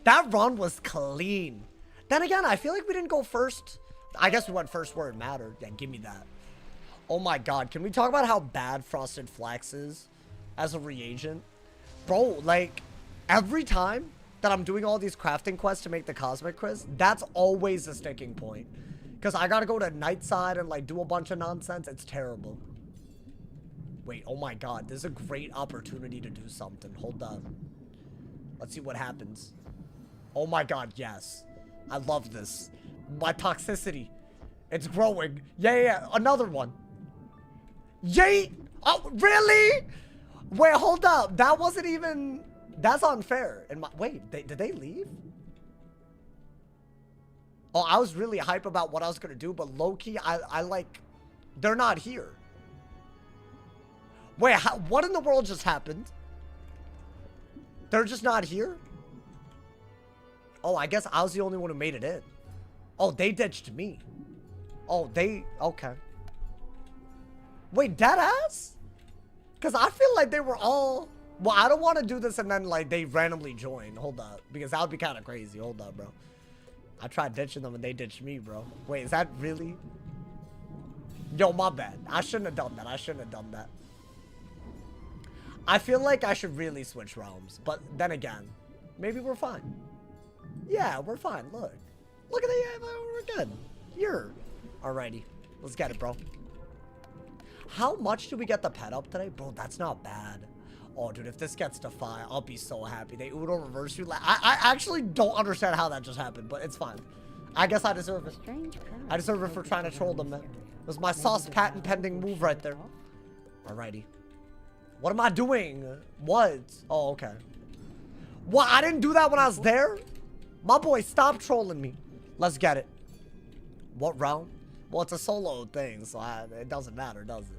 That run was clean. Then again, I feel like we didn't go first. I guess we went first where it mattered. Yeah, give me that. Oh my god, can we talk about how bad Frosted Flax is as a reagent? Bro, like, every time that I'm doing all these crafting quests to make the Cosmic Quiz, that's always a sticking point. Because I gotta go to Nightside and, like, do a bunch of nonsense. It's terrible. Wait, oh my god. This is a great opportunity to do something. Hold up. Let's see what happens. Oh my god, yes. I love this. My toxicity. It's growing. Yeah. Another one. Yay! Oh, really? Wait, hold up. That wasn't even... That's unfair. Wait, did they leave? Oh, I was really hype about what I was going to do, but low-key, I like... They're not here. Wait, what in the world just happened? They're just not here? Oh, I guess I was the only one who made it in. Oh, they ditched me. Oh, okay. Wait, deadass? Because I feel like they were all... Well, I don't want to do this and then, like, they randomly join. Hold up. Because that would be kind of crazy. Hold up, bro. I tried ditching them and they ditched me, bro. Wait, is that really... Yo, my bad. I shouldn't have done that. I feel like I should really switch realms. But then again, maybe we're fine. Yeah, we're fine. Look. Look at the... We're good. Here. Alrighty. Let's get it, bro. How much do we get the pet up today? Bro, that's not bad. Oh, dude, if this gets to 5, I'll be so happy. They Uno reverse you. I actually don't understand how that just happened, but it's fine. I guess I deserve it. I deserve it for trying to troll them, man. It was my sauce patent pending move right there. Alrighty. What am I doing? What? Oh, okay. What? I didn't do that when I was there? My boy, stop trolling me. Let's get it. What round? Well, it's a solo thing, so it doesn't matter, does it?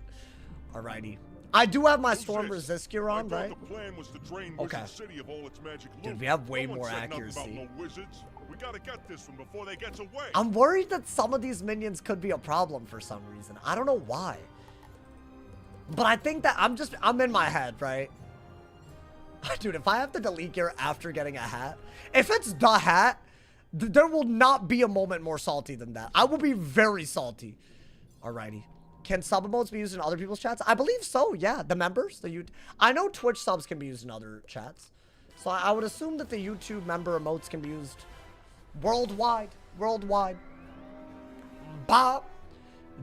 Alrighty. I do have my storm resist gear on, right? The plan was to drain Okay. Wizard City of all its magic loot. Dude, we have way No one more said nothing accuracy. about no wizards. We gotta get this one before they get away. I'm worried that some of these minions could be a problem for some reason. I don't know why. But I think that I'm in my head, right? Dude, if I have to delete gear after getting a hat, if it's the hat, there will not be a moment more salty than that. I will be very salty. Alrighty. Can sub emotes be used in other people's chats? I believe so, yeah. The members, I know Twitch subs can be used in other chats. So I would assume that the YouTube member emotes can be used worldwide. Worldwide. Bob.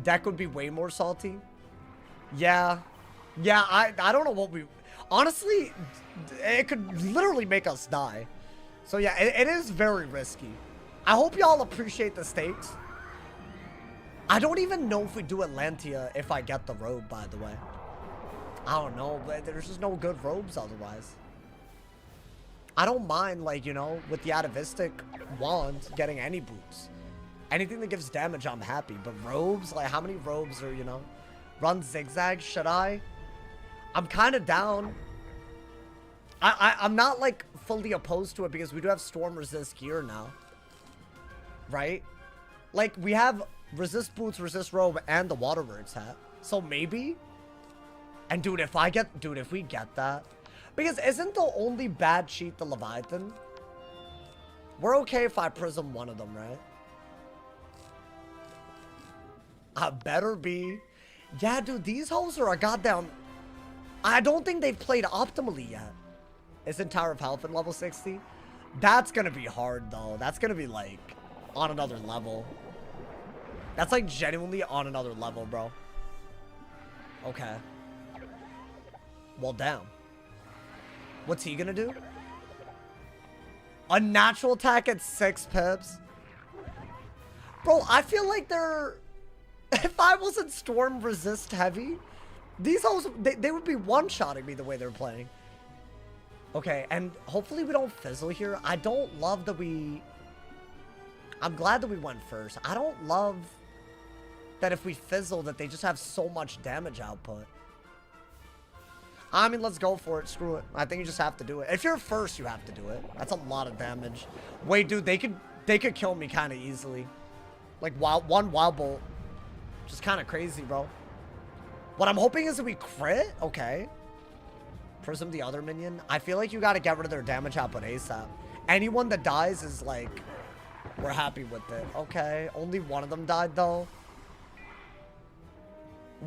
That could be way more salty. Yeah. Yeah, I don't know what we... Honestly, it could literally make us die. So yeah, it is very risky. I hope y'all appreciate the stakes. I don't even know if we do Atlantia if I get the robe, by the way. I don't know, but there's just no good robes otherwise. I don't mind, like, you know, with the atavistic wand, getting any boots. Anything that gives damage, I'm happy. But robes, like, how many robes are, you know? Run zigzag, should I? I'm kind of down. I'm not, like, fully opposed to it because we do have storm resist gear now. Right? Like, we have resist boots, resist robe, and the waterworks hat. So maybe? And dude, if we get that. Because isn't the only bad cheat the Leviathan? We're okay if I prism one of them, right? I better be. Yeah, dude, these hoes are a goddamn... I don't think they've played optimally yet. Isn't Tower of Health in level 60? That's gonna be hard, though. That's gonna be, like, on another level. That's, like, genuinely on another level, bro. Okay. Well, damn. What's he gonna do? A natural attack at 6 pips? Bro, I feel like they're... If I wasn't storm resist heavy, these hoes, they would be one-shotting me the way they're playing. Okay, and hopefully we don't fizzle here. I don't love that we... I'm glad that we went first. I don't love that if we fizzle that they just have so much damage output. I mean, let's go for it. Screw it. I think you just have to do it. If you're first, you have to do it. That's a lot of damage. Wait, dude, they could kill me kind of easily. Like, one wild bolt. Just kind of crazy, bro. What I'm hoping is that we crit. Okay. Prism the other minion. I feel like you got to get rid of their damage output ASAP. Anyone that dies is like, we're happy with it. Okay. Only one of them died, though.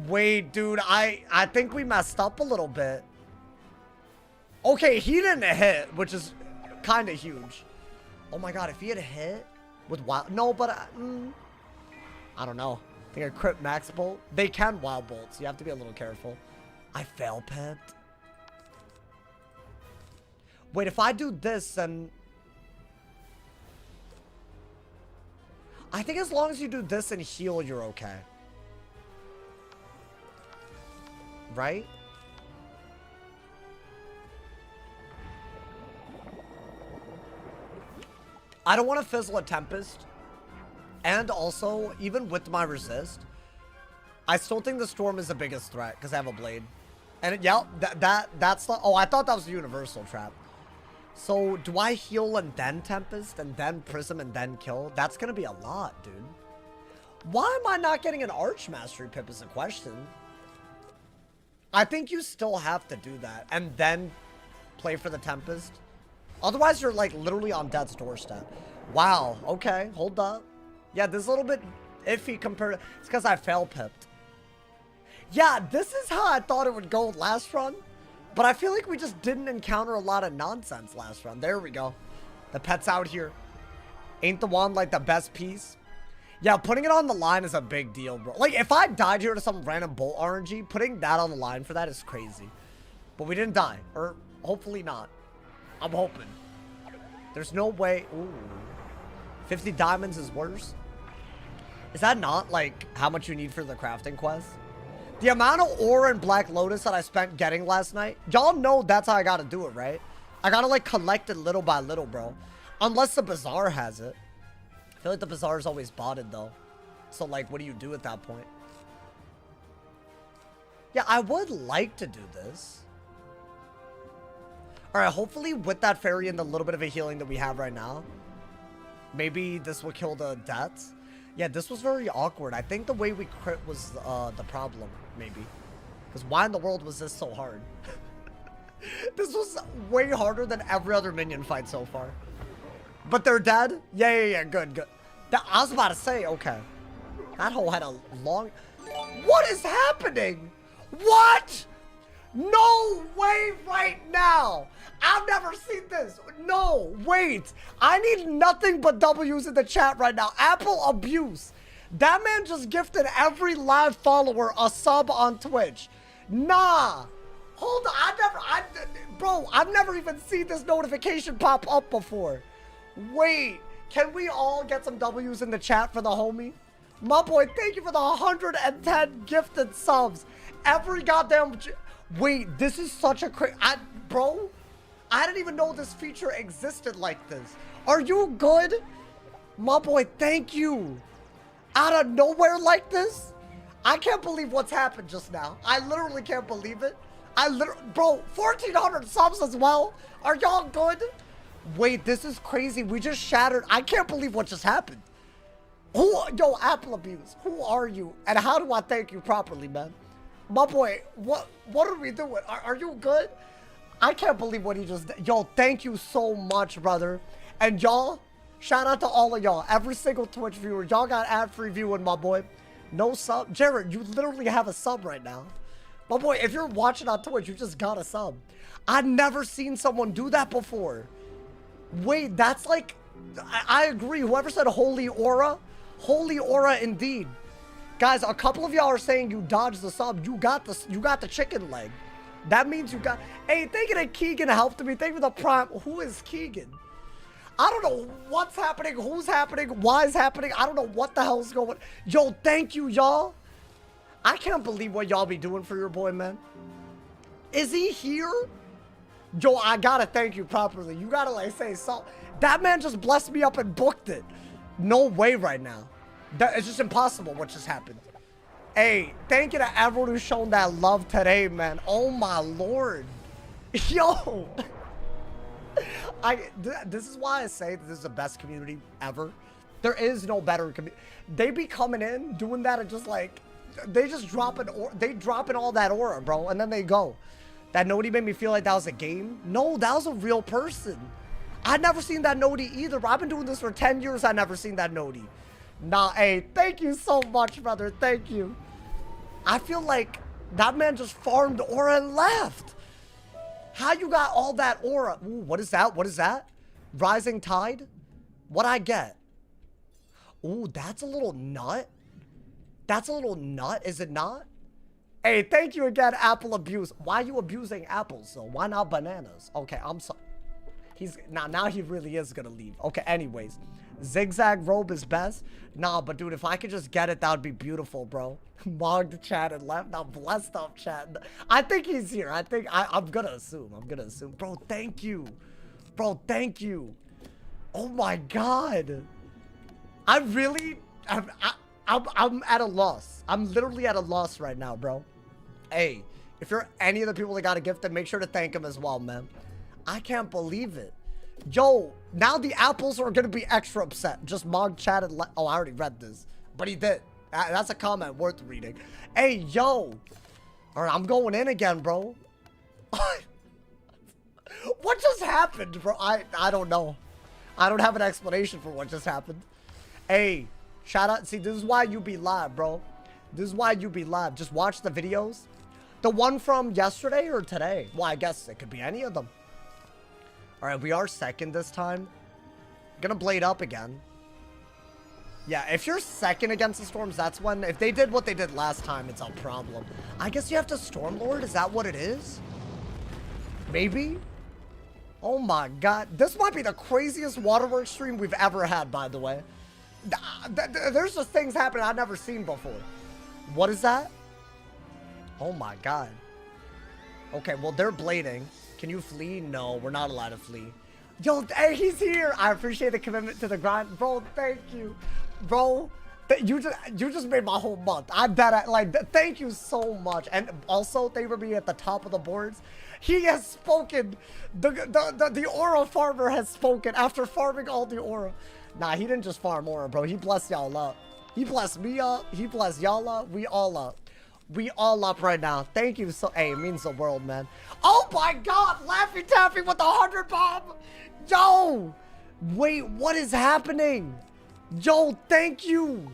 Wait, dude. I think we messed up a little bit. Okay, he didn't hit, which is kind of huge. Oh my god, if he had hit with wild... No, but... I don't know. I think a crit max bolt. They can wild bolt, so you have to be a little careful. I fail pipped. Wait, if I do this, then... I think as long as you do this and heal, you're okay. Right? I don't want to fizzle a Tempest. And also, even with my resist, I still think the Storm is the biggest threat because I have a blade. And yeah, that's the... Oh, I thought that was the universal trap. So, do I heal and then Tempest and then Prism and then kill? That's going to be a lot, dude. Why am I not getting an Archmastery pip is a question. I think you still have to do that and then play for the Tempest. Otherwise, you're like literally on death's doorstep. Wow. Okay. Hold up. Yeah, this is a little bit iffy compared to... It's because I fail pipped. Yeah, this is how I thought it would go last run. But I feel like we just didn't encounter a lot of nonsense last run. There we go. The pet's out here. Ain't the wand like the best piece? Yeah, putting it on the line is a big deal, bro. Like, if I died here to some random bolt RNG, putting that on the line for that is crazy. But we didn't die. Or hopefully not. I'm hoping. There's no way. Ooh. 50 diamonds is worse. Is that not, like, how much you need for the crafting quest? The amount of ore and Black Lotus that I spent getting last night, y'all know that's how I gotta do it, right? I gotta, like, collect it little by little, bro. Unless the Bazaar has it. I feel like the Bazaar is always botted, though. So, like, what do you do at that point? Yeah, I would like to do this. Alright, hopefully with that fairy and the little bit of a healing that we have right now, maybe this will kill the deaths. Yeah, this was very awkward. I think the way we crit was the problem, maybe. Because why in the world was this so hard? This was way harder than every other minion fight so far. But they're dead? Yeah, good. I was about to say, okay. That hole had a long... What is happening? What? No way right now. I've never seen this. No, wait. I need nothing but W's in the chat right now. Apple abuse. That man just gifted every live follower a sub on Twitch. Nah. Hold on. Bro, I've never even seen this notification pop up before. Wait. Can we all get some W's in the chat for the homie? My boy, thank you for the 110 gifted subs. Every goddamn... Wait, this is such a crazy... Bro, I didn't even know this feature existed like this. Are you good? My boy, thank you. Out of nowhere like this? I can't believe what's happened just now. I literally can't believe it. Bro, 1,400 subs as well. Are y'all good? Wait, this is crazy. We just shattered. I can't believe what just happened. Yo, Apple abuse. Who are you? And how do I thank you properly, man? My boy, what are we doing? Are you good? I can't believe what he just did. Yo, thank you so much, brother. And y'all, shout out to all of y'all. Every single Twitch viewer. Y'all got ad-free viewing, my boy. No sub. Jared, you literally have a sub right now. My boy, if you're watching on Twitch, you just got a sub. I've never seen someone do that before. Wait, that's like... I agree. Whoever said holy aura, holy aura indeed. Guys, a couple of y'all are saying you dodged the sub. You got the chicken leg. That means you got... Hey, thank you that Keegan helped me. Thank you for the prime. Who is Keegan? I don't know what's happening, who's happening, why is happening. I don't know what the hell's going on. Yo, thank you, y'all. I can't believe what y'all be doing for your boy, man. Is he here? Yo, I gotta thank you properly. You gotta, like, say so. That man just blessed me up and booked it. No way right now. It's just impossible what just happened. Hey, thank you to everyone who's shown that love today, man. Oh my lord. Yo. This is why I say that this is the best community ever. There is no better community. They be coming in, doing that, and just like, they just drop in all that aura, bro, and then they go. That Noti made me feel like that was a game. No, that was a real person. I'd never seen that Noti either, bro. I've been doing this for 10 years. I've never seen that Noti. Nah, hey, thank you so much, brother. Thank you. I feel like that man just farmed aura and left. How you got all that aura? Ooh, what is that? What is that? Rising tide? What'd I get? Ooh, that's a little nut. That's a little nut, is it not? Hey, thank you again, Apple Abuse. Why are you abusing apples, though? Why not bananas? Okay, I'm sorry. Now he really is gonna leave. Okay, anyways. Zigzag robe is best. Nah, but dude, if I could just get it, that would be beautiful, bro. Mogged chat and left. Now blessed up chat. I think he's here. I'm gonna assume. Bro, thank you. Bro, thank you. Oh my god. I'm at a loss. I'm literally at a loss right now, bro. Hey, if you're any of the people that got a gift, then make sure to thank him as well, man. I can't believe it. Yo, now the apples are gonna be extra upset. Just Mog chatted. Oh, I already read this, but he did. That's a comment worth reading. Hey, yo. All right, I'm going in again, bro. What just happened, bro? I don't know. I don't have an explanation for what just happened. Hey, shout out. See, this is why you be live, bro. This is why you be live. Just watch the videos. The one from yesterday or today? Well, I guess it could be any of them. All right, we are second this time. Gonna blade up again. Yeah, if you're second against the storms, that's when... If they did what they did last time, it's a problem. I guess you have to Stormlord? Is that what it is? Maybe? Oh my god. This might be the craziest Waterworks stream we've ever had, by the way. There's just things happening I've never seen before. What is that? Oh my god. Okay, well, they're blading. Can you flee? No, we're not allowed to flee. Yo, hey, he's here. I appreciate the commitment to the grind. Bro, thank you. Bro, You just made my whole month. I bet thank you so much. And also thank you for being at the top of the boards. He has spoken. The aura farmer has spoken after farming all the aura. Nah, he didn't just farm aura, bro. He blessed y'all up. He blessed me up. He blessed y'all up. We all up. We all up right now. Thank you so. Hey, it means the world, man. Oh my God, Laffy Taffy with the 100 bomb. Yo, wait, what is happening? Yo, thank you.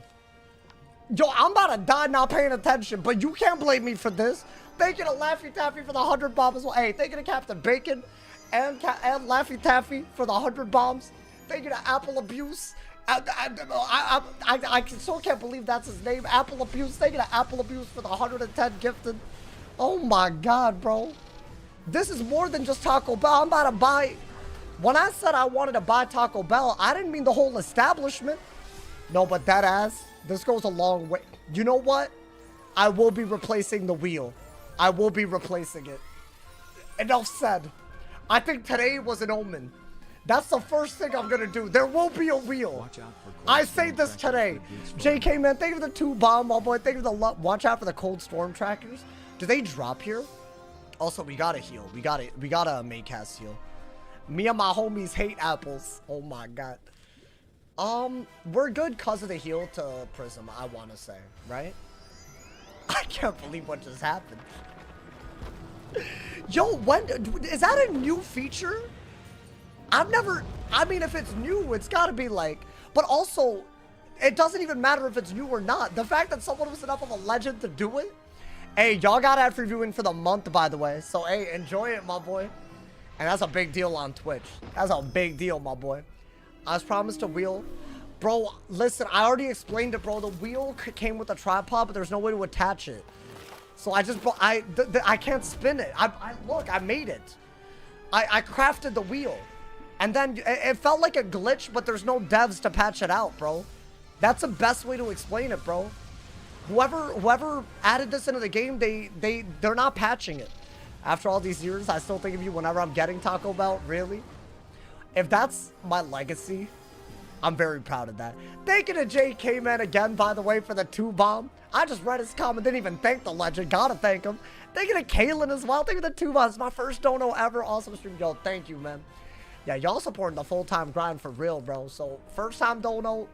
Yo, I'm about to die not paying attention, but you can't blame me for this. Thank you to Laffy Taffy for the 100 bombs as well. Hey, thank you to Captain Bacon and Laffy Taffy for the 100 bombs. Thank you to Apple Abuse. I still can't believe that's his name. Apple Abuse. Thank you to Apple Abuse for the 110 gifted. Oh my God, bro. This is more than just Taco Bell. I'm about to buy. When I said I wanted to buy Taco Bell, I didn't mean the whole establishment. No, but that ass. This goes a long way. You know what? I will be replacing the wheel. I will be replacing it. Enough said. I think today was an omen. That's the first thing I'm gonna do. There will be a wheel. I say this today. JK, man, thank you for the 2 bomb, my boy. Thank you for the watch out for the cold storm trackers. Do they drop here? Also, we gotta heal. We gotta make cast heal. Me and my homies hate apples. Oh my God. We're good cause of the heal to Prism, I wanna say, right? I can't believe what just happened. Yo, when is that a new feature? I mean, if it's new, it's gotta be like, but also, it doesn't even matter if it's new or not. The fact that someone was enough of a legend to do it. Hey, y'all got ad reviewing for the month, by the way. So, hey, enjoy it, my boy. And that's a big deal on Twitch. That's a big deal, my boy. I was promised a wheel. Bro, listen, I already explained it, bro. The wheel came with a tripod, but there's no way to attach it. So I just, I can't spin it. Look, I made it. I crafted the wheel. And then it felt like a glitch, but there's no devs to patch it out, bro. That's the best way to explain it, bro. Whoever added this into the game, they're not patching it. After all these years, I still think of you whenever I'm getting Taco Bell. Really? If that's my legacy, I'm very proud of that. Thank you to JK, man, again, by the way, for the 2 bomb. I just read his comment, didn't even thank the legend. Gotta thank him. Thank you to Kaylin as well. Thank you to the 2 bombs. My first dono ever. Awesome stream. Yo, thank you, man. Yeah, y'all supporting the full-time grind for real, bro. So, first-time dono,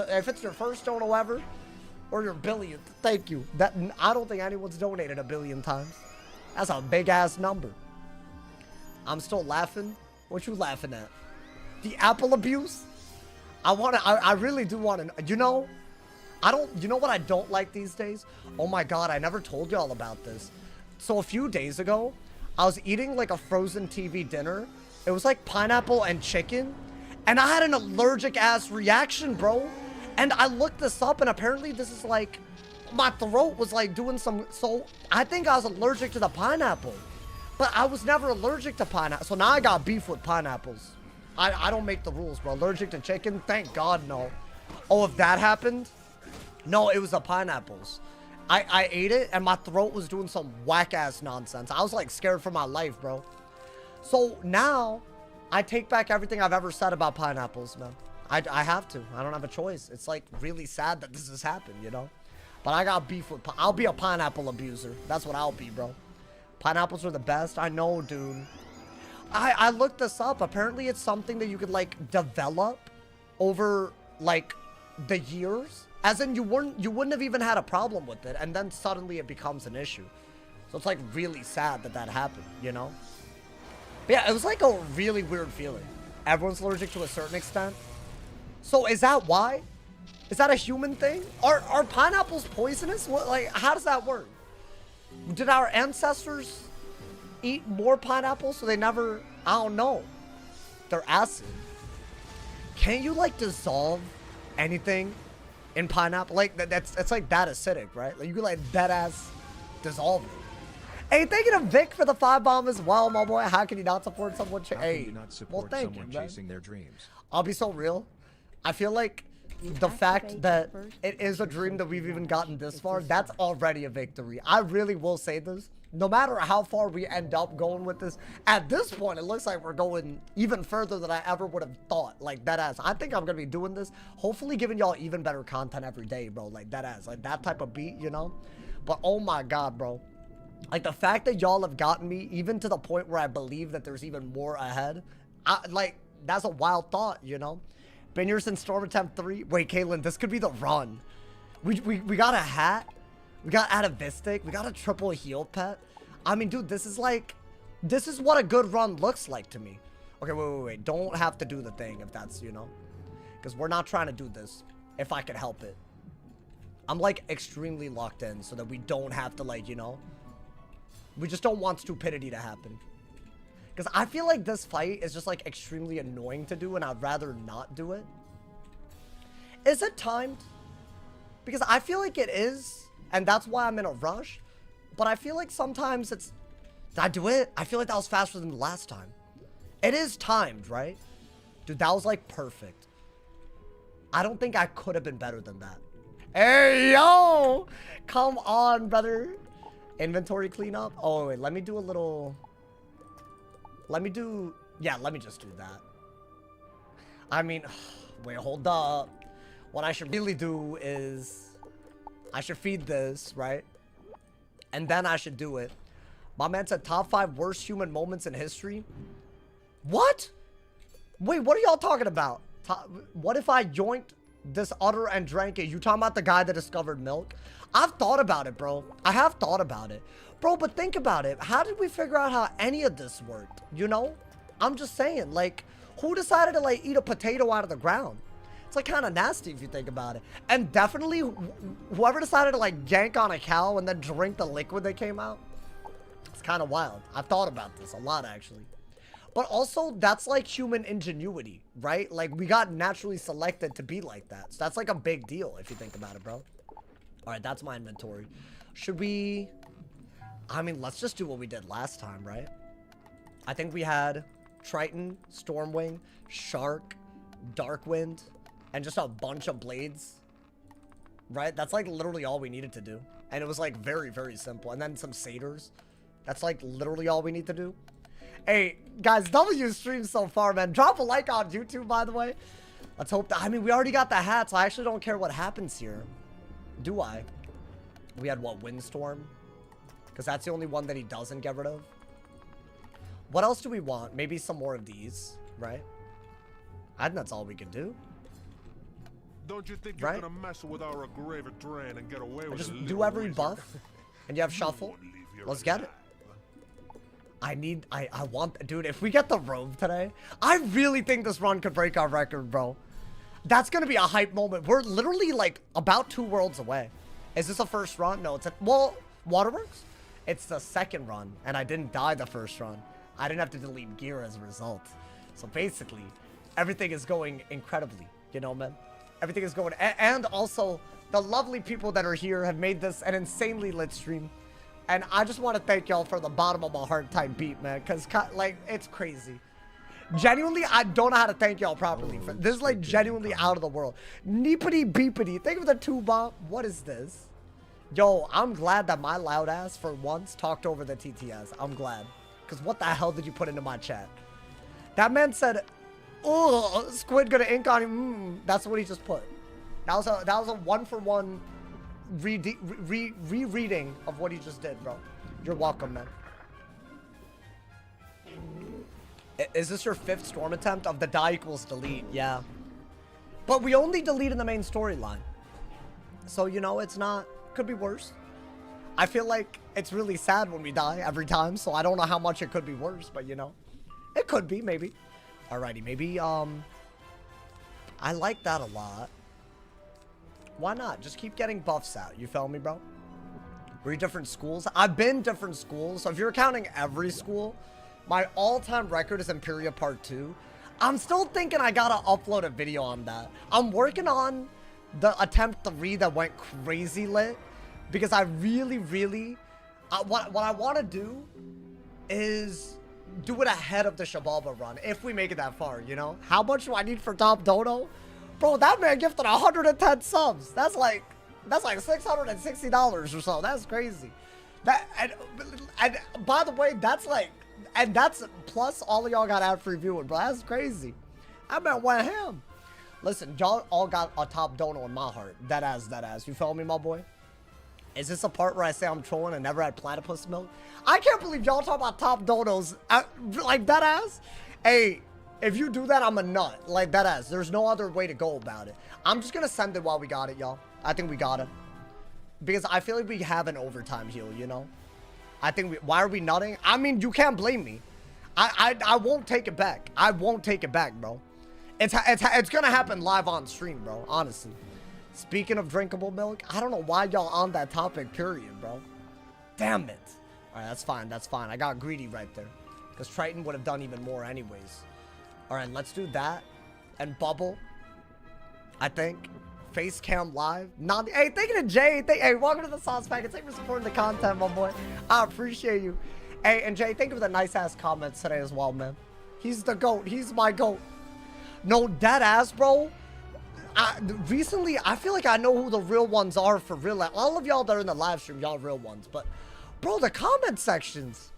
if it's your first dono ever, or your billionth, thank you. I don't think anyone's donated 1 billion times. That's a big-ass number. I'm still laughing. What you laughing at? The Apple abuse? I really do want to, you know, you know what I don't like these days? Oh my God, I never told y'all about this. So a few days ago, I was eating like a frozen TV dinner. It was like pineapple and chicken. And I had an allergic ass reaction, bro. And I looked this up and apparently this is like, my throat was like doing some, so I think I was allergic to the pineapple. But I was never allergic to pineapple. So now I got beef with pineapples. I don't make the rules, bro. Allergic to chicken? Thank God, no. Oh, if that happened? No, it was the pineapples. I ate it and my throat was doing some whack-ass nonsense. I was like scared for my life, bro. So now I take back everything I've ever said about pineapples, man. I have to. I don't have a choice. It's like really sad that this has happened, you know? But I got beef with, I'll be a pineapple abuser. That's what I'll be, bro. Pineapples are the best. I know, dude. I looked this up. Apparently it's something that you could like develop over like the years. As in you wouldn't have even had a problem with it. And then suddenly it becomes an issue. So it's like really sad that that happened, you know? But yeah, it was like a really weird feeling. Everyone's allergic to a certain extent. So is that why? Is that a human thing? Are pineapples poisonous? What, like, how does that work? Did our ancestors eat more pineapples so they never, I don't know. They're acid. Can you like dissolve anything in pineapple? Like it's like that acidic, right? Like you could like dead ass dissolve it. Hey, thank you to Vic for the 5 bomb as well, my boy. How can you not support someone? Hey, well, thank you, man. Chasing their dreams? I'll be so real. I feel like the fact that it is a dream that we've even gotten this far, that's already a victory. I really will say this. no matter how far we end up going with this, at this point, it looks like we're going even further than I ever would have thought. Like, deadass. I think I'm going to be doing this, hopefully giving y'all even better content every day, bro. Like, deadass. Like, that type of beat, you know? But, oh my God, bro. Like, the fact that y'all have gotten me even to the point where I believe that there's even more ahead, like, that's a wild thought, you know? Been here since Storm Attempt 3. Wait, Caitlin, this could be the run. We got a hat. We got atavistic. We got a triple heal pet. I mean, dude, this is like... This is what a good run looks like to me. Okay, wait. Don't have to do the thing if that's, you know... Because we're not trying to do this. If I could help it. I'm, like, extremely locked in so that we don't have to, like, you know... We just don't want stupidity to happen. Because I feel like this fight is just, like, extremely annoying to do, and I'd rather not do it. Is it timed? Because I feel like it is... And that's why I'm in a rush. But I feel like sometimes it's... Did I do it? I feel like that was faster than the last time. It is timed, right? Dude, that was like perfect. I don't think I could have been better than that. Hey, yo! Come on, brother. Inventory cleanup? Oh, wait. Let me do a little... Let me do... Yeah, let me just do that. I mean... Wait, hold up. What I should really do is... I should feed this, right? And then I should do it. My man said top 5 worst human moments in history. What? Wait, what are y'all talking about? What if I joinked this udder and drank it? You talking about the guy that discovered milk? I've thought about it, bro. I have thought about it. Bro, but think about it. How did we figure out how any of this worked? You know? I'm just saying, like, who decided to, like, eat a potato out of the ground? It's like kind of nasty if you think about it. And definitely whoever decided to like yank on a cow and then drink the liquid that came out, it's kind of wild. I've thought about this a lot actually. But also that's like human ingenuity, right? Like we got naturally selected to be like that. So that's like a big deal if you think about it, bro. All right, that's my inventory. Should we... I mean, let's just do what we did last time, right? I think we had Triton, Stormwing, Shark, Darkwind, and just a bunch of blades, right? That's like literally all we needed to do. And it was like very, very simple. And then some satyrs. That's like literally all we need to do. Hey, guys, W streams so far, man. Drop a like on YouTube, by the way. Let's hope that, I mean, we already got the hat, so I actually don't care what happens here. Do I? We had what, Windstorm? Because that's the only one that he doesn't get rid of. What else do we want? Maybe some more of these, right? I think that's all we can do. Don't you think you're gonna mess with our grave drain and get away with it? Just do every buff, and you have shuffle. Let's get it. I want, dude, if we get the robe today, I really think this run could break our record, bro. That's gonna be a hype moment. We're literally like about 2 worlds away. Is this a first run? No, it's a, well, WATERWORKS? It's the second run, and I didn't die the first run. I didn't have to delete gear as a result. So basically, everything is going incredibly, you know, man. Everything is going, and also the lovely people that are here have made this an insanely lit stream, and I just want to thank y'all for the bottom of my heart type beat, man, because like it's crazy. Genuinely, I don't know how to thank y'all properly. This is like genuinely out of the world. Neepity beepity. Think of the 2 bomb. What is this? Yo, I'm glad that my loud ass for once talked over the TTS. I'm glad, because what the hell did you put into my chat? That man said, "Oh, squid gonna ink on him." That's what he just put. That was a 1-for-1 rereading of what he just did, bro. You're welcome, man. Is this your 5th storm attempt of the die equals delete? Yeah. But we only deleted the main storyline. So, you know, it's not... Could be worse. I feel like it's really sad when we die every time, so I don't know how much it could be worse, but, you know. It could be, maybe. Alrighty, maybe, I like that a lot. Why not? Just keep getting buffs out. You feel me, bro? Were you different schools? I've been different schools. So if you're counting every school, my all-time record is Imperia Part 2. I'm still thinking I gotta upload a video on that. I'm working on the attempt 3 that went crazy lit. Because I really, what I want to do is do it ahead of the Shabalba run. If we make it that far, you know? How much do I need for Top Dono? Bro, that man gifted 110 subs. That's like $660 or so. That's crazy. That and by the way, that's like, and that's plus all of y'all got ad-free viewing, bro. That's crazy. I bet went ham. Listen, y'all all got a top dono in my heart. That ass. You feel me, my boy? Is this a part where I say I'm trolling and never had platypus milk? I can't believe y'all talk about top donos like that ass. Hey, if you do that, I'm a nut. Like that ass. There's no other way to go about it. I'm just gonna send it while we got it, y'all. I think we got it. Because I feel like we have an overtime heal, you know? I think why are we nutting? I mean, you can't blame me. I won't take it back. I won't take it back, bro. It's gonna happen live on stream, bro. Honestly. Speaking of drinkable milk, I don't know why y'all on that topic, period, bro. Damn it. All right, that's fine. That's fine. I got greedy right there. Because Triton would have done even more anyways. All right, let's do that. And Bubble, I think. Face cam live. Hey, thank you to Jay. Hey, welcome to the sauce packet. Thank you for supporting the content, my boy. I appreciate you. Hey, and Jay, thank you for the nice ass comments today as well, man. He's the GOAT. He's my GOAT. No, dead ass, bro. Recently, I feel like I know who the real ones are for real. Like, all of y'all that are in the live stream, y'all real ones. But, bro, the comment sections.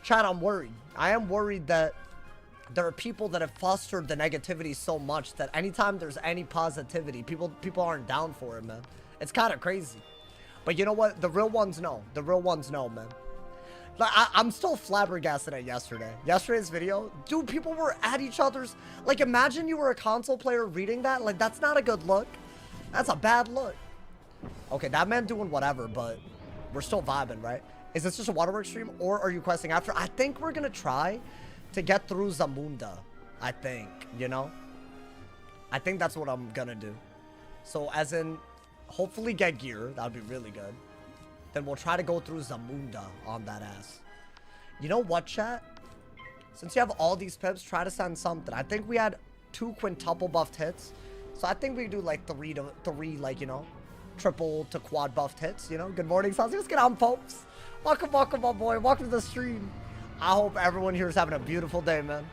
Chat, I'm worried. I am worried that there are people that have fostered the negativity so much that anytime there's any positivity, people aren't down for it, man. It's kind of crazy. But you know what? The real ones know. The real ones know, man. Like, I'm still flabbergasted at yesterday's video. Dude, people were at each other's. Like, imagine you were a console player reading that. Like, that's not a good look. That's a bad look. Okay, that man doing whatever, but we're still vibing, right? Is this just a WATERWORKS stream, or are you questing after? I think we're gonna try to get through Zamunda. I think, you know? I think that's what I'm gonna do. So, as in, hopefully get gear. That would be really good. Then we'll try to go through Zamunda on that ass. You know what, chat? Since you have all these pips, try to send something. I think we had 2 quintuple buffed hits. So I think we do like 3, like, you know, triple to quad buffed hits, you know? Good morning, Saucy. Let's get on, folks. Welcome, my boy. Welcome to the stream. I hope everyone here is having a beautiful day, man.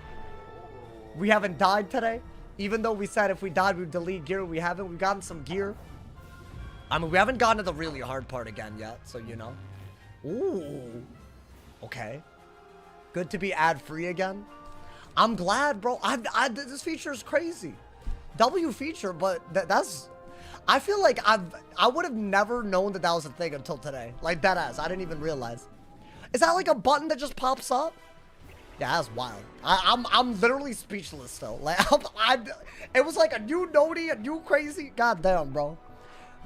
We haven't died today. Even though we said if we died, we'd delete gear. We haven't. We've gotten some gear. I mean, we haven't gotten to the really hard part again yet, so you know. Ooh. Okay. Good to be ad-free again. I'm glad, bro. This feature is crazy. W feature, but that's... I feel like I would have never known that was a thing until today. Like, deadass. I didn't even realize. Is that like a button that just pops up? Yeah, that's wild. I'm literally speechless still. Like, it was like a new nodie, a new crazy... God damn, bro.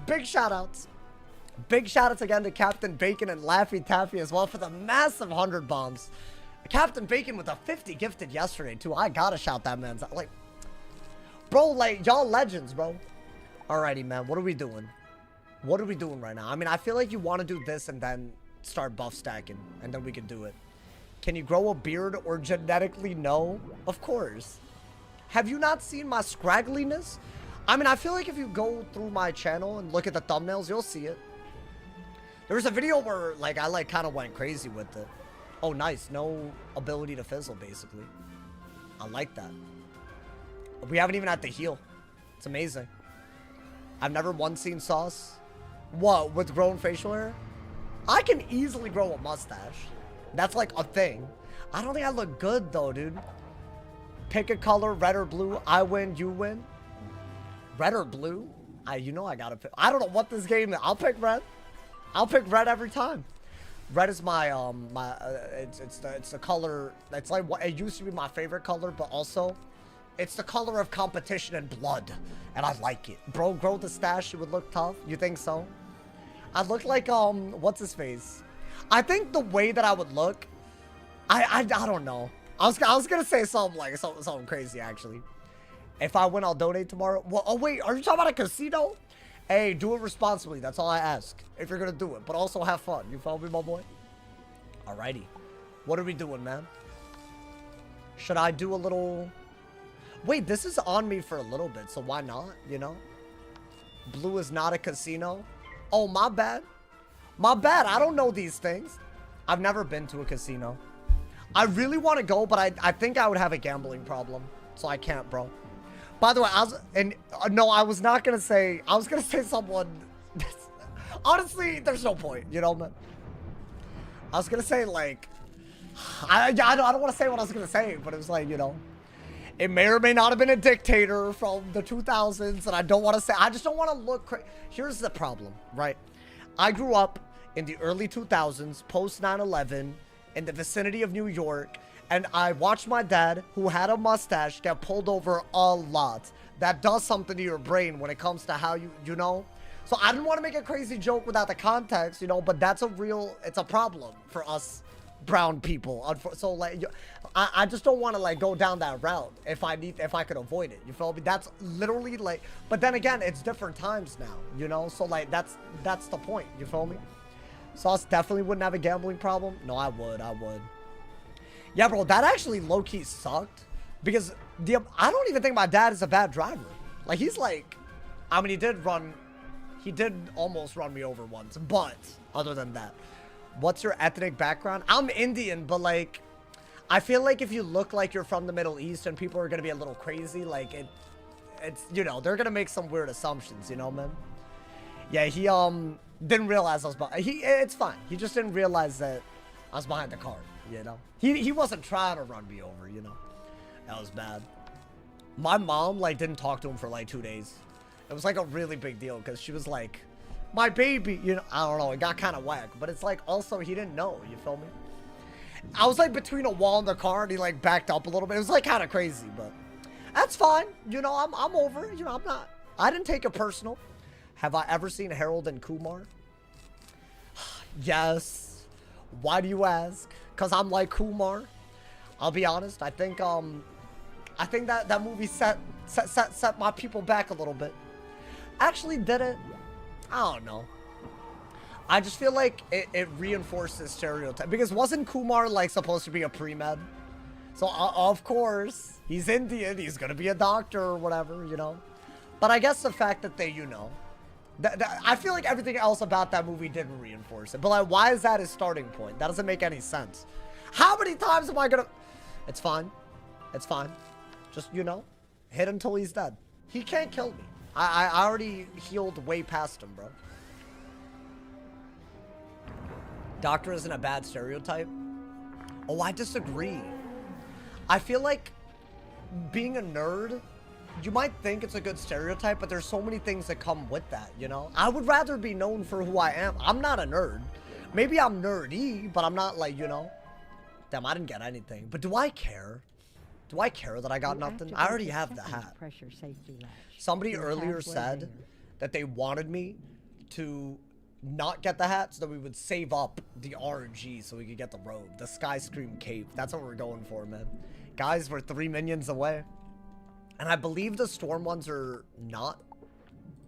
Big shout outs. Big shout outs again to Captain Bacon and Laffy Taffy as well for the massive 100 bombs. Captain Bacon with a 50 gifted yesterday too. I gotta shout that man's like, bro, like y'all legends, bro. Alrighty, man. What are we doing? What are we doing right now? I mean, I feel like you want to do this and then start buff stacking and then we can do it. Can you grow a beard or genetically no? Of course. Have you not seen my scraggliness? I mean, I feel like if you go through my channel and look at the thumbnails, you'll see it. There was a video where, like, I, like, kind of went crazy with it. Oh, nice. No ability to fizzle, basically. I like that. We haven't even had to heal. It's amazing. I've never once seen Sauce. What, with grown facial hair? I can easily grow a mustache. That's, like, a thing. I don't think I look good, though, dude. Pick a color, red or blue. I win, you win. Red or blue? You know I gotta pick. I don't know what this game is. I'll pick red. I'll pick red every time. Red is my it's the color. It's like what it used to be my favorite color, but also it's the color of competition and blood, and I like it. Bro, grow the stash. It would look tough. You think so? I'd look like what's his face? I think the way that I would look, I don't know. I was gonna say something like something crazy actually. If I win, I'll donate tomorrow. Well, oh, wait. Are you talking about a casino? Hey, do it responsibly. That's all I ask. If you're going to do it. But also have fun. You follow me, my boy? Alrighty. What are we doing, man? Should I do a little... Wait, this is on me for a little bit. So why not? You know? Blue is not a casino. Oh, my bad. My bad. I don't know these things. I've never been to a casino. I really want to go, but I think I would have a gambling problem. So I can't, bro. By the way, no, I was not going to say, I was going to say someone, honestly, there's no point, you know, man. I was gonna say, like, I don't want to say what I was gonna say, but it was like, you know, it may or may not have been a dictator from the 2000s, and I don't want to say, I just don't want to look crazy. Here's the problem, right? I grew up in the early 2000s, post 9/11, in the vicinity of New York, and I watched my dad, who had a mustache, get pulled over a lot. That does something to your brain when it comes to how you know? So I didn't want to make a crazy joke without the context, you know, but that's a real, it's a problem for us brown people. So like, I just don't want to like go down that route if I could avoid it. You feel me? That's literally like, but then again, it's different times now, you know? So like, that's the point. You feel me? Sauce definitely wouldn't have a gambling problem. No, I would. Yeah, bro, that actually low-key sucked because I don't even think my dad is a bad driver. Like, he's like, I mean, he did almost run me over once, but other than that, what's your ethnic background? I'm Indian, but like, I feel like if you look like you're from the Middle East and people are going to be a little crazy, like it's, you know, they're going to make some weird assumptions, you know, man? Yeah, he, didn't realize I was behind. It's fine. He just didn't realize that I was behind the car, you know? He wasn't trying to run me over, you know? That was bad. My mom, like, didn't talk to him for, like, 2 days. It was, like, a really big deal because she was like, my baby, you know? I don't know. It got kind of whack. But it's, like, also, he didn't know. You feel me? I was, like, between a wall and the car, and he, like, backed up a little bit. It was, like, kind of crazy, but that's fine. You know, I'm over it. You know, I didn't take it personal. Have I ever seen Harold and Kumar? Yes. Why do you ask? Because I'm like Kumar. I'll be honest. I think that movie set my people back a little bit. Actually, did it? I don't know. I just feel like it reinforces stereotype. Because wasn't Kumar like supposed to be a pre-med? So of course, he's Indian. He's going to be a doctor or whatever, you know. But I guess the fact that they, you know, I feel like everything else about that movie didn't reinforce it. But like, why is that his starting point? That doesn't make any sense. How many times am I gonna... It's fine. It's fine. Just, you know, hit until he's dead. He can't kill me. I already healed way past him, bro. Doctor isn't a bad stereotype. Oh, I disagree. I feel like being a nerd... You might think it's a good stereotype, but there's so many things that come with that, you know? I would rather be known for who I am. I'm not a nerd. Maybe I'm nerdy, but I'm not like, you know? Damn, I didn't get anything. But do I care? Do I care that I got nothing? I already have the hat. Somebody earlier said that they wanted me to not get the hat so that we would save up the RNG so we could get the robe. The Sky Scream cape. That's what we're going for, man. Guys, we're 3 minions away. And I believe the storm ones are not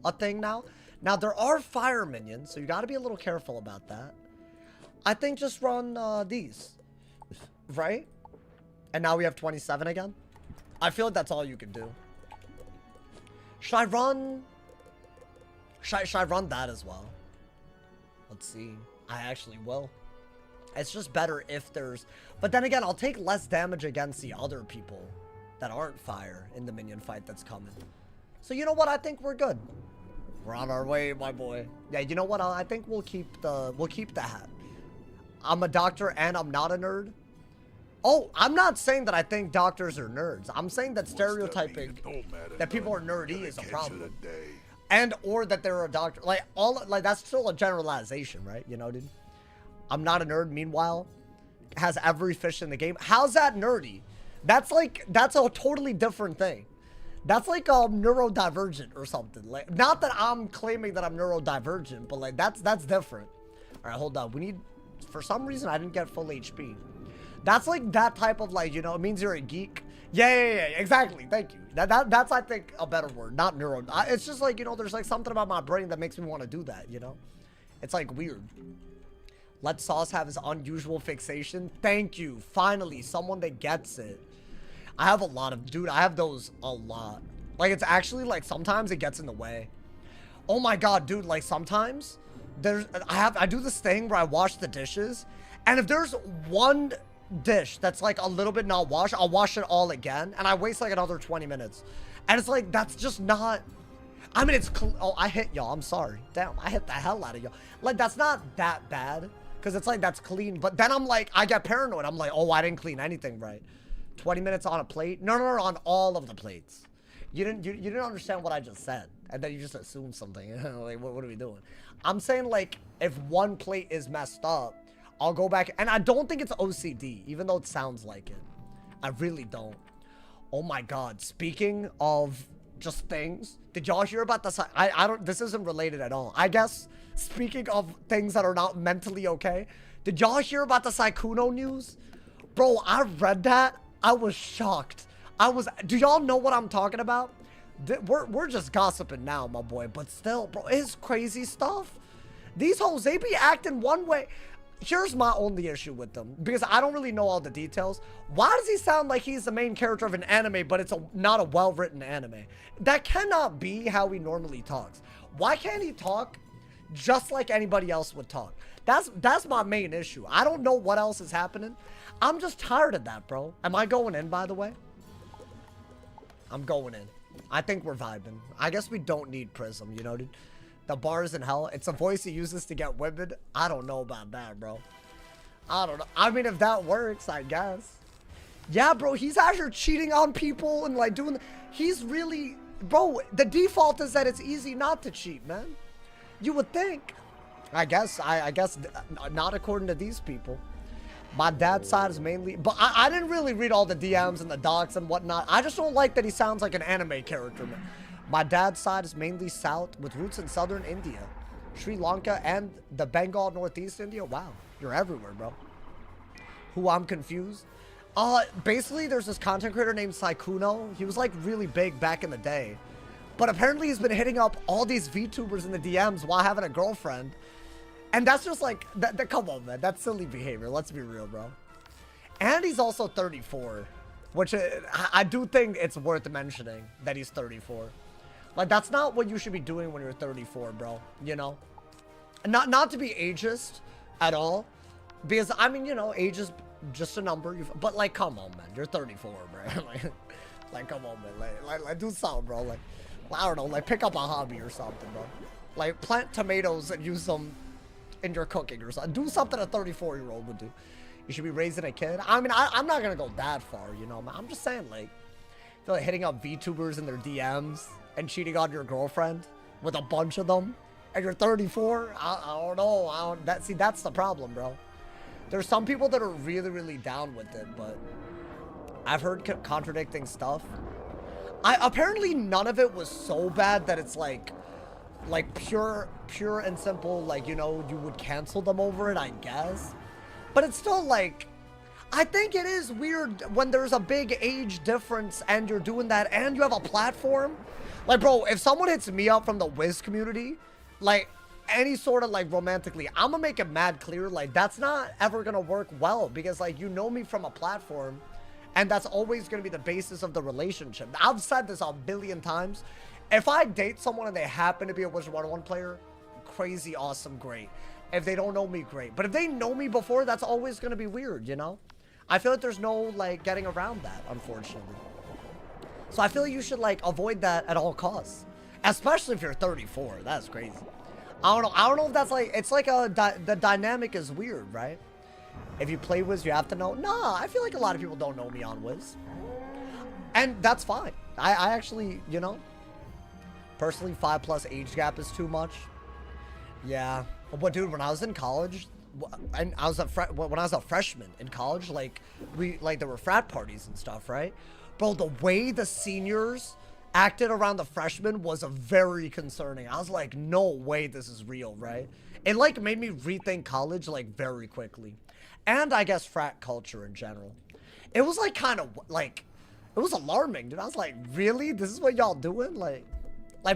a thing now. Now, there are fire minions, so you got to be a little careful about that. I think just run these, right? And now we have 27 again. I feel like that's all you can do. Should I run... Should I run that as well? Let's see. I actually will. It's just better if there's... But then again, I'll take less damage against the other people that aren't fire in the minion fight that's coming. So you know what? I think we're good. We're on our way, my boy. Yeah, you know what? I think we'll keep the hat. I'm a doctor and I'm not a nerd. Oh, I'm not saying that I think doctors are nerds. I'm saying that stereotyping that people are nerdy is a problem. And or that they're a doctor. Like that's still a generalization, right? You know, dude. I'm not a nerd, meanwhile, has every fish in the game. How's that nerdy? That's a totally different thing. That's like neurodivergent or something. Like, not that I'm claiming that I'm neurodivergent, but like that's different. All right, hold on. We need, for some reason I didn't get full HP. That's like that type of like, you know, it means you're a geek. Yeah, exactly. Thank you. That's I think a better word, not neuro. It's just like, you know, there's like something about my brain that makes me want to do that, you know? It's like weird. Let Sauce have his unusual fixation. Thank you. Finally, someone that gets it. I have a lot of, dude, I have those a lot. Like, it's actually, like, sometimes it gets in the way. Oh my god, dude, like, sometimes I do this thing where I wash the dishes, and if there's one dish that's, like, a little bit not washed, I'll wash it all again, and I waste, like, another 20 minutes. And it's like, that's just not... I mean, it's... Oh, I hit y'all. I'm sorry. Damn, I hit the hell out of y'all. Like, that's not that bad. Because it's like, that's clean. But then I'm like, I get paranoid. I'm like, oh, I didn't clean anything right. 20 minutes on a plate? No, on all of the plates. You didn't understand what I just said. And then you just assumed something. Like, what are we doing? I'm saying, like, if one plate is messed up, I'll go back. And I don't think it's OCD, even though it sounds like it. I really don't. Oh my God. Speaking of just things, did y'all hear about this? I don't, this isn't related at all. I guess, speaking of things that are not mentally okay, did y'all hear about the Sykkuno news? Bro, I read that. I was shocked. Do y'all know what I'm talking about? We're just gossiping now, my boy, but still, bro, it's crazy stuff. These hoes, they be acting one way. Here's my only issue with them, because I don't really know all the details. Why does he sound like he's the main character of an anime, but it's not a well-written anime? That cannot be how he normally talks. Why can't he talk just like anybody else would talk? That's my main issue. I don't know what else is happening. I'm just tired of that, bro. Am I going in, by the way? I'm going in. I think we're vibing. I guess we don't need Prism, you know, dude. The bar is in hell. It's a voice he uses to get women. I don't know about that, bro. I don't know. I mean, if that works, I guess. Yeah, bro, he's out here cheating on people and, like, doing... He's really... Bro, the default is that it's easy not to cheat, man. You would think. I guess not according to these people. My dad's side is mainly... But I didn't really read all the DMs and the docs and whatnot. I just don't like that he sounds like an anime character, man. My dad's side is mainly south with roots in southern India, Sri Lanka, and the Bengal, northeast India. Wow, you're everywhere, bro. Who I'm confused. Basically, there's this content creator named Sykkuno. He was like really big back in the day. But apparently he's been hitting up all these VTubers in the DMs while having a girlfriend. And that's just like, come on, man. That's silly behavior. Let's be real, bro. And he's also 34, which I do think it's worth mentioning that he's 34. Like, that's not what you should be doing when you're 34, bro. You know? Not to be ageist at all. Because, I mean, you know, age is just a number. But, like, come on, man. You're 34, bro. like, come on, man. Like, do something, bro. Like, I don't know. Like, pick up a hobby or something, bro. Like, plant tomatoes and use them in your cooking or something. Do something a 34-year-old would do. You should be raising a kid. I mean, I'm not going to go that far, you know? I'm just saying, like hitting up VTubers in their DMs and cheating on your girlfriend with a bunch of them, and you're 34? I don't know. That's the problem, bro. There's some people that are really, really down with it, but I've heard contradicting stuff. Apparently none of it was so bad that it's like pure and simple, like, you know, you would cancel them over it, I guess. But it's still like, I think it is weird when there's a big age difference and you're doing that and you have a platform. Like, bro, if someone hits me up from the Wiz community, like, any sort of, like, romantically, I'm gonna make it mad clear, like, that's not ever gonna work well, because, like, you know me from a platform, and that's always gonna be the basis of the relationship. I've said this a billion times. If I date someone and they happen to be a Wizard101 player, crazy, awesome, great. If they don't know me, great. But if they know me before, that's always gonna be weird, you know? I feel like there's no, like, getting around that, unfortunately. So I feel like you should, like, avoid that at all costs. Especially if you're 34. That's crazy. I don't know if that's, like, it's like the dynamic is weird, right? If you play Wiz, you have to know. Nah, I feel like a lot of people don't know me on Wiz. And that's fine. I actually, you know, personally, 5+ age gap is too much. Yeah. But, dude, when I was in college, and when I was a freshman in college, like, there were frat parties and stuff, right? Bro, the way the seniors acted around the freshmen was very concerning. I was like, no way this is real, right? It, like, made me rethink college, like, very quickly. And I guess frat culture in general. It was, like, kind of, like, it was alarming, dude. I was like, really? This is what y'all doing? Like,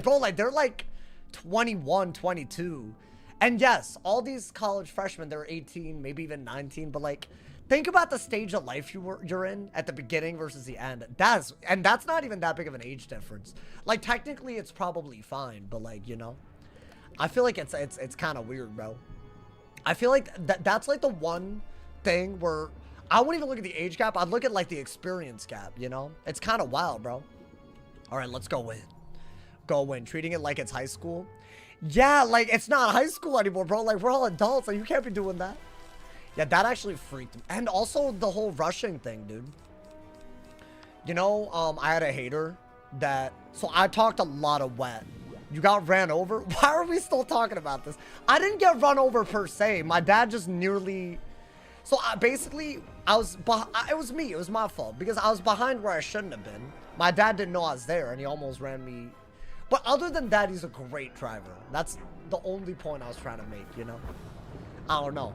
bro, like, they're, like, 21, 22. And yes, all these college freshmen, they're 18, maybe even 19, but, like, think about the stage of life you're in at the beginning versus the end. That's not even that big of an age difference. Like, technically, it's probably fine, but, like, you know, I feel like it's kind of weird, bro. I feel like that's, like, the one thing where I wouldn't even look at the age gap. I'd look at, like, the experience gap, you know? It's kind of wild, bro. All right, let's go in. Go in. Treating it like it's high school. Yeah, like, it's not high school anymore, bro. Like, we're all adults. Like, you can't be doing that. Yeah, that actually freaked me. And also the whole rushing thing, dude. You know, I had a hater that... So I talked a lot of wet. You got ran over? Why are we still talking about this? I didn't get run over per se. My dad just nearly... So basically, it was me. It was my fault. Because I was behind where I shouldn't have been. My dad didn't know I was there, and he almost ran me. But other than that, he's a great driver. That's the only point I was trying to make, you know? I don't know.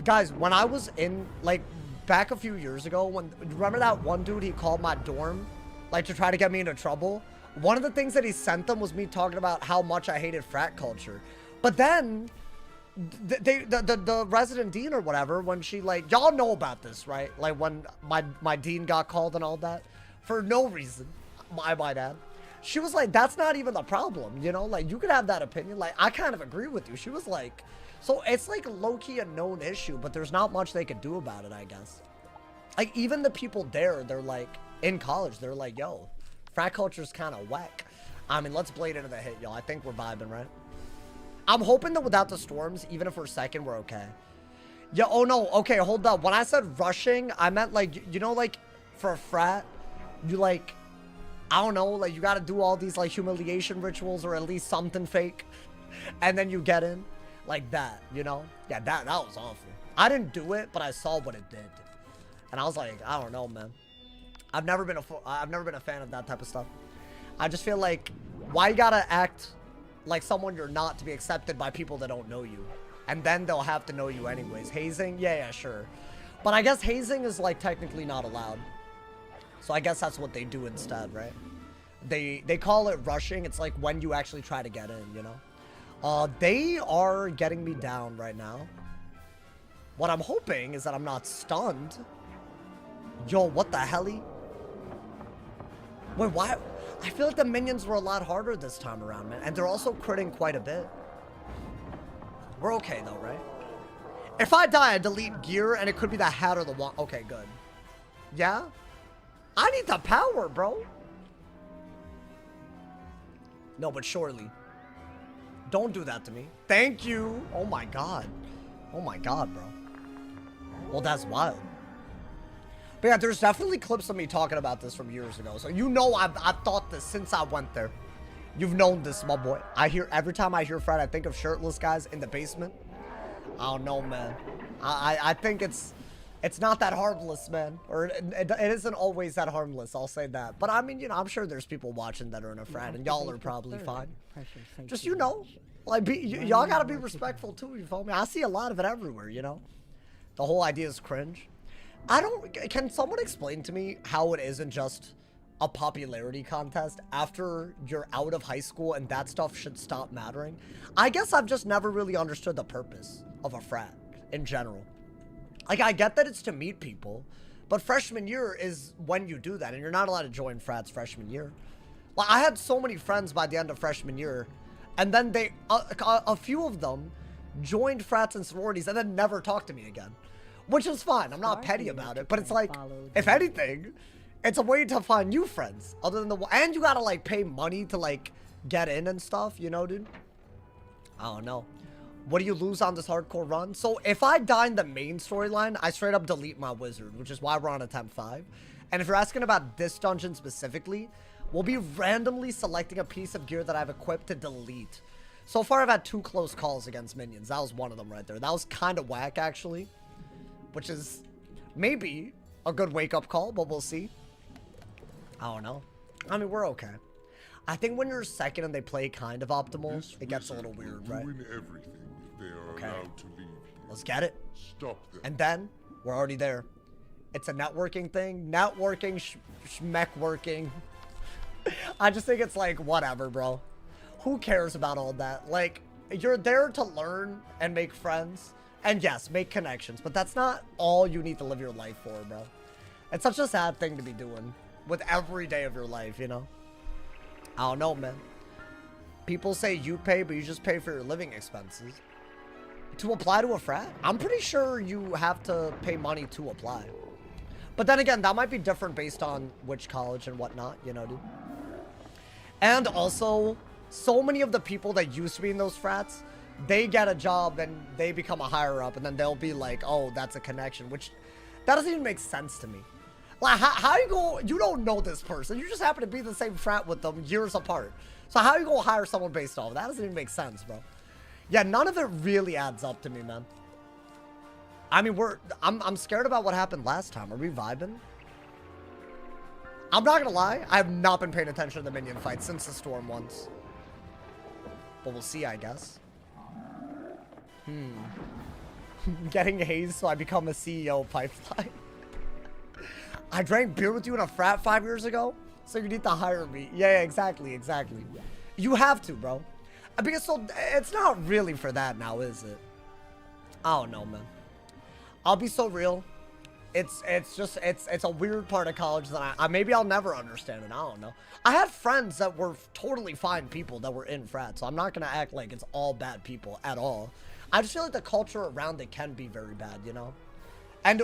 Guys, when I was in, like, back a few years ago, remember that one dude, he called my dorm, like, to try to get me into trouble? One of the things that he sent them was me talking about how much I hated frat culture. But then... the resident dean or whatever, when she, like, y'all know about this, right? Like when my dean got called and all that for no reason, my dad, she was like, that's not even the problem, you know, like you could have that opinion. Like, I kind of agree with you. She was like, so it's like low-key a known issue, but there's not much they could do about it, I guess. Like, even the people there, they're like, in college, they're like, yo, frat culture's kind of whack. I mean, let's blade into the hit, yo. I think we're vibing, right? I'm hoping that without the storms, even if we're second, we're okay. Yeah, oh no, okay, hold up. When I said rushing, I meant like, you know, like, for a frat, you like, I don't know, like, you gotta do all these, like, humiliation rituals or at least something fake. And then you get in. Like that, you know? Yeah, that was awful. I didn't do it, but I saw what it did. And I was like, I don't know, man. I've never been a fan of that type of stuff. I just feel like, why you gotta act like someone you're not to be accepted by people that don't know you, and then they'll have to know you anyways. Hazing, yeah, sure, but I guess hazing is like technically not allowed, so I guess that's what they do instead, right? They call it rushing. It's like when you actually try to get in, you know. They are getting me down right now. What I'm hoping is that I'm not stunned. Yo, what the helly? Wait, why? I feel like the minions were a lot harder this time around, man. And they're also critting quite a bit. We're okay, though, right? If I die, I delete gear, and it could be the hat or the wand. Okay, good. Yeah? I need the power, bro. No, but surely. Don't do that to me. Thank you. Oh, my God. Oh, my God, bro. Well, that's wild. But yeah, there's definitely clips of me talking about this from years ago. So you know I've thought this since I went there. You've known this, my boy. Every time I hear Fred, I think of shirtless guys in the basement. I don't know, man. I think it's not that harmless, man. Or it isn't always that harmless, I'll say that. But I mean, you know, I'm sure there's people watching that are in a frat, and y'all are probably fine. Just, you know, like, y'all gotta be respectful too, you feel me? I see a lot of it everywhere, you know? The whole idea is cringe. Can someone explain to me how it isn't just a popularity contest after you're out of high school and that stuff should stop mattering? I guess I've just never really understood the purpose of a frat in general. Like, I get that it's to meet people, but freshman year is when you do that, and you're not allowed to join frats freshman year. Like, I had so many friends by the end of freshman year, and then a few of them joined frats and sororities and then never talked to me again. Which is fine. I'm not petty about it, but it's like, if anything, it's a way to find new friends other than and you gotta like pay money to like get in and stuff, you know, dude? I don't know. What do you lose on this hardcore run? So if I die in the main storyline, I straight up delete my wizard, which is why we're on attempt 5. And if you're asking about this dungeon specifically, we'll be randomly selecting a piece of gear that I've equipped to delete. So far, I've had 2 close calls against minions. That was one of them right there. That was kind of whack, actually. Which is maybe a good wake-up call, but we'll see. I don't know. I mean, we're okay. I think when you're second and they play kind of optimal, it gets a little weird, right? Everything if they are allowed to leave. Let's get it. Stop them. And then, we're already there. It's a networking thing. Networking, schmeck working. I just think it's like, whatever, bro. Who cares about all that? Like, you're there to learn and make friends. And yes, make connections, but that's not all you need to live your life for, bro. It's such a sad thing to be doing with every day of your life, you know? I don't know, man. People say you pay, but you just pay for your living expenses. To apply to a frat? I'm pretty sure you have to pay money to apply. But then again, that might be different based on which college and whatnot, you know, dude? And also, so many of the people that used to be in those frats, they get a job and they become a higher up, and then they'll be like, oh, that's a connection, which that doesn't even make sense to me. Like, how you go, you don't know this person, you just happen to be in the same frat with them years apart. So how you gonna hire someone based off? That doesn't even make sense, bro. Yeah, none of it really adds up to me, man. I mean, I'm scared about what happened last time. Are we vibing? I'm not gonna lie, I have not been paying attention to the minion fight since the storm once. But we'll see, I guess. Getting hazed so I become a CEO pipeline. I drank beer with you in a frat 5 years ago, so you need to hire me. Yeah, exactly. You have to, bro. Because so it's not really for that now, is it? I don't know, man. I'll be so real. It's a weird part of college that maybe I'll never understand it. I don't know. I had friends that were totally fine people that were in frat, so I'm not gonna act like it's all bad people at all. I just feel like the culture around it can be very bad, you know? And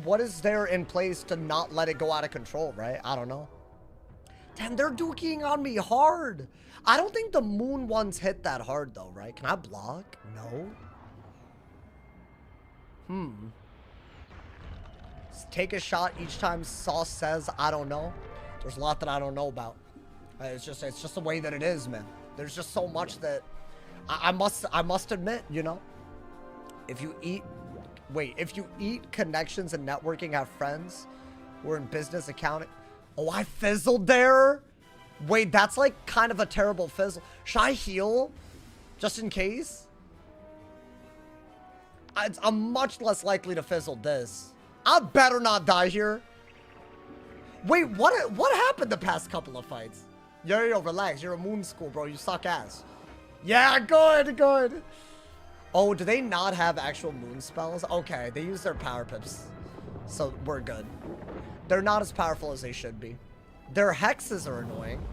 what is there in place to not let it go out of control, right? I don't know. Damn, they're dooking on me hard. I don't think the moon ones hit that hard, though, right? Can I block? No. Take a shot each time Sauce says, I don't know. There's a lot that I don't know about. It's just the way that it is, man. There's just so much that I must admit, you know? If you eat connections and networking, have friends who are in business accounting. Oh, I fizzled there. Wait, that's like kind of a terrible fizzle. Should I heal just in case? I'm much less likely to fizzle this. I better not die here. Wait, what happened the past couple of fights? Yo, relax. You're a moon school, bro. You suck ass. Yeah, good. Oh, do they not have actual moon spells? Okay, they use their power pips. So we're good. They're not as powerful as they should be. Their hexes are annoying,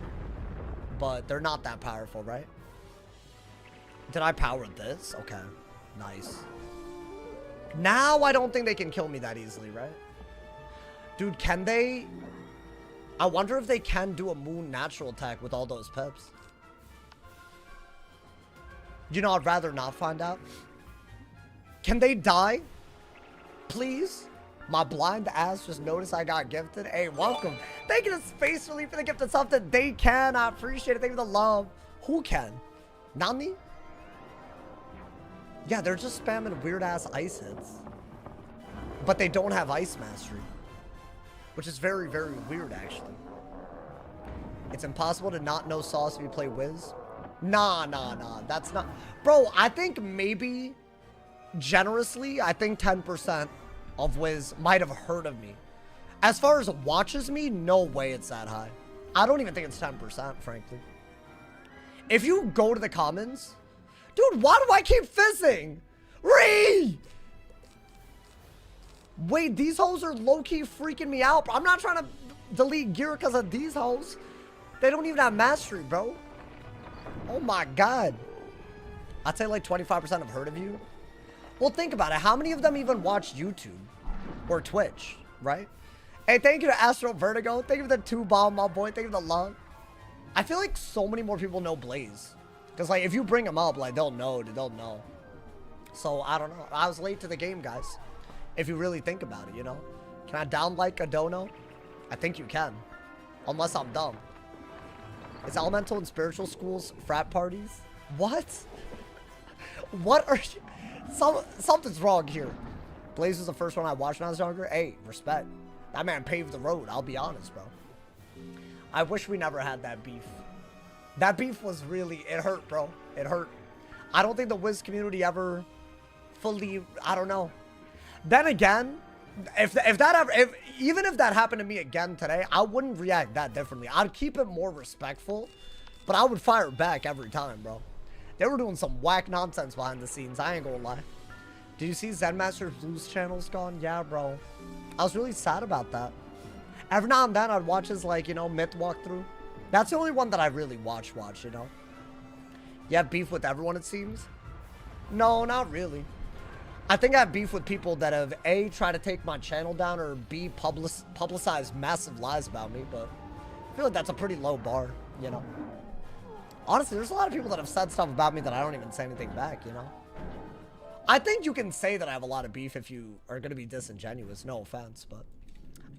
but they're not that powerful, right? Did I power this? Okay, nice. Now I don't think they can kill me that easily, right? Dude, can they? I wonder if they can do a moon natural attack with all those pips. You know, I'd rather not find out. Can they die? Please? My blind ass just noticed I got gifted. Hey, welcome. Thank you to Space Relief for the gift of something. They can. I appreciate it. Thank you for the love. Who can? Nani? Yeah, they're just spamming weird-ass ice hits. But they don't have Ice Mastery. Which is very, very weird, actually. It's impossible to not know Sauce if you play Wiz. Nah. That's not... Bro, I think maybe... Generously, I think 10% of Wiz might have heard of me. As far as watches me, no way it's that high. I don't even think it's 10%, frankly. If you go to the comments... Dude, why do I keep fizzing? Wait, these hoes are low-key freaking me out. I'm not trying to delete gear because of these hoes. They don't even have mastery, bro. Oh my god. I'd say like 25% have heard of you. Well, think about it. How many of them even watch YouTube or Twitch, right? Hey, thank you to Astro Vertigo. Thank you for the 2-bomb, my boy. Thank you for the love. I feel like so many more people know Blaze. Because, like, if you bring them up, like, they'll know. So, I don't know. I was late to the game, guys. If you really think about it, you know? Can I down-like a dono? I think you can. Unless I'm dumb. Is elemental and spiritual schools frat parties? What? What are you... Something's wrong here. Blaze was the first one I watched when I was younger. Hey, respect. That man paved the road, I'll be honest, bro. I wish we never had that beef. That beef was really... It hurt, bro. It hurt. I don't think the Wiz community ever fully... I don't know. Then again, even if that happened to me again today, I wouldn't react that differently. I'd keep it more respectful, but I would fire back every time, bro. They were doing some whack nonsense behind the scenes. I ain't gonna lie. Did you see Zen Master's Blues channel's gone? Yeah, bro. I was really sad about that. Every now and then, I'd watch his, like, you know, myth walkthrough. That's the only one that I really watch, you know? You have beef with everyone, it seems? No, not really. I think I have beef with people that have, A, tried to take my channel down, or B, publicized massive lies about me, but I feel like that's a pretty low bar, you know? Honestly, there's a lot of people that have said stuff about me that I don't even say anything back, you know? I think you can say that I have a lot of beef if you are going to be disingenuous. No offense, but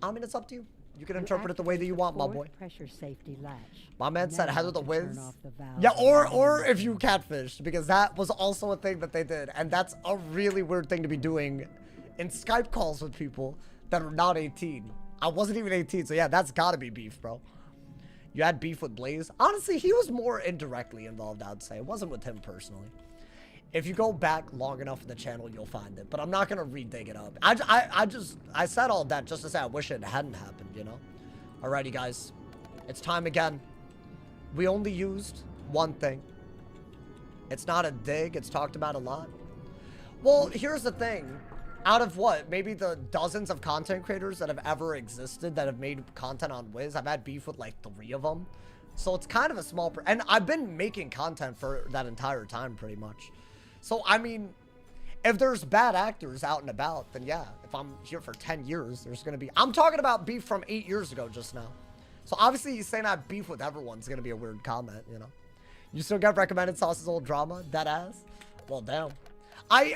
I mean, it's up to you. You can interpret it the way that you want, my boy. Pressure safety latch. My man said Heather the Wiz. The yeah, or if you catfished, because that was also a thing that they did. And that's a really weird thing to be doing in Skype calls with people that are not 18. I wasn't even 18, so yeah, that's gotta be beef, bro. You had beef with Blaze. Honestly, he was more indirectly involved, I'd say. It wasn't with him personally. If you go back long enough in the channel, you'll find it. But I'm not going to re-dig it up. I said all that just to say I wish it hadn't happened, you know? Alrighty, guys. It's time again. We only used one thing. It's not a dig. It's talked about a lot. Well, here's the thing. Out of what? Maybe the dozens of content creators that have ever existed that have made content on Wiz, I've had beef with like 3 of them. So it's kind of a small... And I've been making content for that entire time, pretty much. So, I mean, if there's bad actors out and about, then yeah, if I'm here for 10 years, there's going to be... I'm talking about beef from 8 years ago just now. So, obviously, he's saying I have beef with everyone's going to be a weird comment, you know? You still get recommended Sauce's old drama? That ass? Well, damn. I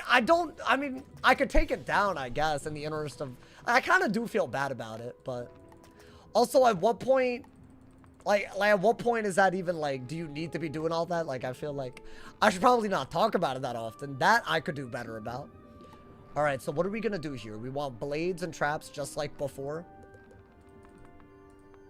mean, I could take it down, I guess, in the interest of... I kind of do feel bad about it, but... Also, at what point... Like, at what point is that even, like, do you need to be doing all that? Like, I feel like I should probably not talk about it that often. That I could do better about. All right, so what are we going to do here? We want blades and traps just like before.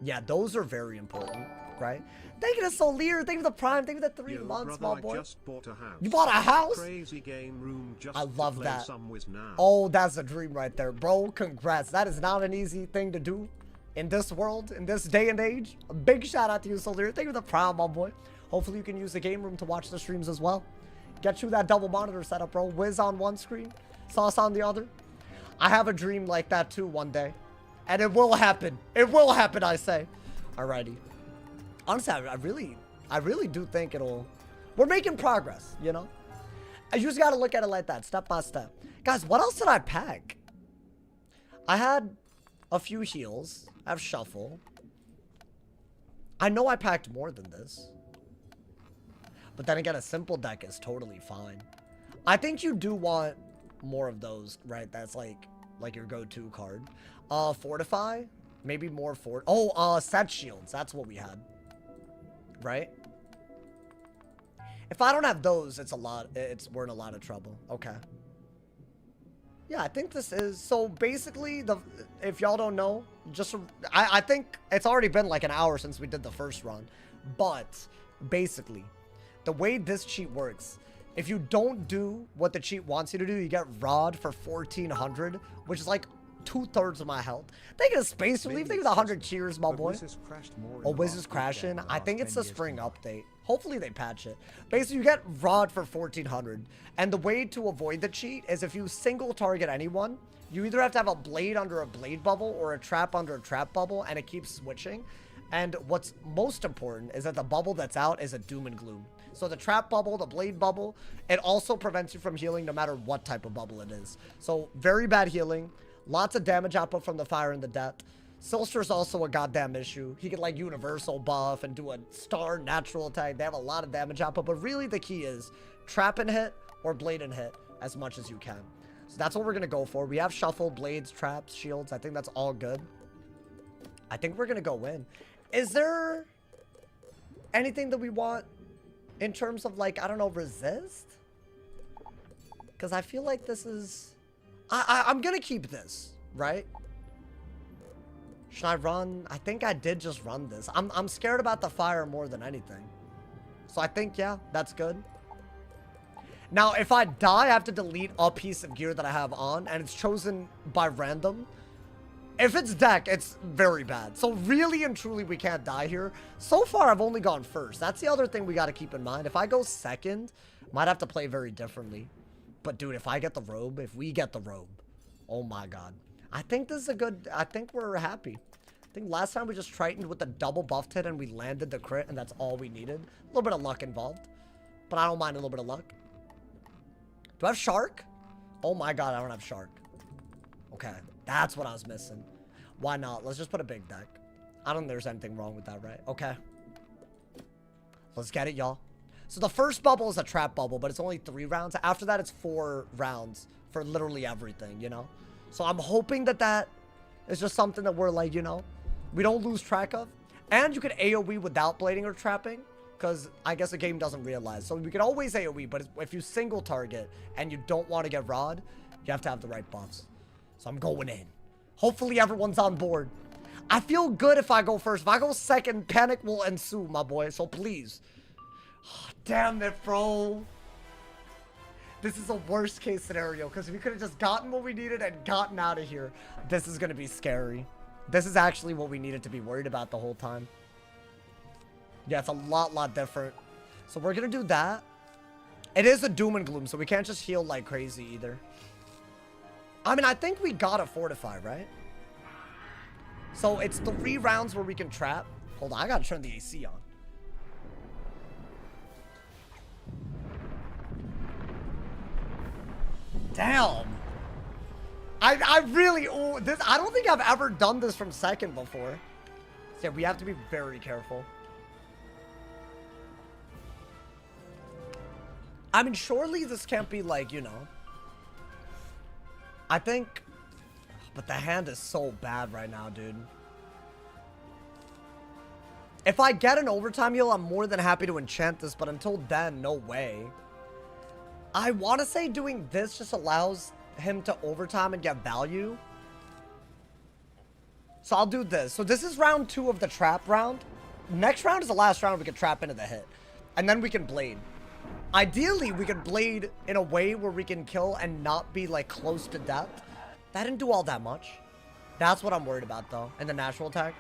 Yeah, those are very important, right? Thank you to Solir. Thank you to the Prime. Thank you to the 3 months, my boy. Just bought a house. You bought a house? Crazy game room just I love that. Now. Oh, that's a dream right there, bro. Congrats. That is not an easy thing to do. In this world, in this day and age. A big shout out to you, Soldier. Thank you for the Prime, my boy. Hopefully you can use the game room to watch the streams as well. Get you that double monitor setup, bro. Wiz on one screen, Sauce on the other. I have a dream like that too one day. And it will happen. It will happen, I say. Alrighty. Honestly, I really do think it'll... We're making progress, you know? You just gotta look at it like that, step by step. Guys, what else did I pack? I had a few heals. I have shuffle. I know I packed more than this. But then again, a simple deck is totally fine. I think you do want more of those, right? That's like your go-to card. Fortify. Maybe more set shields. That's what we had. Right? If I don't have those, it's a lot. We're in a lot of trouble. Okay. Yeah, I think this is... So, basically, if y'all don't know, I think it's already been like an hour since we did the first run. But, basically, the way this cheat works, if you don't do what the cheat wants you to do, you get Rod for 1,400, which is like 2/3 of my health. Thank you to Space Relief. Thank you to 100 cheers, my boy. Oh, Wiz is crashing. I think it's the spring update. Hopefully they patch it. Basically, you get Rod for 1,400. And the way to avoid the cheat is if you single target anyone, you either have to have a blade under a blade bubble or a trap under a trap bubble, and it keeps switching. And what's most important is that the bubble that's out is a doom and gloom. So the trap bubble, the blade bubble, it also prevents you from healing no matter what type of bubble it is. So very bad healing. Lots of damage output from the fire and the death. Silster's also a goddamn issue. He can like universal buff and do a star natural attack. They have a lot of damage output, but really the key is trap and hit or blade and hit as much as you can. So that's what we're going to go for. We have shuffle, blades, traps, shields. I think that's all good. I think we're going to go in. Is there anything that we want in terms of like, I don't know, resist? Because I feel like this is... I'm going to keep this, right? Should I run? I think I did just run this. I'm scared about the fire more than anything. So I think, yeah, that's good. Now, if I die, I have to delete a piece of gear that I have on, and it's chosen by random. If it's deck, it's very bad. So really and truly, we can't die here. So far, I've only gone first. That's the other thing we got to keep in mind. If I go second, might have to play very differently. But dude, if I get the robe, if we get the robe, oh my god. I think this is a good, I think we're happy. I think last time we just tritoned with the double buffed hit and we landed the crit and that's all we needed. A little bit of luck involved, but I don't mind a little bit of luck. Do I have shark? Oh my god, I don't have shark. Okay, that's what I was missing. Why not? Let's just put a big deck. I don't think there's anything wrong with that, right? Okay. Let's get it, y'all. So the first bubble is a trap bubble, but it's only 3 rounds. After that, it's 4 rounds for literally everything, you know? So I'm hoping that that is just something that we're like, you know, we don't lose track of. And you can AoE without blading or trapping, because I guess the game doesn't realize. So we can always AoE, but if you single target and you don't want to get rod, you have to have the right buffs. So I'm going in. Hopefully everyone's on board. I feel good if I go first. If I go second, panic will ensue, my boy. So please. Oh, damn it, bro. This is a worst case scenario because we could have just gotten what we needed and gotten out of here. This is going to be scary. This is actually what we needed to be worried about the whole time. Yeah, it's a lot different. So we're going to do that. It is a doom and gloom, so we can't just heal like crazy either. I mean, I think we got to fortify, right? So it's 3 rounds where we can trap. Hold on, I got to turn the AC on. Damn. I really, oh, this, I don't think I've ever done this from second before. So yeah, we have to be very careful. I mean, surely this can't be like, you know. I think, but the hand is so bad right now, dude. If I get an overtime heal, I'm more than happy to enchant this, but until then, no way. I want to say doing this just allows him to overtime and get value. So I'll do this. So this is round 2 of the trap round. Next round is the last round we can trap into the hit. And then we can blade. Ideally, we could blade in a way where we can kill and not be like close to death. That didn't do all that much. That's what I'm worried about though. And the natural attack.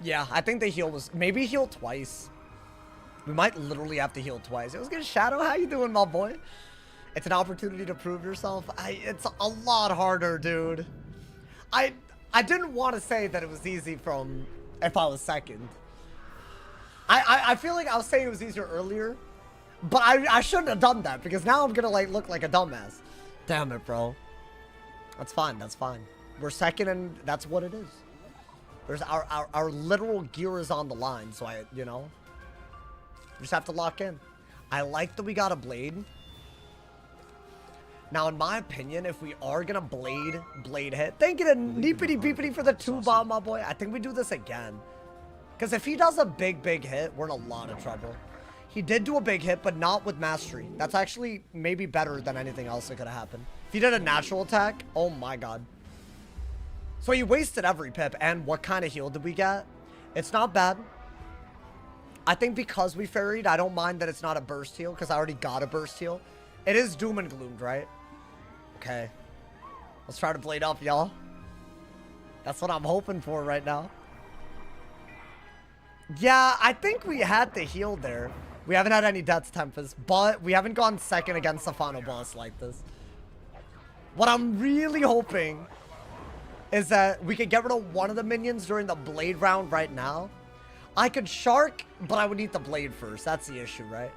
Yeah, I think the heal was maybe heal twice. We might literally have to heal twice. It was good. Shadow, how you doing, my boy? It's an opportunity to prove yourself. It's a lot harder, dude. I didn't want to say that it was easy from if I was second. I feel like I was saying it was easier earlier, but I shouldn't have done that because now I'm gonna like look like a dumbass. Damn it, bro. That's fine. That's fine. We're second, and that's what it is. There's our literal gear is on the line, so you know. We just have to lock in. I like that we got a blade. Now, in my opinion, if we are gonna blade hit, thank you to Neepity Beepity for the 2 bomb, my boy. I think we do this again. Because if he does a big hit, we're in a lot of trouble. He did do a big hit, but not with mastery. That's actually maybe better than anything else that could have happened. If he did a natural attack, oh my god. So he wasted every pip, and what kind of heal did we get? It's not bad. I think because we ferried, I don't mind that it's not a burst heal, because I already got a burst heal. It is doom and gloomed, right? Okay. Let's try to blade up, y'all. That's what I'm hoping for right now. Yeah, I think we had to heal there. We haven't had any Death's Tempest, but we haven't gone second against a final boss like this. What I'm really hoping is that we could get rid of one of the minions during the blade round right now. I could shark, but I would need the blade first. That's the issue, right?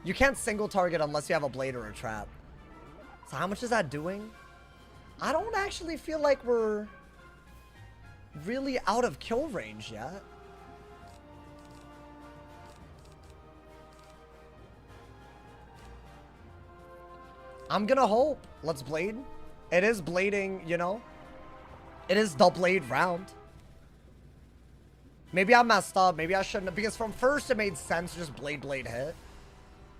You can't single target unless you have a blade or a trap. So how much is that doing? I don't actually feel like we're really out of kill range yet. I'm gonna hope. Let's blade. It is blading, you know. It is the blade round. Maybe I messed up. Maybe I shouldn't have. Because from first it made sense to just blade hit.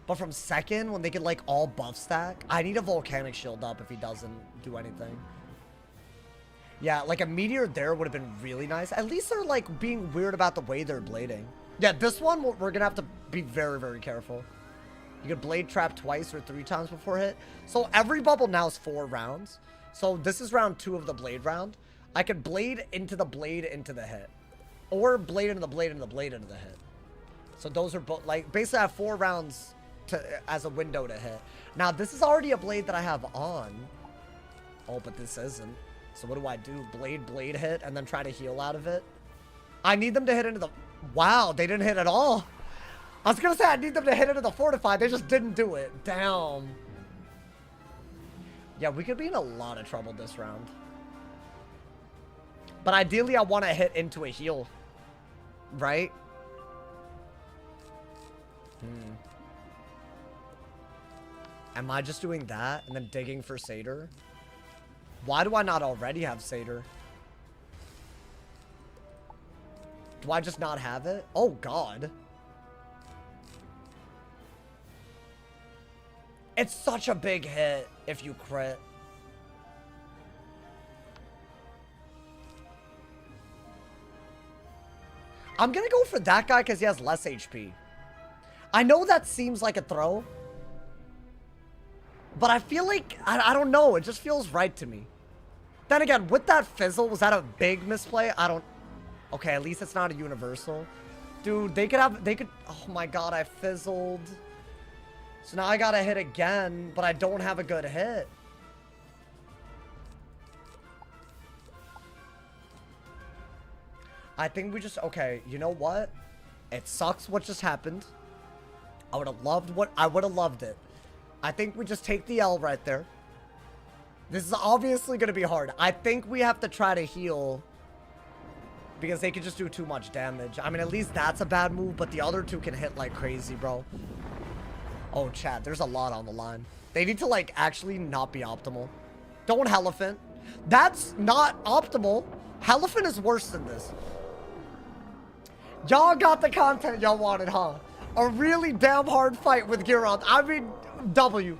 But from second, when they could like all buff stack, I need a volcanic shield up if he doesn't do anything. Yeah, like a meteor there would have been really nice. At least they're like being weird about the way they're blading. Yeah, this one we're gonna have to be very careful. You could blade trap twice or 3 times before hit. So every bubble now is 4 rounds. So this is round 2 of the blade round. I could blade into the hit. Or blade into the blade into the blade into the hit. So those are both like basically I have 4 rounds as a window to hit. Now this is already a blade that I have on. Oh, but this isn't. So what do I do? Blade hit and then try to heal out of it. I need them to hit into the... Wow, they didn't hit at all. I was gonna say I need them to hit into the fortified. They just didn't do it. Damn. Yeah, we could be in a lot of trouble this round. But ideally I want to hit into a heal. Right? Am I just doing that and then digging for Satyr? Why do I not already have Satyr? Do I just not have it? Oh, God. It's such a big hit if you crit. I'm gonna go for that guy because he has less HP. I know that seems like a throw. But I feel like, I don't know, it just feels right to me. Then again, with that fizzle, was that a big misplay? I don't... Okay, at least it's not a universal. Dude, they could... Oh my god, I fizzled. So now I gotta hit again, but I don't have a good hit. I think we just... Okay, you know what? It sucks what just happened. I would have loved it. I think we just take the L right there. This is obviously going to be hard. I think we have to try to heal. Because they could just do too much damage. I mean, at least that's a bad move, but the other two can hit like crazy, bro. Oh, chat, there's a lot on the line. They need to, like, actually not be optimal. Don't Elephant. That's not optimal. Elephant is worse than this. Y'all got the content y'all wanted, huh? A really damn hard fight with Giron. I mean, W.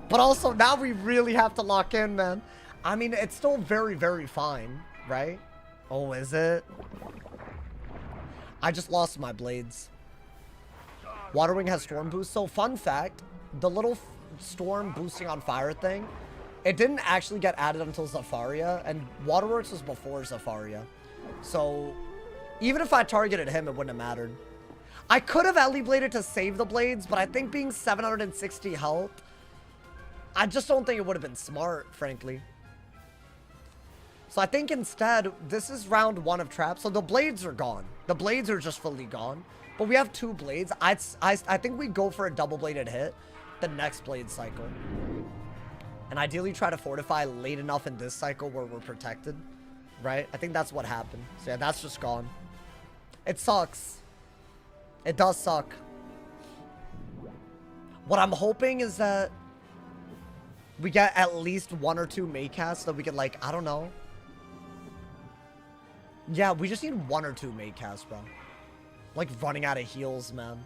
But also, now we really have to lock in, man. I mean, it's still very, very fine, right? Oh, is it? I just lost my blades. Waterwing has storm boost. So, fun fact, the little storm boosting on fire thing, it didn't actually get added until Zafaria, and Waterworks was before Zafaria. So, even if I targeted him, it wouldn't have mattered. I could have Ellie Bladed to save the blades, but I think being 760 health, I just don't think it would have been smart, frankly. So I think instead, this is round 1 of traps. So the blades are gone. The blades are just fully gone. But we have 2 blades. I think we go for a double-bladed hit the next blade cycle. And ideally try to fortify late enough in this cycle where we're protected. Right? I think that's what happened. So yeah, that's just gone. It sucks. It does suck. What I'm hoping is that we get at least 1 or 2 Maycasts that we can, like, I don't know. Yeah, we just need 1 or 2 Maycasts, bro. Like, running out of heals, man.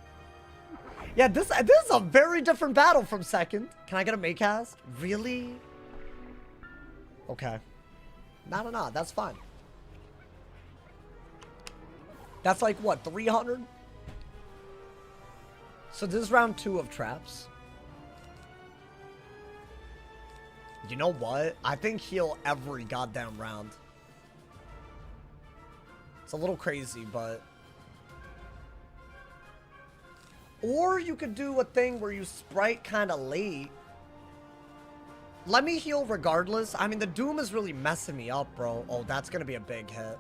Yeah, this is a very different battle from second. Can I get a Maycast? Really? Okay. No, that's fine. That's like, what, 300? So this is round 2 of traps. You know what? I think heal every goddamn round. It's a little crazy, but... Or you could do a thing where you sprite kind of late. Let me heal regardless. I mean, the Doom is really messing me up, bro. Oh, that's going to be a big hit.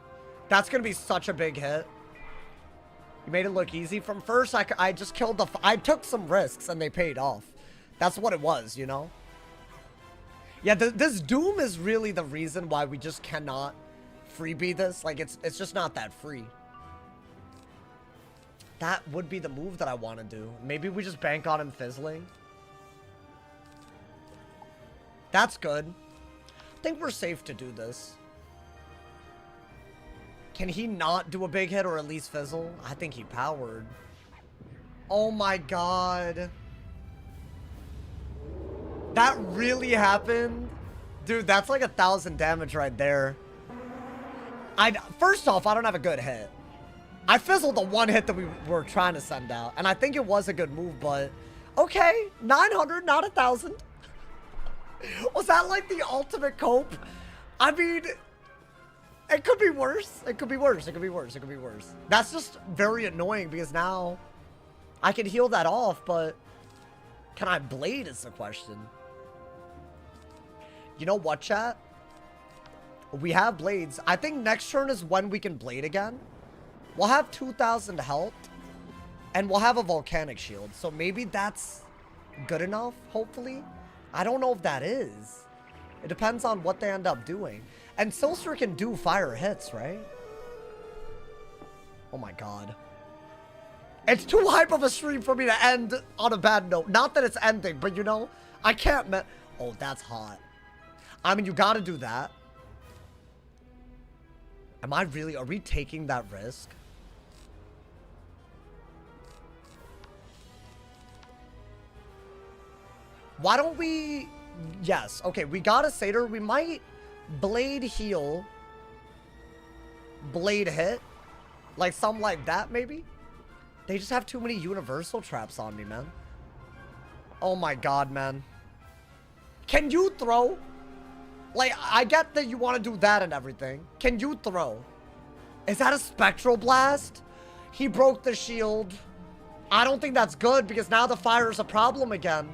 That's going to be such a big hit. You made it look easy. From first, I just killed the... I took some risks, and they paid off. That's what it was, you know? Yeah, this Doom is really the reason why we just cannot freebie this. Like, it's just not that free. That would be the move that I want to do. Maybe we just bank on him fizzling. That's good. I think we're safe to do this. Can he not do a big hit or at least fizzle? I think he powered. Oh my god. That really happened? Dude, that's like 1,000 damage right there. First off, I don't have a good hit. I fizzled the 1 hit that we were trying to send out. And I think it was a good move, but... Okay, 900, not 1,000. Was that like the ultimate cope? I mean... It could be worse. It could be worse. It could be worse. It could be worse. That's just very annoying because now I can heal that off, but can I blade is the question. You know what, chat? We have blades. I think next turn is when we can blade again. We'll have 2,000 health and we'll have a volcanic shield. So maybe that's good enough, hopefully. I don't know if that is. It depends on what they end up doing. And Silster can do fire hits, right? Oh my god. It's too hype of a stream for me to end on a bad note. Not that it's ending, but you know, I can't oh, that's hot. I mean, you gotta do that. Am I really, are we taking that risk? Why don't we, yes, okay, we got a satyr. We might blade heal, blade hit, like something like that maybe. They just have too many universal traps on me, man. Oh my god, man. Can you throw? Like, I get that you want to do that and everything. Can you throw? Is that a spectral blast? He broke the shield. I don't think that's good because now the fire is a problem again.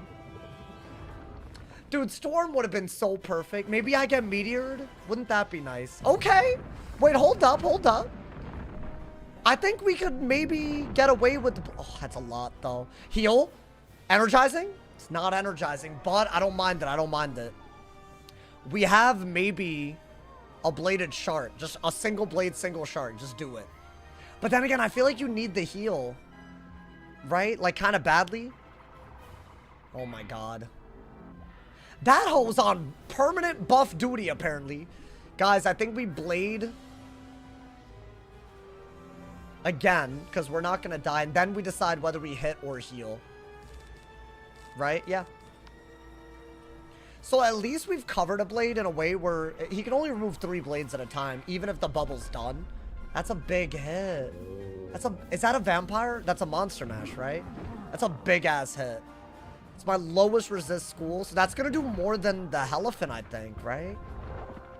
Dude, storm would have been so perfect. Maybe I get meteored? Wouldn't that be nice? Okay. Wait, hold up, hold up. I think we could maybe get away with the... Oh, that's a lot, though. Heal? Energizing? It's not energizing, but I don't mind it. I don't mind it. We have maybe a bladed shard. Just a single blade, single shard. Just do it. But then again, I feel like you need the heal. Right? Like, kind of badly. Oh, my God. That hoe's on permanent buff duty, apparently. Guys, I think we blade... again, because we're not going to die. And then we decide whether we hit or heal. Right? Yeah. So at least we've covered a blade in a way where he can only remove 3 blades at a time, even if the bubble's done. That's a big hit. Is that a vampire? That's a monster mash, right? That's a big ass hit. It's my lowest resist school, so that's going to do more than the Elephant, I think, right?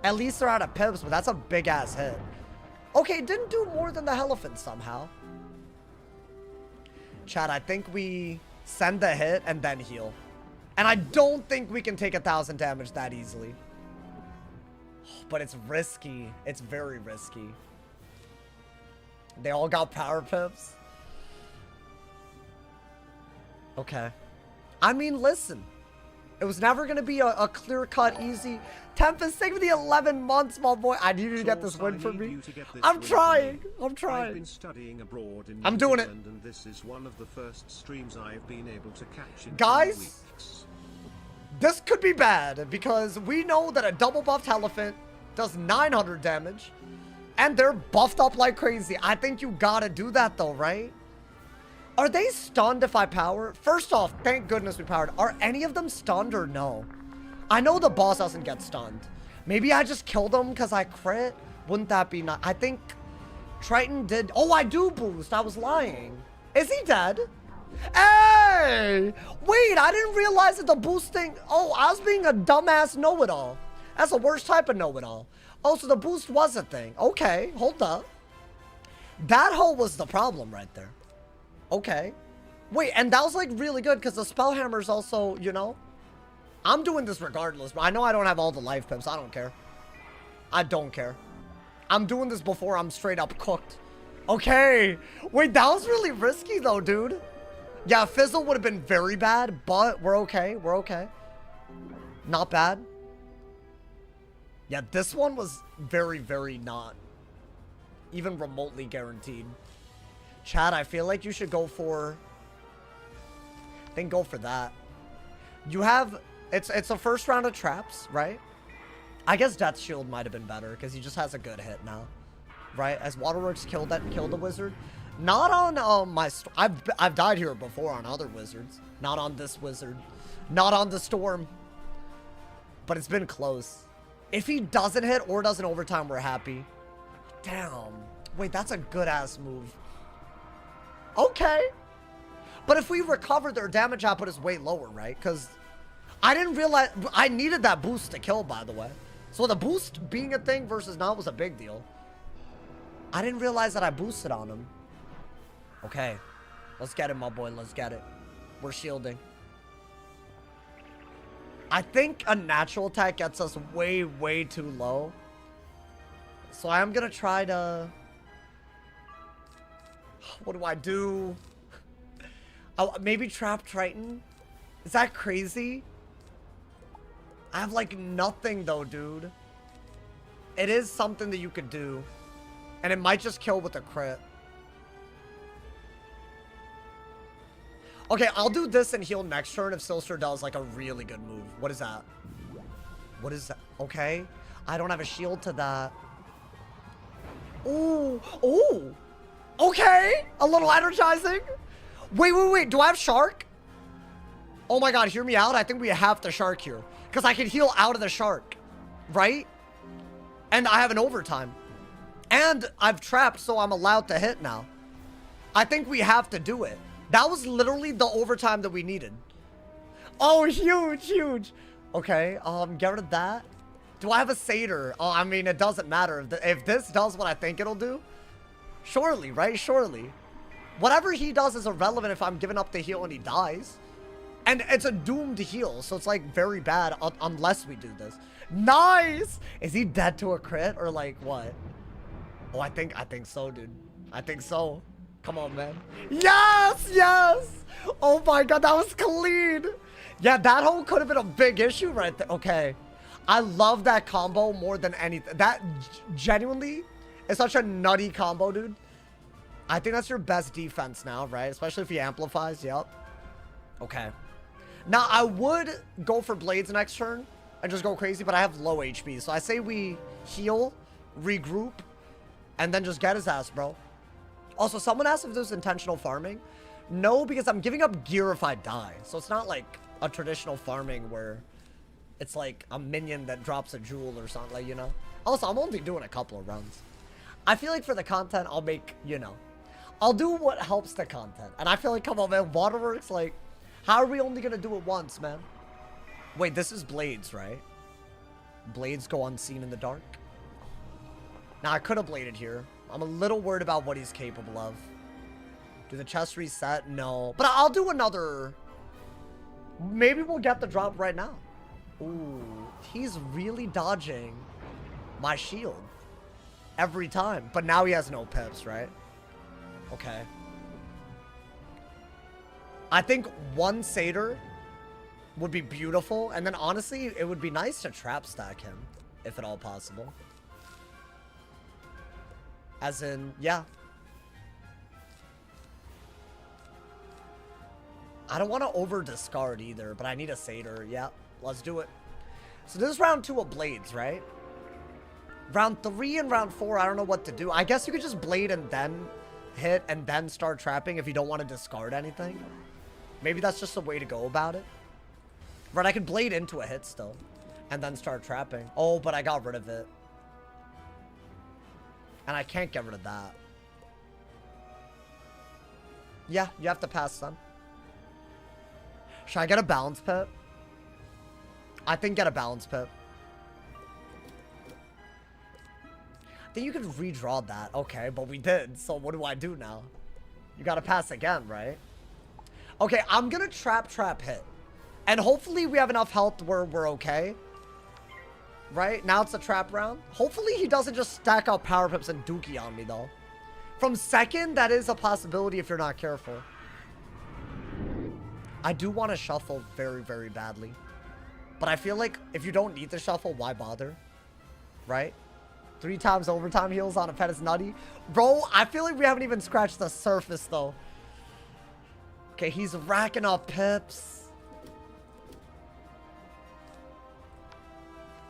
At least they're out of pips, but that's a big ass hit. Okay, it didn't do more than the Elephant somehow. Chat, I think we send the hit and then heal. And I don't think we can take 1,000 damage that easily. But it's risky. It's very risky. They all got power pips. Okay. I mean, listen. It was never going to be a clear-cut, easy... Tempest, thank you for the 11 months, my boy. I need you to get this win for me. I'm trying. I'm trying. I've been studying abroad in I'm doing it. And this is one of the first streams I've been able to catch in Guys, 2 weeks. This could be bad because we know that a double buffed elephant does 900 damage and they're buffed up like crazy. I think you gotta do that though, right? Are they stunned if I power? First off, thank goodness we powered. Are any of them stunned or no? I know the boss doesn't get stunned. Maybe I just killed him because I crit. Wouldn't that be nice? I think Triton did. Oh, I do boost. I was lying. Is he dead? Hey! Wait, I didn't realize that the boosting... Oh, I was being a dumbass know-it-all. That's the worst type of know-it-all. Oh, so the boost was a thing. Okay, hold up. That hole was the problem right there. Okay. Wait, and that was like really good because the spell hammer's also, you know... I'm doing this regardless, but I know I don't have all the life pips. I don't care. I don't care. I'm doing this before I'm straight up cooked. Okay. Wait, that was really risky though, dude. Yeah, Fizzle would have been very bad, but we're okay. We're okay. Not bad. Yeah, this one was very, very not even remotely guaranteed. Chad, I feel like you should go for... Then go for that. You have... It's a first round of traps, right? I guess Death Shield might have been better because he just has a good hit now, right? As WATERWORKS killed the wizard. Not on I've died here before on other wizards. Not on this wizard. Not on the storm. But it's been close. If he doesn't hit or doesn't overtime, we're happy. Damn. Wait, that's a good ass move. Okay. But if we recover, their damage output is way lower, right? Because I didn't realize I needed that boost to kill, by the way. So the boost being a thing versus not was a big deal. I didn't realize that I boosted on him. Okay. Let's get it, my boy. Let's get it. We're shielding. I think a natural attack gets us way, way too low. So I'm going to try to... What do I do? Oh, maybe Trap Triton? Is that crazy? I have like nothing though, dude. It is something that you could do. And it might just kill with a crit. Okay, I'll do this and heal next turn if Silster does like a really good move. What is that? What is that? Okay. I don't have a shield to that. Ooh. Ooh. Okay. A little energizing. Wait. Do I have Shark? Oh my god, hear me out. I think we have the Shark here. Because I can heal out of the Shark. Right? And I have an overtime. And I've trapped, so I'm allowed to hit now. I think we have to do it. That was literally the overtime that we needed. Oh, huge. Okay, get rid of that. Do I have a Satyr? Oh, I mean, it doesn't matter. If this does what I think it'll do, surely, right? Surely. Whatever he does is irrelevant if I'm giving up the heal and he dies. And it's a doomed heal, so it's like very bad unless we do this. Nice! Is he dead to a crit or like what? Oh, I think so, dude. I think so. Come on, man. Yes! Oh my god, that was clean. Yeah, that hole could have been a big issue right there. Okay. I love that combo more than anything. That genuinely is such a nutty combo, dude. I think that's your best defense now, right? Especially if he amplifies. Yep. Okay. Now, I would go for Blades next turn and just go crazy, but I have low HP. So I say we heal, regroup, and then just get his ass, bro. Also, someone asked if there's intentional farming. No, because I'm giving up gear if I die. So it's not like a traditional farming where it's like a minion that drops a jewel or something, like, you know. Also, I'm only doing a couple of runs. I feel like for the content, I'll make, you know, I'll do what helps the content. And I feel like, come on, man, Waterworks, like, how are we only going to do it once, man? Wait, this is Blades, right? Blades go unseen in the dark. Now, I could have bladed here. I'm a little worried about what he's capable of. Do the chests reset? No. But I'll do another. Maybe we'll get the drop right now. Ooh, he's really dodging my shield every time. But now he has no pips, right? Okay. I think one Satyr would be beautiful. And then honestly, it would be nice to trap stack him, if at all possible. As in, yeah. I don't want to over-discard either, but I need a Satyr. Yeah, let's do it. So this is round 2 of Blades, right? Round 3 and round 4, I don't know what to do. I guess you could just Blade and then hit and then start trapping if you don't want to discard anything. Maybe that's just the way to go about it. Right, I could Blade into a hit still and then start trapping. Oh, but I got rid of it. And I can't get rid of that. Yeah, you have to pass them. Should I get a balance pip? I think get a balance pip. I think you could redraw that. Okay, but we did. So what do I do now? You gotta pass again, right? Okay, I'm gonna trap hit. And hopefully we have enough health where we're okay. Right? Now it's a trap round. Hopefully he doesn't just stack up power pips and dookie on me, though. From second, that is a possibility if you're not careful. I do want to shuffle very, very badly. But I feel like if you don't need to shuffle, why bother? Right? 3 times overtime heals on a pet is nutty. Bro, I feel like we haven't even scratched the surface, though. Okay, he's racking up pips.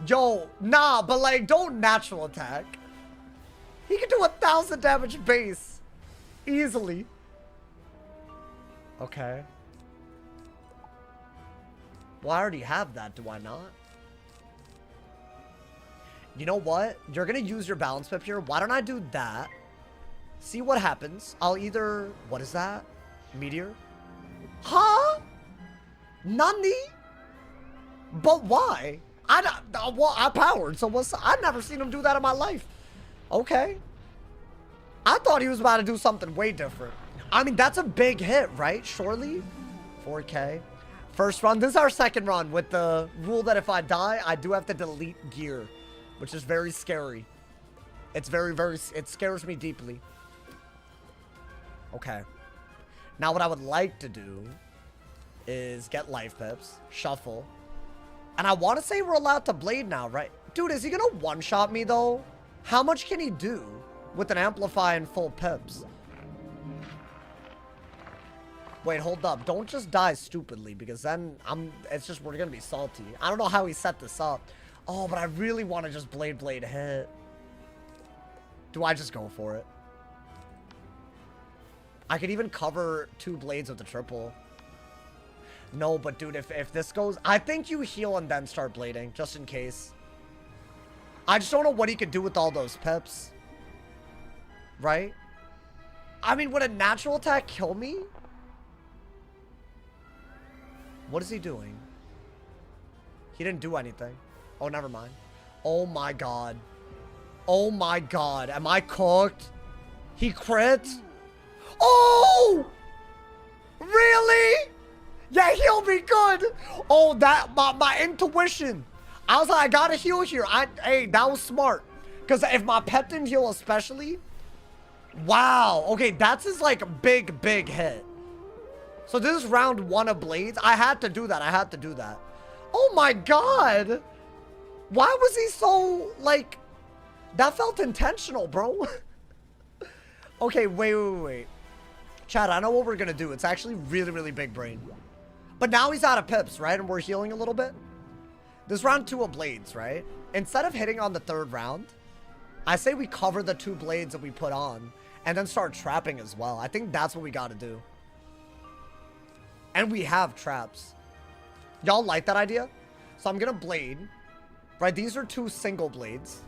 Yo, nah, but like, don't natural attack. He can do 1,000 damage base. Easily. Okay. Well, I already have that, do I not? You know what? You're gonna use your balance pip here. Why don't I do that? See what happens. I'll either... What is that? Meteor? Huh? Nani? But why? I powered, so I've never seen him do that in my life. Okay. I thought he was about to do something way different. I mean, that's a big hit, right? Surely? 4K. First run. This is our second run with the rule that if I die, I do have to delete gear, which is very scary. It's very, it scares me deeply. Okay. Now what I would like to do is get life pips, shuffle. And I want to say we're allowed to blade now, right? Dude, is he going to one-shot me, though? How much can he do with an amplify and full pips? Wait, hold up. Don't just die stupidly, because then it's just, we're gonna be salty. I don't know how he set this up. Oh, but I really want to just blade hit. Do I just go for it? I could even cover 2 blades with the triple. No, but dude, if this goes... I think you heal and then start blading, just in case. I just don't know what he could do with all those pips. Right? I mean, would a natural attack kill me? What is he doing? He didn't do anything. Oh, never mind. Oh my god. Oh my god. Am I cooked? He crit? Oh! Really? Yeah, heal me good. Oh, that my intuition. I was like, I gotta heal here. Hey, that was smart. Because if my pet didn't heal especially. Wow. Okay, that's his like big hit. So this is round 1 of blades. I had to do that. Oh my god. Why was he so like... That felt intentional, bro. Okay, wait. Chad, I know what we're gonna do. It's actually really big brain. But now he's out of pips, right? And we're healing a little bit. This round 2 of blades, right? Instead of hitting on the 3rd round, I say we cover the 2 blades that we put on and then start trapping as well. I think that's what we gotta do. And we have traps. Y'all like that idea? So I'm gonna blade. Right, these are 2 single blades.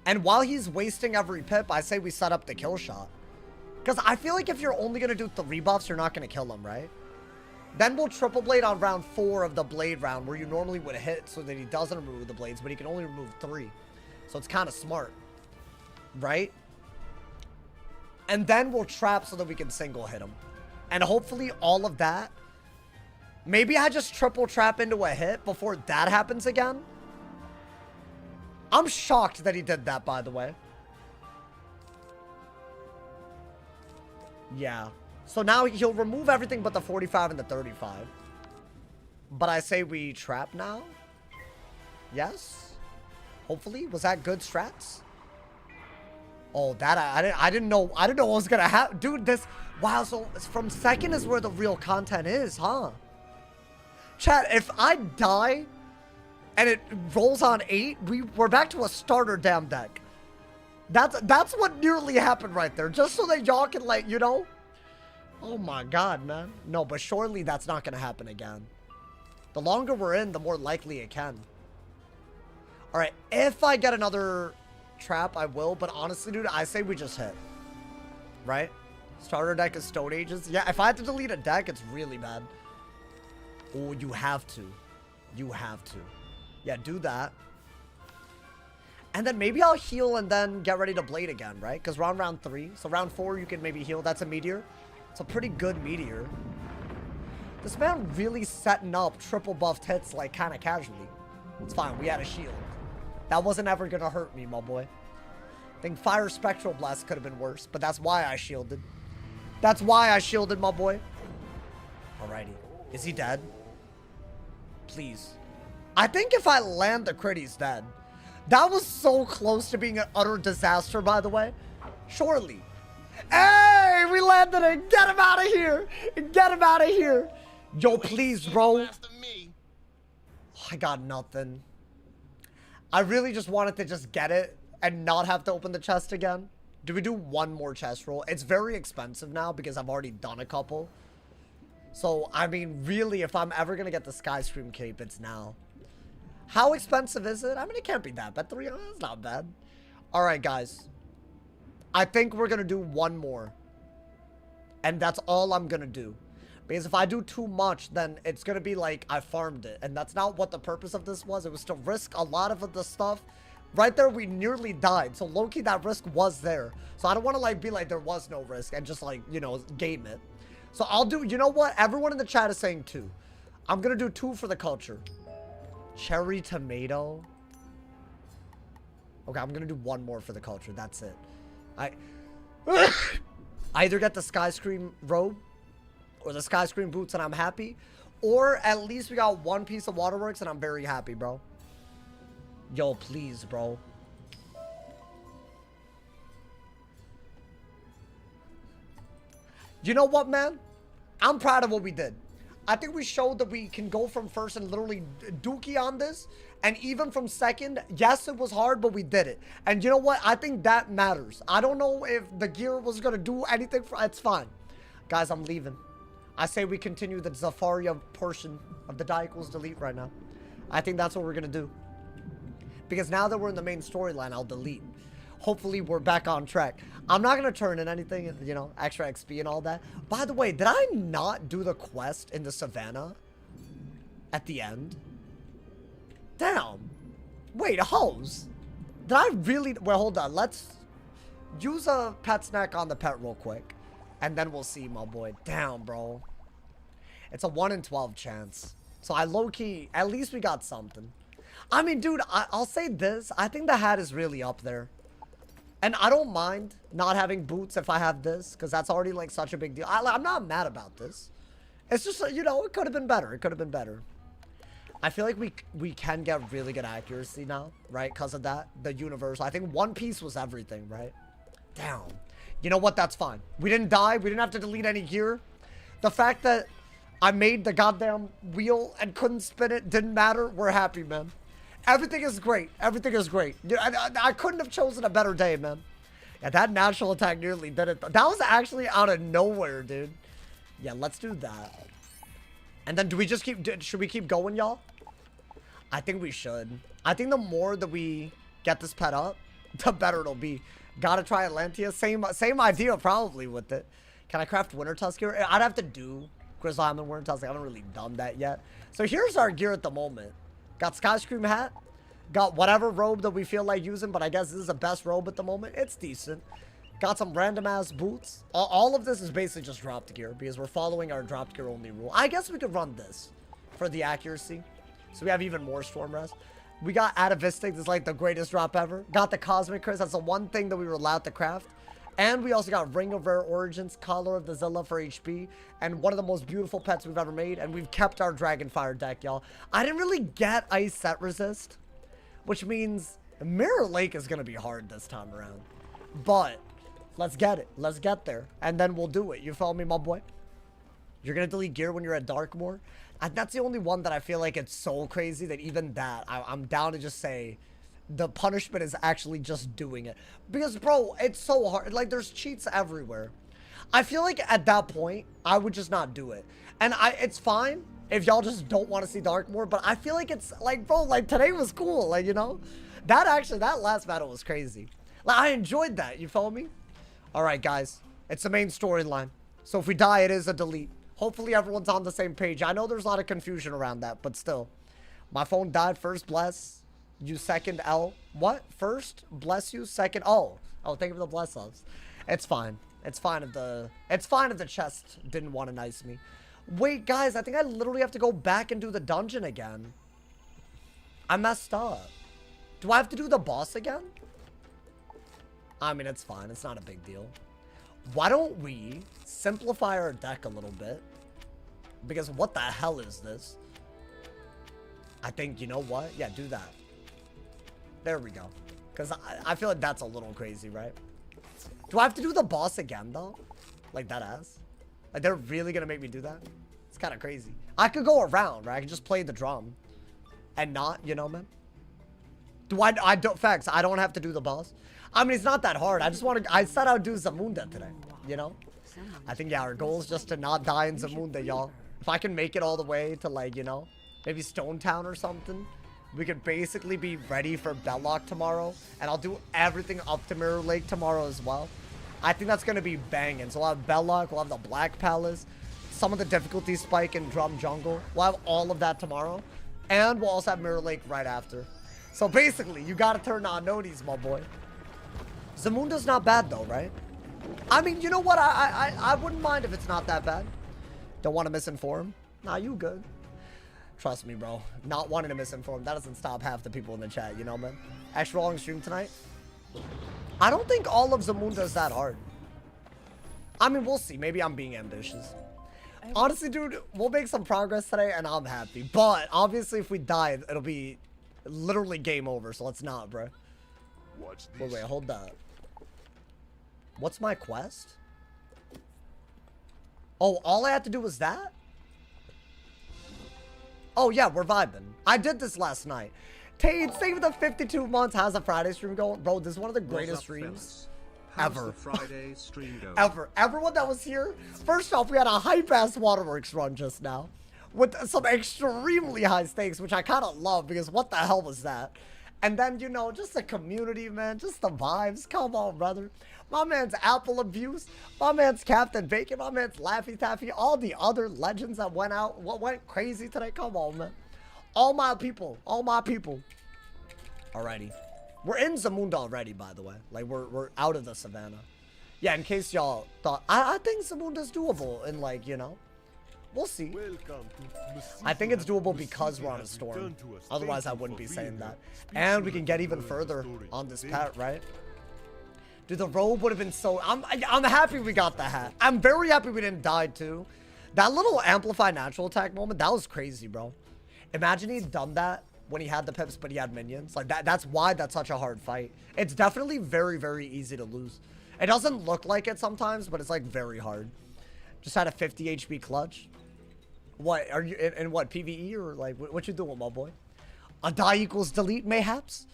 And while he's wasting every pip, I say we set up the kill shot. Because I feel like if you're only going to do 3 buffs, you're not going to kill him, right? Then we'll triple blade on round 4 of the blade round, where you normally would hit so that he doesn't remove the blades, but he can only remove 3. So it's kind of smart. Right? And then we'll trap so that we can single hit him. And hopefully all of that... Maybe I just triple trap into a hit before that happens again. I'm shocked that he did that, by the way. Yeah. So now he'll remove everything but the 45 and the 35. But I say we trap now. Yes. Hopefully. Was that good strats? Oh, that I didn't know. I didn't know what was gonna happen. Dude, this... Wow, so from 2nd is where the real content is, huh? Chat, if I die and it rolls on 8, we're back to a starter damn deck. That's what nearly happened right there. Just so that y'all can, like, you know. Oh my god, man. No, but surely that's not gonna happen again. The longer we're in, the more likely it can. Alright, if I get another trap, I will. But honestly, dude, I say we just hit. Right? Starter deck is Stone Ages. Yeah, if I have to delete a deck, it's really bad. Oh, you have to. You have to. Yeah, do that. And then maybe I'll heal and then get ready to blade again, right? Because we're on round 3. So round 4, you can maybe heal. That's a meteor. It's a pretty good meteor. This man really setting up triple buffed hits, like, kind of casually. It's fine. We had a shield. That wasn't ever going to hurt me, my boy. I think Fire Spectral Blast could have been worse, but that's why I shielded. That's why I shielded, my boy. Alrighty. Is he dead? Please. I think if I land the crit, he's dead. That was so close to being an utter disaster, by the way. Surely. Hey, we landed it. Get him out of here. Get him out of here. Yo, please, bro. I got nothing. I really just wanted to just get it and not have to open the chest again. Do we do one more chest roll? It's very expensive now because I've already done a couple. So, I mean, really, if I'm ever going to get the Skyscream cape, it's now. How expensive is it? I mean, it can't be that bad. That's not bad. All right, guys. I think we're going to do one more. And that's all I'm going to do. Because if I do too much, then it's going to be like I farmed it. And that's not what the purpose of this was. It was to risk a lot of the stuff. Right there, we nearly died. So, low-key, that risk was there. So, I don't want to, like, be like there was no risk and just, like, you know, game it. So, I'll do, you know what? Everyone in the chat is saying 2. I'm going to do 2 for the culture. Cherry tomato. Okay, I'm going to do 1 more for the culture. That's it. I either get the Skyscream robe or the Skyscream boots and I'm happy. Or at least we got 1 piece of Waterworks and I'm very happy, bro. Yo, please, bro. You know what, man? I'm proud of what we did. I think we showed that we can go from first and literally dookie on this. And even from second, yes, it was hard, but we did it. And you know what? I think that matters. I don't know if the gear was going to do anything. It's fine. Guys, I'm leaving. I say we continue the Zafaria portion of the die equals delete right now. I think that's what we're going to do. Because now that we're in the main storyline, I'll delete. Hopefully, we're back on track. I'm not going to turn in anything, you know, extra XP and all that. By the way, did I not do the quest in the savannah at the end? Damn. Wait, hose. Did I really? Well, hold on. Let's use a pet snack on the pet real quick. And then we'll see, my boy. Damn, bro. It's a 1 in 12 chance. So I low-key, at least we got something. I mean, dude, I'll say this. I think the hat is really up there. And I don't mind not having boots if I have this. Because that's already, like, such a big deal. I'm not mad about this. It's just, you know, it could have been better. It could have been better. I feel like we can get really good accuracy now, right? Because of that, the universal. I think one piece was everything, right? Damn. You know what? That's fine. We didn't die. We didn't have to delete any gear. The fact that I made the goddamn wheel and couldn't spin it didn't matter. We're happy, man. Everything is great. Everything is great. I couldn't have chosen a better day, man. Yeah, that natural attack nearly did it. That was actually out of nowhere, dude. Yeah, let's do that. And then do we just should we keep going, y'all? I think we should. I think the more that we get this pet up, the better it'll be. Gotta try Atlantia. Same idea probably with it. Can I craft Winter Tusk here? I'd have to do Grizzly Island Winter Tusk. I haven't really done that yet. So here's our gear at the moment. Got Skyscream hat. Got whatever robe that we feel like using, but I guess this is the best robe at the moment. It's decent. Got some random ass boots. All of this is basically just dropped gear because we're following our dropped gear only rule. I guess we could run this for the accuracy. So we have even more Storm Rest. We got Atavistic. This is like the greatest drop ever. Got the Cosmic Curse. That's the one thing that we were allowed to craft. And we also got Ring of Rare Origins, Collar of the Zilla for HP, and one of the most beautiful pets we've ever made. And we've kept our Dragonfire deck, y'all. I didn't really get Ice Set Resist, which means Mirror Lake is going to be hard this time around. But let's get it. Let's get there. And then we'll do it. You follow me, my boy? You're going to delete gear when you're at Darkmoor? And that's the only one that I feel like it's so crazy that even that, I'm down to just say the punishment is actually just doing it. Because, bro, it's so hard. Like, there's cheats everywhere. I feel like at that point, I would just not do it. And it's fine if y'all just don't want to see Darkmoor, but I feel like it's, like, bro, like, today was cool, like, you know? That last battle was crazy. Like, I enjoyed that, you follow me? Alright, guys. It's the main storyline. So if we die, it is a delete. Hopefully everyone's on the same page. I know there's a lot of confusion around that, but still. My phone died. First, bless you. Second, L. What? First, bless you. Second, oh, thank you for the bless ups. It's fine. It's fine if the chest didn't want to nice me. Wait, guys, I think I literally have to go back and do the dungeon again. I messed up. Do I have to do the boss again? I mean, it's fine. It's not a big deal. Why don't we simplify our deck a little bit? Because what the hell is this? I think, you know what? Yeah, do that. There we go. Because I feel like that's a little crazy, right? Do I have to do the boss again, though? Like, that ass? Like, they're really going to make me do that? It's kind of crazy. I could go around, right? I could just play the drum. And not, you know, man? I don't have to do the boss. I mean, it's not that hard. I said I would do Zamunda today, you know? I think, yeah, our goal is just to not die in Zamunda, y'all. If I can make it all the way to, like, you know, maybe Stone Town or something, we could basically be ready for Belloc tomorrow. And I'll do everything up to Mirror Lake tomorrow as well. I think that's going to be banging. So we'll have Belloc, we'll have the Black Palace, some of the difficulty spike in Drum Jungle. We'll have all of that tomorrow. And we'll also have Mirror Lake right after. So basically, you got to turn on noties, my boy. Zamunda's not bad though, right? I mean, you know what? I wouldn't mind if it's not that bad. Don't want to misinform? Nah, you good. Trust me, bro. Not wanting to misinform, that doesn't stop half the people in the chat, you know, man? Extra long stream tonight? I don't think all of Zamunda is that hard. I mean, we'll see. Maybe I'm being ambitious. Honestly, dude, we'll make some progress today and I'm happy. But obviously, if we die, it'll be literally game over. So let's not, bro. Wait, hold up. What's my quest? Oh, all I had to do was that? Oh, yeah, we're vibing. I did this last night. Tate, save the 52 months. How's the Friday stream going? Bro, this is one of the greatest streams ever. Friday stream going? Ever. Everyone that was here, first off, we had a hype-ass Waterworks run just now with some extremely high stakes, which I kind of love because what the hell was that? And then, you know, just the community, man, just the vibes. Come on, brother. My man's Apple Abuse, my man's Captain Bacon, my man's Laffy Taffy, all the other legends that went out, what went crazy today. Come on, man. All my people, all my people. Alrighty. We're in Zamunda already, by the way. Like, we're out of the savannah. Yeah, in case y'all thought, I think Zamunda's doable, and like, you know, we'll see. I think it's doable because we're on a storm. Otherwise, I wouldn't be saying that. And we can get even further on this pet, right? Dude, the robe would have been so... I'm happy we got the hat. I'm very happy we didn't die, too. That little amplify natural attack moment, that was crazy, bro. Imagine he'd done that when he had the pips, but he had minions. Like, that's why that's such a hard fight. It's definitely very, very easy to lose. It doesn't look like it sometimes, but it's, like, very hard. Just had a 50 HP clutch. What, are you in what, PvE, or, like, what you doing, my boy? A die equals delete, mayhaps?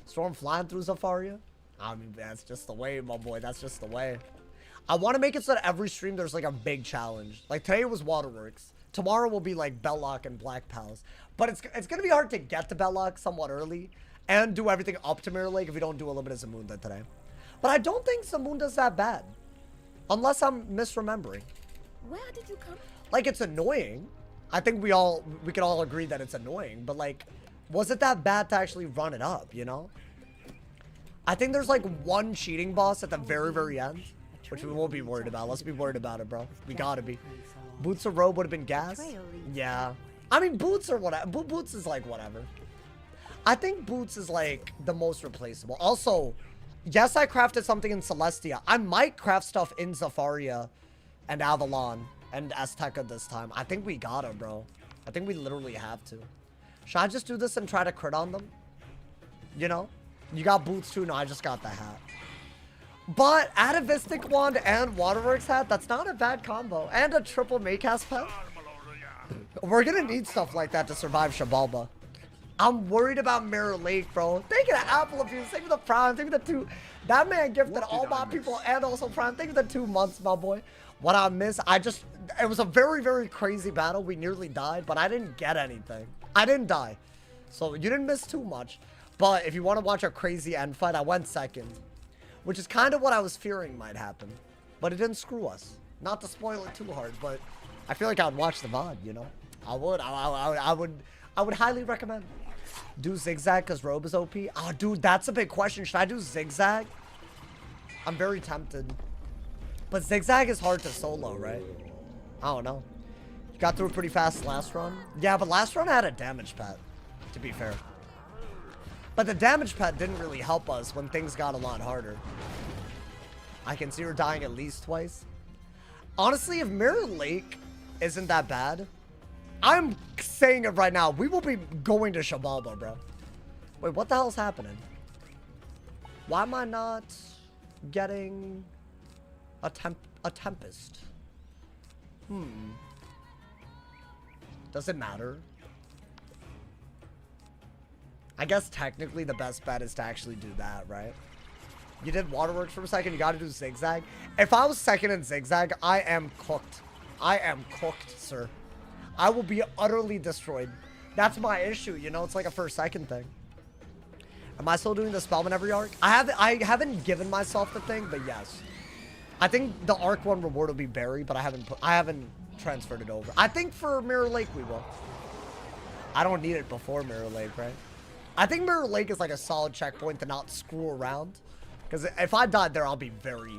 Storm flying through Zafaria? I mean, that's just the way, my boy. That's just the way. I want to make it so that every stream there's like a big challenge. Like today was Waterworks. Tomorrow will be like Belloc and Black Pals. But it's going to be hard to get to Belloc somewhat early and do everything up to Mirror Lake if we don't do a little bit of Zamunda today. But I don't think Zamunda's that bad. Unless I'm misremembering. Where did you come? Like, it's annoying. I think we can all agree that it's annoying. But like, was it that bad to actually run it up, you know? I think there's like one cheating boss at the very, very end, which we won't be worried about. Let's be worried about it, bro. We gotta be. Boots or robe would have been gas. Yeah. I mean, boots or whatever. Boots is like whatever. I think boots is like the most replaceable. Also, yes, I crafted something in Celestia. I might craft stuff in Zafaria and Avalon and Azteca this time. I think we gotta, bro. I think we literally have to. Should I just do this and try to crit on them? You know? You got boots too? No, I just got the hat. But Atavistic Wand and Waterworks hat, that's not a bad combo. And a triple Maycast pet. We're gonna need stuff like that to survive Shabalba. I'm worried about Mirror Lake, bro. Thank you to Apple Abuse. Thank you to Prime. Thank you to 2. That man gifted all my people and also Prime. Thank you to 2 months, my boy. What I missed, it was a very, very crazy battle. We nearly died, but I didn't get anything. I didn't die. So you didn't miss too much. But if you want to watch a crazy end fight, I went second. Which is kind of what I was fearing might happen. But it didn't screw us. Not to spoil it too hard, but I feel like I'd watch the VOD, you know? I would. I would highly recommend. Do Zigzag because Robe is OP? Oh, dude, that's a big question. Should I do Zigzag? I'm very tempted. But Zigzag is hard to solo, right? I don't know. You got through pretty fast last run. Yeah, but last run had a damage pet, to be fair. But the damage pet didn't really help us when things got a lot harder. I can see her dying at least twice. Honestly, if Mirror Lake isn't that bad, I'm saying it right now, we will be going to Shabalba, bro. Wait, what the hell's happening? Why am I not getting a Tempest? Does it matter? I guess technically the best bet is to actually do that, right? You did Waterworks for a second, you gotta do Zigzag. If I was second in Zigzag, I am cooked. I am cooked, sir. I will be utterly destroyed. That's my issue, you know? It's like a first-second thing. Am I still doing the Spellman every arc? I haven't given myself the thing, but yes. I think the arc 1 reward will be Barry, but I haven't transferred it over. I think for Mirror Lake we will. I don't need it before Mirror Lake, right? I think Mirror Lake is like a solid checkpoint to not screw around. Because if I died there, I'll be very...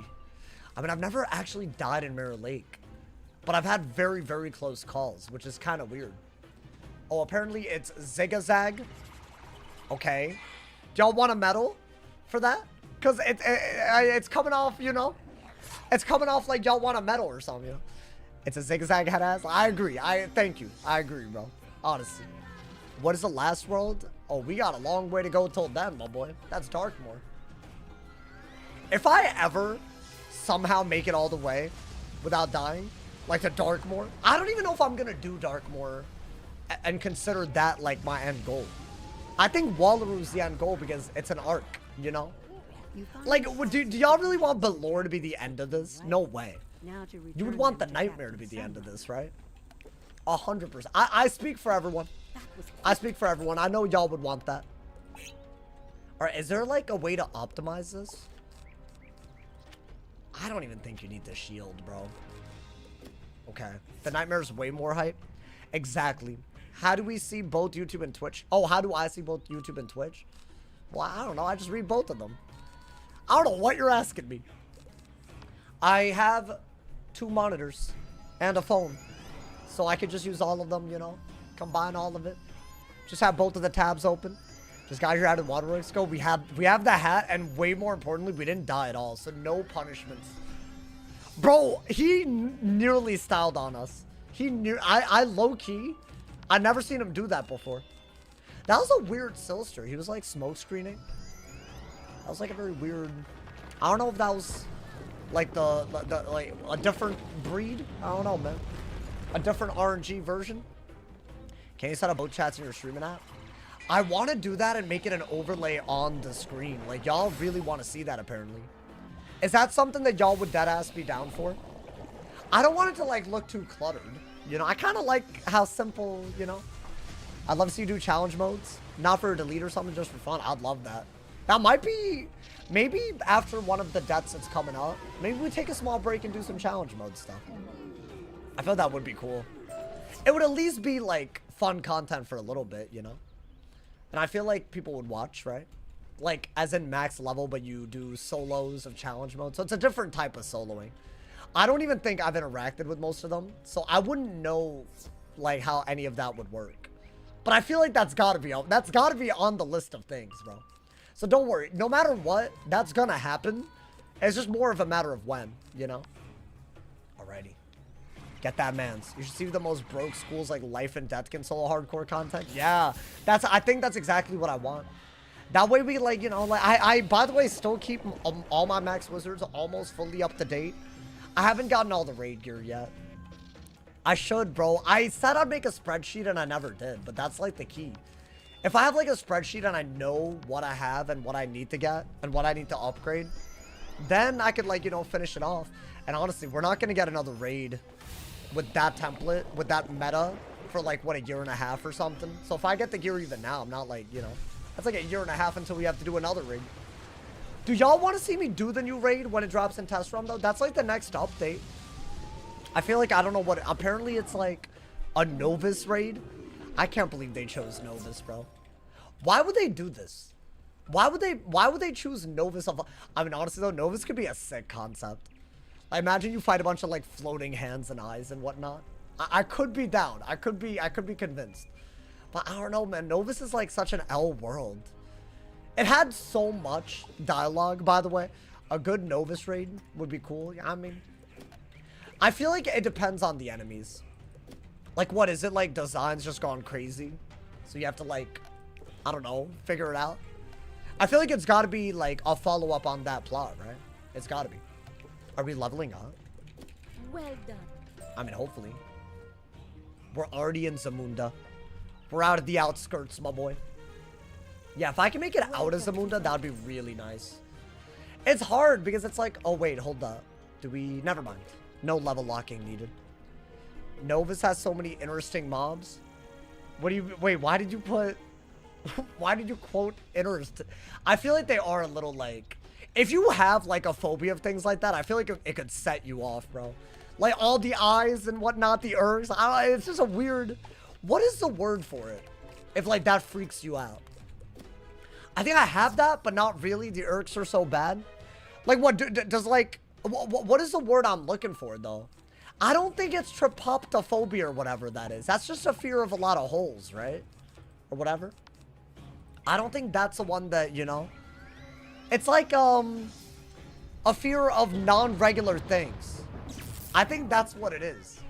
I mean, I've never actually died in Mirror Lake. But I've had very, very close calls, which is kind of weird. Oh, apparently it's Zigzag. Okay. Do y'all want a medal for that? Because it's coming off, you know? It's coming off like y'all want a medal or something, you know? It's a Zigzag head ass. I agree. Thank you. I agree, bro. Honestly. What is the last world? Oh, we got a long way to go till then, my boy. That's Darkmoor. If I ever somehow make it all the way without dying, Like the Darkmoor? I don't even know if I'm gonna do Darkmoor and consider that like my end goal. I think Wallaroo's the end goal because it's an arc, you know? Like, do y'all really want Balor to be the end of this? No way. You would want the Nightmare to be the end of this, right? 100%. I speak for everyone. I speak for everyone. I know y'all would want that. Alright, is there like a way to optimize this? I don't even think you need the shield, bro. Okay. The Nightmare's way more hype. Exactly. How do we see both YouTube and Twitch? Oh, how do I see both YouTube and Twitch? Well, I don't know. I just read both of them. I don't know what you're asking me. I have 2 monitors and a phone. So I could just use all of them, you know? Combine all of it. Just have both of the tabs open. Just got here out of WATERWORKS. Go. We have the hat, and way more importantly, we didn't die at all. So no punishments. Bro, he nearly styled on us. I low-key, I've never seen him do that before. That was a weird Silster. He was like smoke screening. That was like a very weird, I don't know if that was like like a different breed. I don't know, man. A different RNG version. Can you set up both chats in your streaming app? I want to do that and make it an overlay on the screen. Like, y'all really want to see that, apparently. Is that something that y'all would deadass be down for? I don't want it to, like, look too cluttered. You know, I kind of like how simple, you know. I'd love to see you do challenge modes. Not for a delete or something, just for fun. I'd love that. That might be... Maybe after one of the deaths that's coming up, maybe we take a small break and do some challenge mode stuff. I feel that would be cool. It would at least be, like, fun content for a little bit, you know. And I feel like people would watch, right? Like, as in max level, but you do solos of challenge mode. So it's a different type of soloing. I don't even think I've interacted with most of them. So I wouldn't know, like, how any of that would work. But I feel like that's gotta be on the list of things, bro. So don't worry. No matter what, that's gonna happen. It's just more of a matter of when, you know? Alrighty. Get that, mans. You should see the most broke schools like Life and Death can solo hardcore content. Yeah, I think that's exactly what I want. That way we, like, you know, like, I by the way, still keep all my max wizards almost fully up to date. I haven't gotten all the raid gear yet. I should, bro. I said I'd make a spreadsheet and I never did, but that's like the key. If I have like a spreadsheet and I know what I have and what I need to get and what I need to upgrade, then I could, like, you know, finish it off. And honestly, we're not going to get another raid with that template, with that meta for like, what, a year and a half or something. So if I get the gear even now, I'm not like, you know, that's like a year and a half until we have to do another raid. Do y'all want to see me do the new raid when it drops in test run though? That's like the next update. I feel like, I don't know what, apparently it's like a Novus raid. I can't believe they chose Novus, bro. Why would they do this? Why would they choose Novus of, I mean, honestly though, Novus could be a sick concept. I imagine you fight a bunch of like floating hands and eyes and whatnot. I could be down. I could be convinced. But I don't know, man. Novus is like such an L world. It had so much dialogue, by the way. A good Novus raid would be cool. I mean, I feel like it depends on the enemies. Like, what is it, like designs just gone crazy? So you have to, like, I don't know, figure it out. I feel like it's got to be like a follow-up on that plot, right? It's got to be. Are we leveling up? Well done. I mean, hopefully. We're already in Zamunda. We're out of the outskirts, my boy. Yeah, if I can make it out of Zamunda, that would be really nice. It's hard because it's like, oh wait, hold up. Never mind. No level locking needed. Novus has so many interesting mobs. Wait, why did you quote interest? I feel like they are a little like, if you have like a phobia of things like that, I feel like it could set you off, bro. Like all the eyes and whatnot, the urgs. It's just a weird, what is the word for it? If like that freaks you out. I think I have that, but not really. The irks are so bad. Like what does like, what is the word I'm looking for though? I don't think it's tryptophobia or whatever that is. That's just a fear of a lot of holes, right? Or whatever. I don't think that's the one that, you know. It's like a fear of non-regular things. I think that's what it is.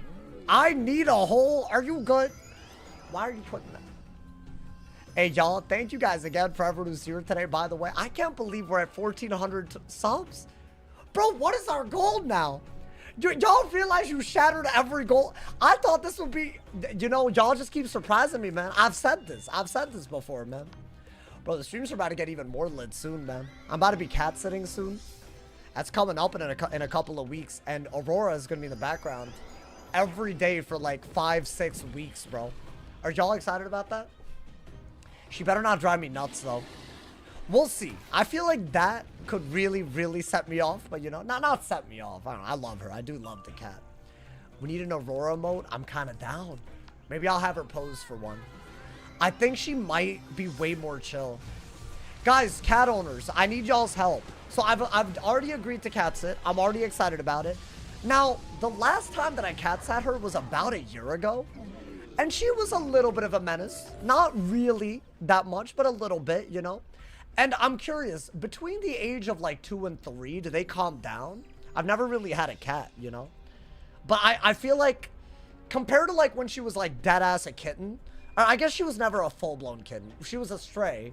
I need a hole. Are you good? Why are you putting that? Hey, y'all. Thank you guys again for everyone who's here today, by the way. I can't believe we're at 1,400 subs. Bro, what is our goal now? Y'all realize you shattered every goal? I thought this would be, you know, y'all just keep surprising me, man. I've said this before, man. Bro, the streams are about to get even more lit soon, man. I'm about to be cat sitting soon. That's coming up in a couple of weeks, and Aurora is gonna be in the background every day for like 5-6 weeks, bro. Are y'all excited about that? She better not drive me nuts, though. We'll see. I feel like that could really, really set me off, but you know, not set me off. I don't know. I love her. I do love the cat. We need an Aurora mode. I'm kind of down. Maybe I'll have her pose for one. I think she might be way more chill. Guys, cat owners, I need y'all's help. So I've already agreed to cat sit. I'm already excited about it. Now, the last time that I cat sat her was about a year ago. And she was a little bit of a menace. Not really that much, but a little bit, you know. And I'm curious, between the age of like 2 and 3, do they calm down? I've never really had a cat, you know. But I feel like, compared to like when she was like dead ass a kitten, I guess she was never a full-blown kitten. She was a stray.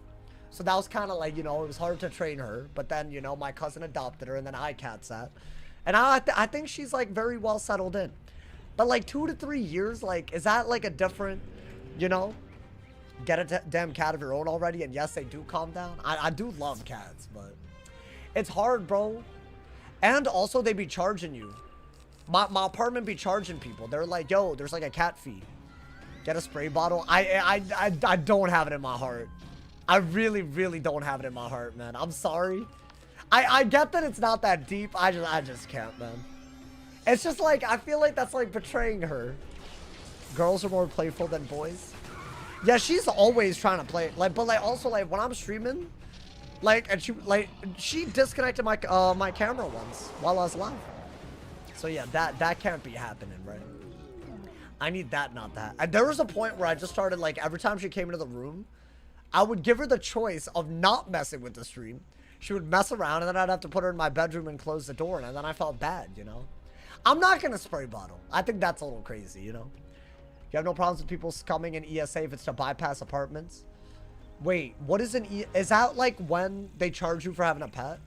So that was kind of like, you know, it was hard to train her. But then, you know, my cousin adopted her and then I cat sat. And I think she's like very well settled in. But like 2 to 3 years, like, is that like a different, you know, get a damn cat of your own already? And yes, they do calm down. I do love cats, but it's hard, bro. And also they be charging you. My apartment be charging people. They're like, yo, there's like a cat fee. Get a spray bottle. I don't have it in my heart. I really, really don't have it in my heart, man. I'm sorry. I get that it's not that deep. I just can't, man. It's just like, I feel like that's like betraying her. Girls are more playful than boys. Yeah, she's always trying to play. Like, but like also like when I'm streaming, like, and she disconnected my my camera once while I was live. So yeah, that can't be happening, right? I need that, not that. And there was a point where I just started like every time she came into the room, I would give her the choice of not messing with the stream. She would mess around and then I'd have to put her in my bedroom and close the door, and then I felt bad, you know? I'm not gonna spray bottle. I think that's a little crazy, you know? You have no problems with people coming in ESA if it's to bypass apartments? Wait, what is an is that like when they charge you for having a pet?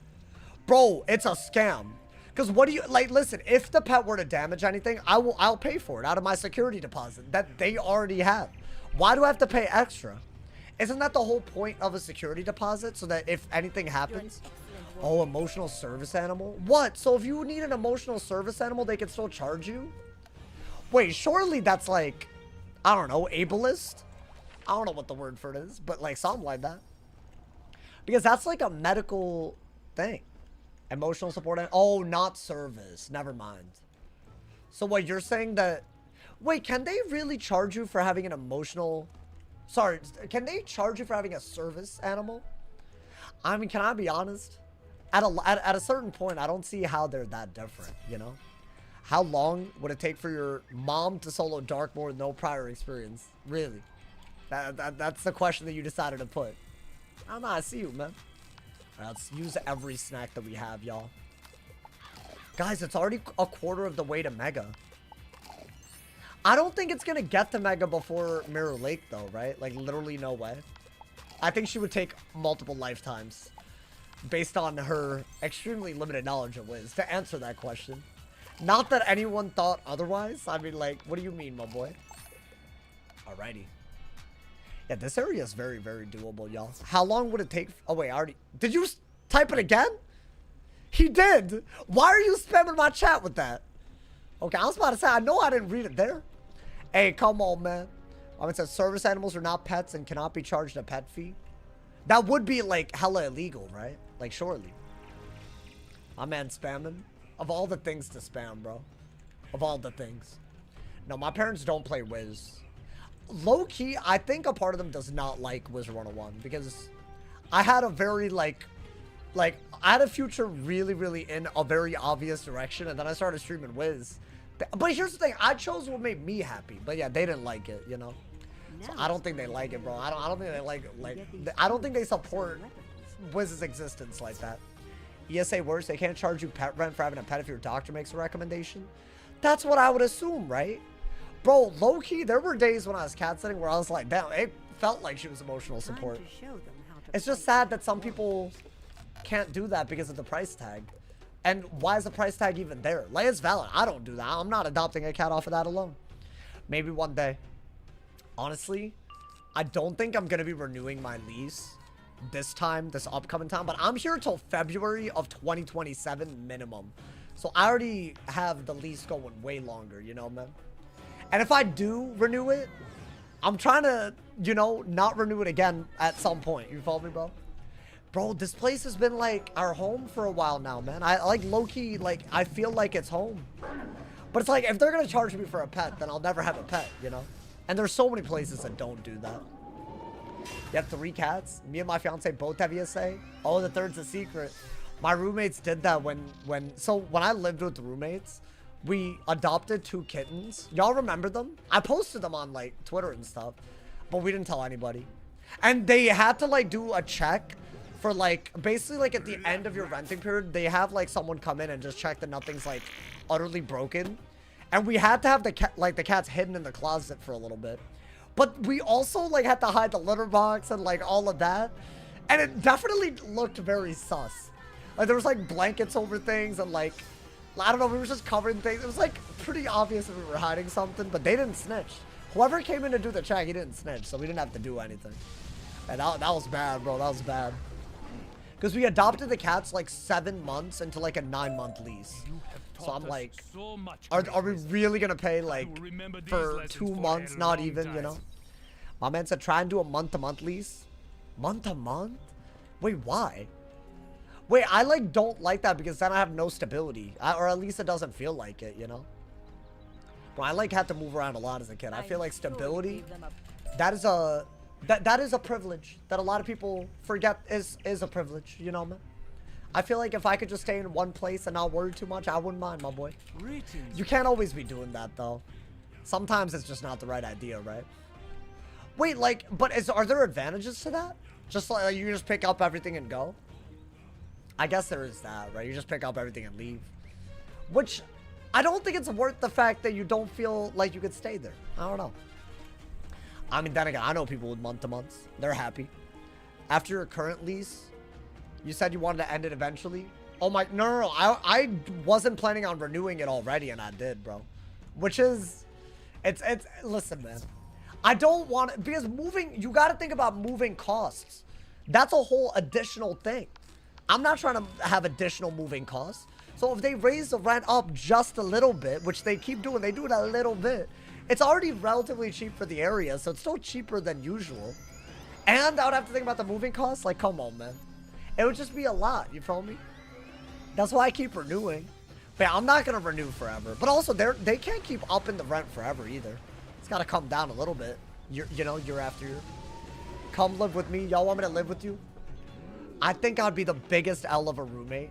Bro, it's a scam. Because what do you, like, listen, if the pet were to damage anything, I'll pay for it out of my security deposit that they already have. Why do I have to pay extra? Isn't that the whole point of a security deposit? So that if anything happens, oh, emotional service animal? What? So if you need an emotional service animal, they can still charge you? Wait, surely that's like, I don't know, ableist? I don't know what the word for it is, but like something like that. Because that's like a medical thing. Emotional support. Oh, not service. Never mind. So what, you're saying that... Wait, can they really charge you for having an emotional... Sorry, can they charge you for having a service animal? I mean, can I be honest? At a certain point, I don't see how they're that different, you know? How long would it take for your mom to solo dark mode with no prior experience? Really? That's the question that you decided to put. I don't know, I see you, man. Alright, let's use every snack that we have, y'all. Guys, it's already a quarter of the way to Mega. I don't think it's gonna get to Mega before Mirror Lake, though, right? Like, literally no way. I think she would take multiple lifetimes based on her extremely limited knowledge of Wiz to answer that question. Not that anyone thought otherwise. I mean, like, what do you mean, my boy? Alrighty. Yeah, this area is very, very doable, y'all. How long would it take? Oh, wait, I already... Did you type it again? He did. Why are you spamming my chat with that? Okay, I was about to say, I know I didn't read it there. Hey, come on, man. It says service animals are not pets and cannot be charged a pet fee. That would be, like, hella illegal, right? Like, surely. My man spamming. Of all the things to spam, bro. Of all the things. No, my parents don't play Wiz. Low-key, I think a part of them does not like Wizard101 because I had a very, like, I had a future really, really in a very obvious direction, and then I started streaming Wiz. But here's the thing, I chose what made me happy, but yeah, they didn't like it, you know? So I don't think they like it, bro. I don't think they like I don't think they support Wiz's existence like that. ESA works, they can't charge you pet rent for having a pet if your doctor makes a recommendation. That's what I would assume, right? Bro, low-key, there were days when I was cat sitting where I was like, damn, it felt like she was emotional support. It's just sad that some people can't do that because of the price tag. And why is the price tag even there? Like, it's valid. I don't do that. I'm not adopting a cat off of that alone. Maybe one day. Honestly, I don't think I'm going to be renewing my lease this upcoming time. But I'm here till February of 2027 minimum. So I already have the lease going way longer, you know, man. And if I do renew it, I'm trying to, you know, not renew it again at some point. You follow me, bro? Bro, this place has been, like, our home for a while now, man. I, like, low-key, like, I feel like it's home. But it's like, if they're gonna charge me for a pet, then I'll never have a pet, you know? And there's so many places that don't do that. You have 3 cats? Me and my fiance both have ESA? Oh, the third's a secret. My roommates did that when I lived with roommates, we adopted 2 kittens. Y'all remember them? I posted them on, like, Twitter and stuff. But we didn't tell anybody. And they had to, like, do a check for, like, basically, like, at the end of your renting period, they have, like, someone come in and just check that nothing's, like, utterly broken. And we had to have the cats hidden in the closet for a little bit. But we also, like, had to hide the litter box and, like, all of that. And it definitely looked very sus. Like, there was, like, blankets over things and, like, I don't know, we were just covering things. It was, like, pretty obvious that we were hiding something, but they didn't snitch. Whoever came in to do the check, he didn't snitch, so we didn't have to do anything. And that was bad, bro. That was bad. Because we adopted the cats, like, 7 months into, like, a 9-month lease. So I'm like, are we really going to pay, like, for 2 months? Not even, you know? My man said, try and do a month-to-month lease. Month-to-month? Wait, why? Wait, I, like, don't like that because then I have no stability. Or at least it doesn't feel like it, you know? Bro, I, like, had to move around a lot as a kid. I feel like stability, that is a privilege that a lot of people forget is a privilege, you know, man? I feel like if I could just stay in one place and not worry too much, I wouldn't mind, my boy. You can't always be doing that, though. Sometimes it's just not the right idea, right? Wait, like, but are there advantages to that? Just like, you just pick up everything and go? I guess there is that, right? You just pick up everything and leave. Which, I don't think it's worth the fact that you don't feel like you could stay there. I don't know. I mean, then again, I know people with month-to-months. They're happy. After your current lease, you said you wanted to end it eventually. Oh my, no. I wasn't planning on renewing it already, and I did, bro. Which is, listen, man. I don't want it, because moving, you got to think about moving costs. That's a whole additional thing. I'm not trying to have additional moving costs. So if they raise the rent up just a little bit, which they keep doing, they do it a little bit. It's already relatively cheap for the area, so it's still cheaper than usual. And I would have to think about the moving costs. Like, come on, man. It would just be a lot, you feel me? That's why I keep renewing. But yeah, I'm not going to renew forever. But also, they can't keep upping the rent forever either. It's got to come down a little bit, you know, year after year. Come live with me. Y'all want me to live with you? I think I'd be the biggest L of a roommate.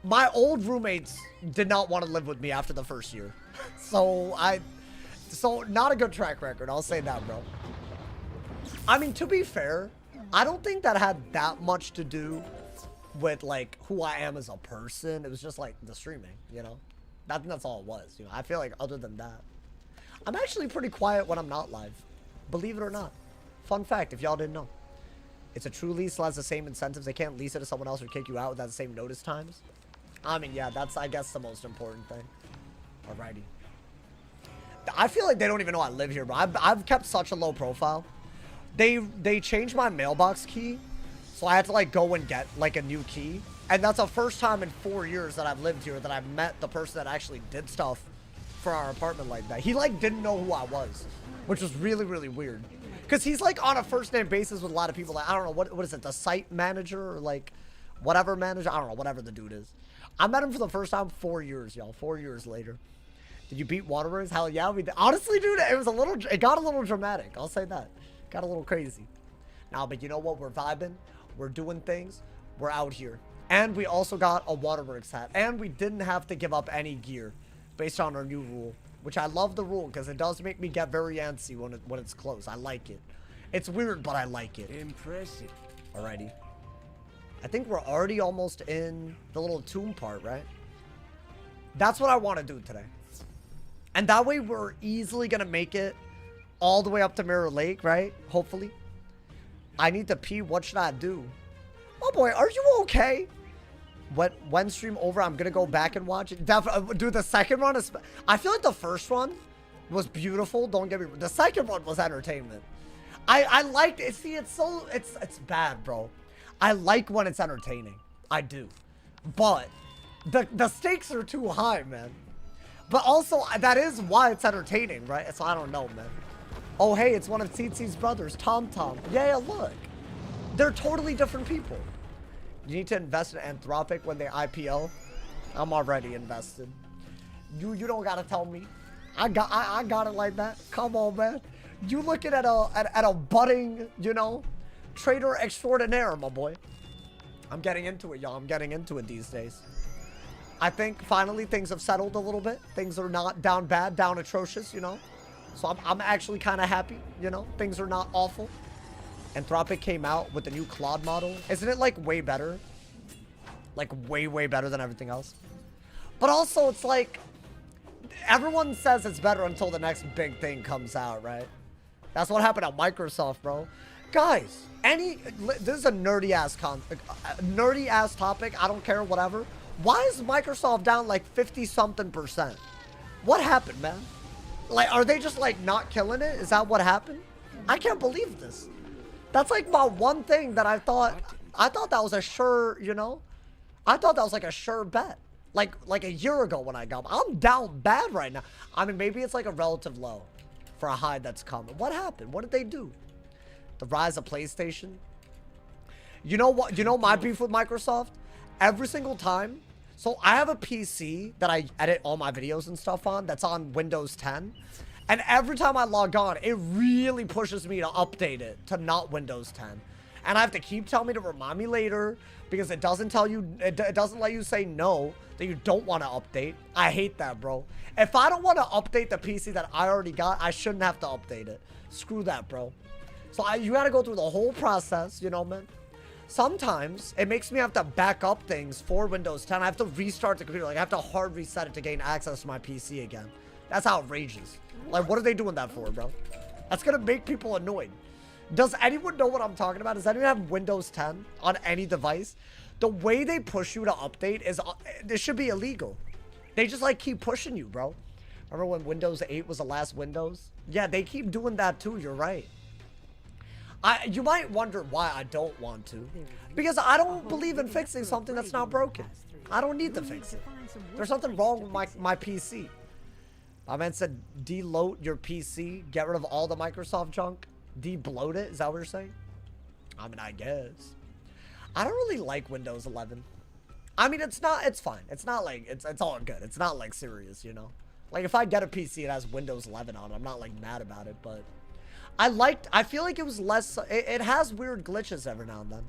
My old roommates did not want to live with me after the first year. So not a good track record. I'll say that, bro. I mean, to be fair, I don't think that had that much to do with, like, who I am as a person. It was just, like, the streaming, you know? That's all it was, you know? I feel like other than that, I'm actually pretty quiet when I'm not live. Believe it or not. Fun fact, if y'all didn't know. It's a true lease, still has the same incentives. They can't lease it to someone else or kick you out without the same notice times. I mean, yeah, that's, I guess, the most important thing. Alrighty. I feel like they don't even know I live here, bro. I've kept such a low profile. They changed my mailbox key, so I had to, like, go and get, like, a new key. And that's the first time in 4 years that I've lived here that I've met the person that actually did stuff for our apartment like that. He, like, didn't know who I was, which was really, really weird. Because he's, like, on a first-name basis with a lot of people. Like, I don't know, what is it, the site manager or, like, whatever manager? I don't know, whatever the dude is. I met him for the first time 4 years, y'all. 4 years later. Did you beat WATERWORKS? Hell yeah, we did. Honestly, dude, it got a little dramatic. I'll say that. Got a little crazy. Now, but you know what? We're vibing. We're doing things. We're out here. And we also got a WATERWORKS hat. And we didn't have to give up any gear based on our new rule. Which I love the rule because it does make me get very antsy when it's close. I like it. It's weird, but I like it. Impressive. Alrighty. I think we're already almost in the little tomb part, right? That's what I want to do today. And that way we're easily going to make it all the way up to Mirror Lake, right? Hopefully. I need to pee. What should I do? Oh boy, are you okay? when stream over, I'm gonna go back and watch it. Do the second one. I feel like the first one was beautiful. Don't get me wrong. The second one was entertainment. I liked it. See, it's bad, bro. I like when it's entertaining. I do. But the stakes are too high, man. But also, that is why it's entertaining, right? So I don't know, man. Oh, hey, it's one of Tsitsi's brothers, Tom Tom. Yeah, look. They're totally different people. You need to invest in Anthropic when they IPO. I'm already invested. You don't gotta tell me. I got it like that. Come on, man. You looking at a budding, you know, trader extraordinaire, my boy. I'm getting into it, y'all. I'm getting into it these days. I think finally things have settled a little bit. Things are not down bad, down atrocious, you know. So I'm actually kind of happy, you know. Things are not awful. Anthropic came out with the new Claude model. Isn't it like way better? Like way better than everything else. But also it's like everyone says it's better until the next big thing comes out, right? That's what happened at Microsoft, bro. Guys, this is a nerdy ass topic. I don't care, whatever. Why is Microsoft down like 50-something%? What happened, man? Like, are they just like not killing it? Is that what happened? I can't believe this. That's like my one thing that I thought that was a sure, you know? I thought that was like a sure bet. Like a year ago when I got, I'm down bad right now. I mean, maybe it's like a relative low for a high that's coming. What happened? What did they do? The rise of PlayStation? You know what? You know my beef with Microsoft? Every single time. So I have a PC that I edit all my videos and stuff on that's on Windows 10. And every time I log on, it really pushes me to update it to not Windows 10. And I have to keep telling me to remind me later because it doesn't tell you, it doesn't let you say no, that you don't want to update. I hate that, bro. If I don't want to update the PC that I already got, I shouldn't have to update it. Screw that, bro. So you got to go through the whole process, you know, man. Sometimes it makes me have to back up things for Windows 10. I have to restart the computer. Like I have to hard reset it to gain access to my PC again. That's outrageous. Like, what are they doing that for, bro? That's going to make people annoyed. Does anyone know what I'm talking about? Does anyone have Windows 10 on any device? The way they push you to update is, this should be illegal. They just like keep pushing you, bro. Remember when Windows 8 was the last Windows? Yeah, they keep doing that too. You're right. You might wonder why I don't want to. Because I don't believe in fixing something that's not broken. I don't need to fix it. There's something wrong with my PC. My man said, deload your PC, get rid of all the Microsoft junk, de-bloat it. Is that what you're saying? I mean, I guess. I don't really like Windows 11. I mean, it's fine. It's not like, it's all good. It's not like serious, you know? Like if I get a PC that has Windows 11 on it, I'm not like mad about it, but I feel like it was less, it has weird glitches every now and then.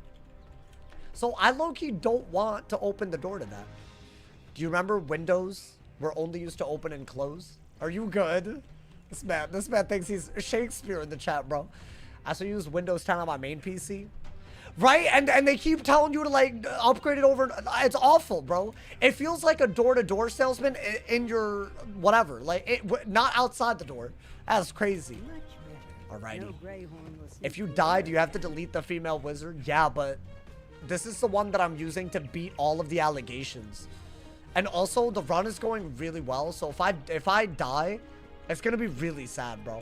So I low-key don't want to open the door to that. Do you remember Windows were only used to open and close? Are you good? This man thinks he's Shakespeare in the chat, bro. I still use Windows 10 on my main PC. Right? And they keep telling you to like upgrade it over. It's awful, bro. It feels like a door-to-door salesman in your whatever. Like not outside the door. That's crazy. Alrighty. If you die, do you have to delete the female wizard? Yeah, but this is the one that I'm using to beat all of the allegations. And also, the run is going really well. So if I die, it's gonna be really sad, bro.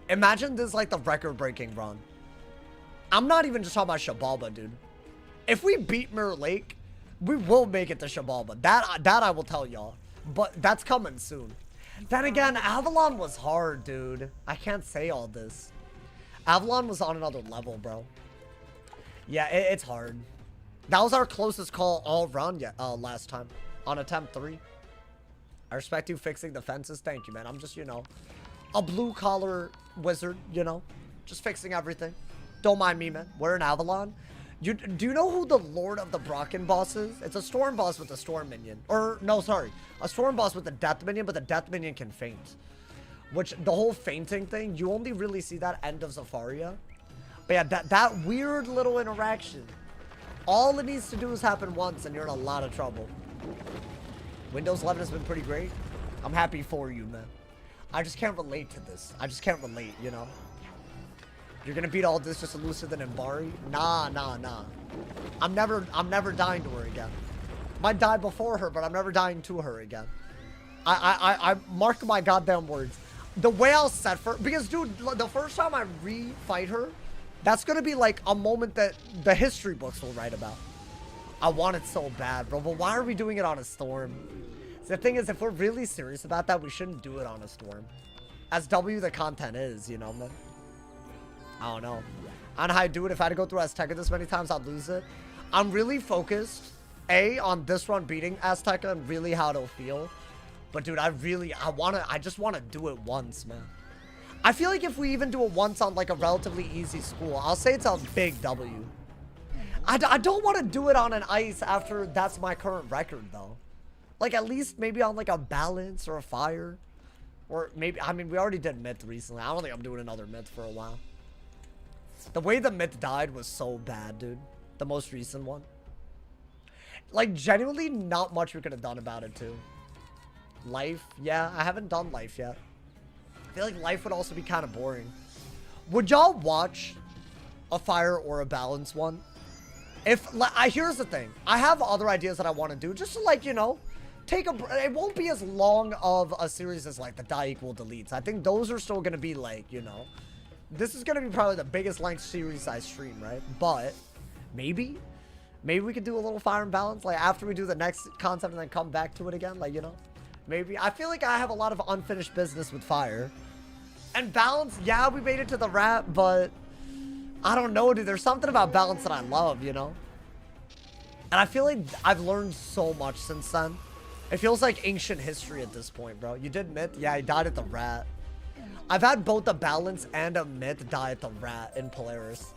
Imagine this like the record-breaking run. I'm not even just talking about Shabalba, dude. If we beat Mirror Lake, we will make it to Shabalba. That I will tell y'all. But that's coming soon. Then again, Avalon was hard, dude. I can't say all this. Avalon was on another level, bro. Yeah, it's hard. That was our closest call all run last time on attempt 3. I respect you fixing the fences. Thank you, man. I'm just, you know, a blue-collar wizard, you know, just fixing everything. Don't mind me, man. We're in Avalon. Do you know who the Lord of the Brocken boss is? It's a storm boss with a storm minion. Or, no, sorry. A storm boss with a death minion, but the death minion can faint. Which, the whole fainting thing, you only really see that end of Zafaria. But yeah, that weird little interaction. All it needs to do is happen once and you're in a lot of trouble. Windows 11 has been pretty great. I'm happy for you, man. I just can't relate to this. I just can't relate, you know? You're gonna beat all this just to looser than Embari? Nah. I'm never dying to her again. Might die before her, but I'm never dying to her again. I mark my goddamn words. The way I'll set for, because dude, the first time I re-fight her, that's gonna be like a moment that the history books will write about. I want it so bad, bro, but why are we doing it on a storm? The thing is, if we're really serious about that, we shouldn't do it on a storm. As W the content is, you know, man. I don't know. I don't know how I do it. If I had to go through Azteca this many times, I'd lose it. I'm really focused, A, on this run beating Azteca and really how it'll feel. But dude, I just wanna do it once, man. I feel like if we even do it once on like a relatively easy school, I'll say it's a big W. I don't want to do it on an ice after that's my current record though. Like at least maybe on like a balance or a fire. Or maybe, I mean, we already did myth recently. I don't think I'm doing another myth for a while. The way the myth died was so bad, dude. The most recent one. Like genuinely not much we could have done about it too. Life, yeah, I haven't done life yet. I feel like life would also be kind of boring. Would y'all watch a fire or a balance one? If, here's the thing. I have other ideas that I want to do. Just to like, you know, it won't be as long of a series as like the die equal deletes. I think those are still going to be like, you know, this is going to be probably the biggest length series I stream, right? But maybe we could do a little fire and balance like after we do the next concept and then come back to it again. Like, you know, maybe. I feel like I have a lot of unfinished business with fire. And balance, yeah, we made it to the rat, but I don't know, dude. There's something about balance that I love, you know? And I feel like I've learned so much since then. It feels like ancient history at this point, bro. You did myth? Yeah, I died at the rat. I've had both a balance and a myth die at the rat in Polaris.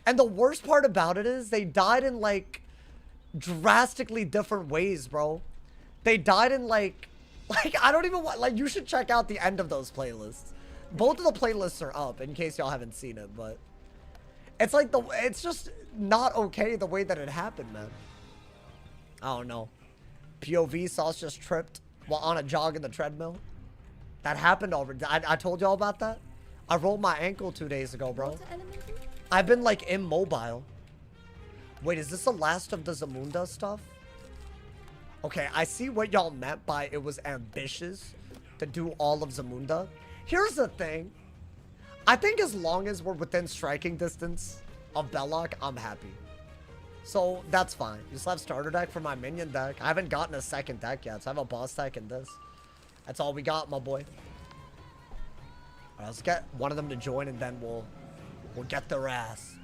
And the worst part about it is they died in, like, drastically different ways, bro. They died in, like, I don't even want, like, you should check out the end of those playlists. Both of the playlists are up, in case y'all haven't seen it, but it's like it's just not okay the way that it happened, man. I don't know. POV sauce just tripped while on a jog in the treadmill. That happened already. I told y'all about that. I rolled my ankle 2 days ago, bro. I've been like immobile. Wait, is this the last of the Zamunda stuff? Okay, I see what y'all meant by it was ambitious to do all of Zamunda. Here's the thing. I think as long as we're within striking distance of Belloc, I'm happy. So that's fine. You still have starter deck for my minion deck. I haven't gotten a second deck yet, so I have a boss deck in this. That's all we got, my boy. All right, let's get one of them to join and then we'll get their ass.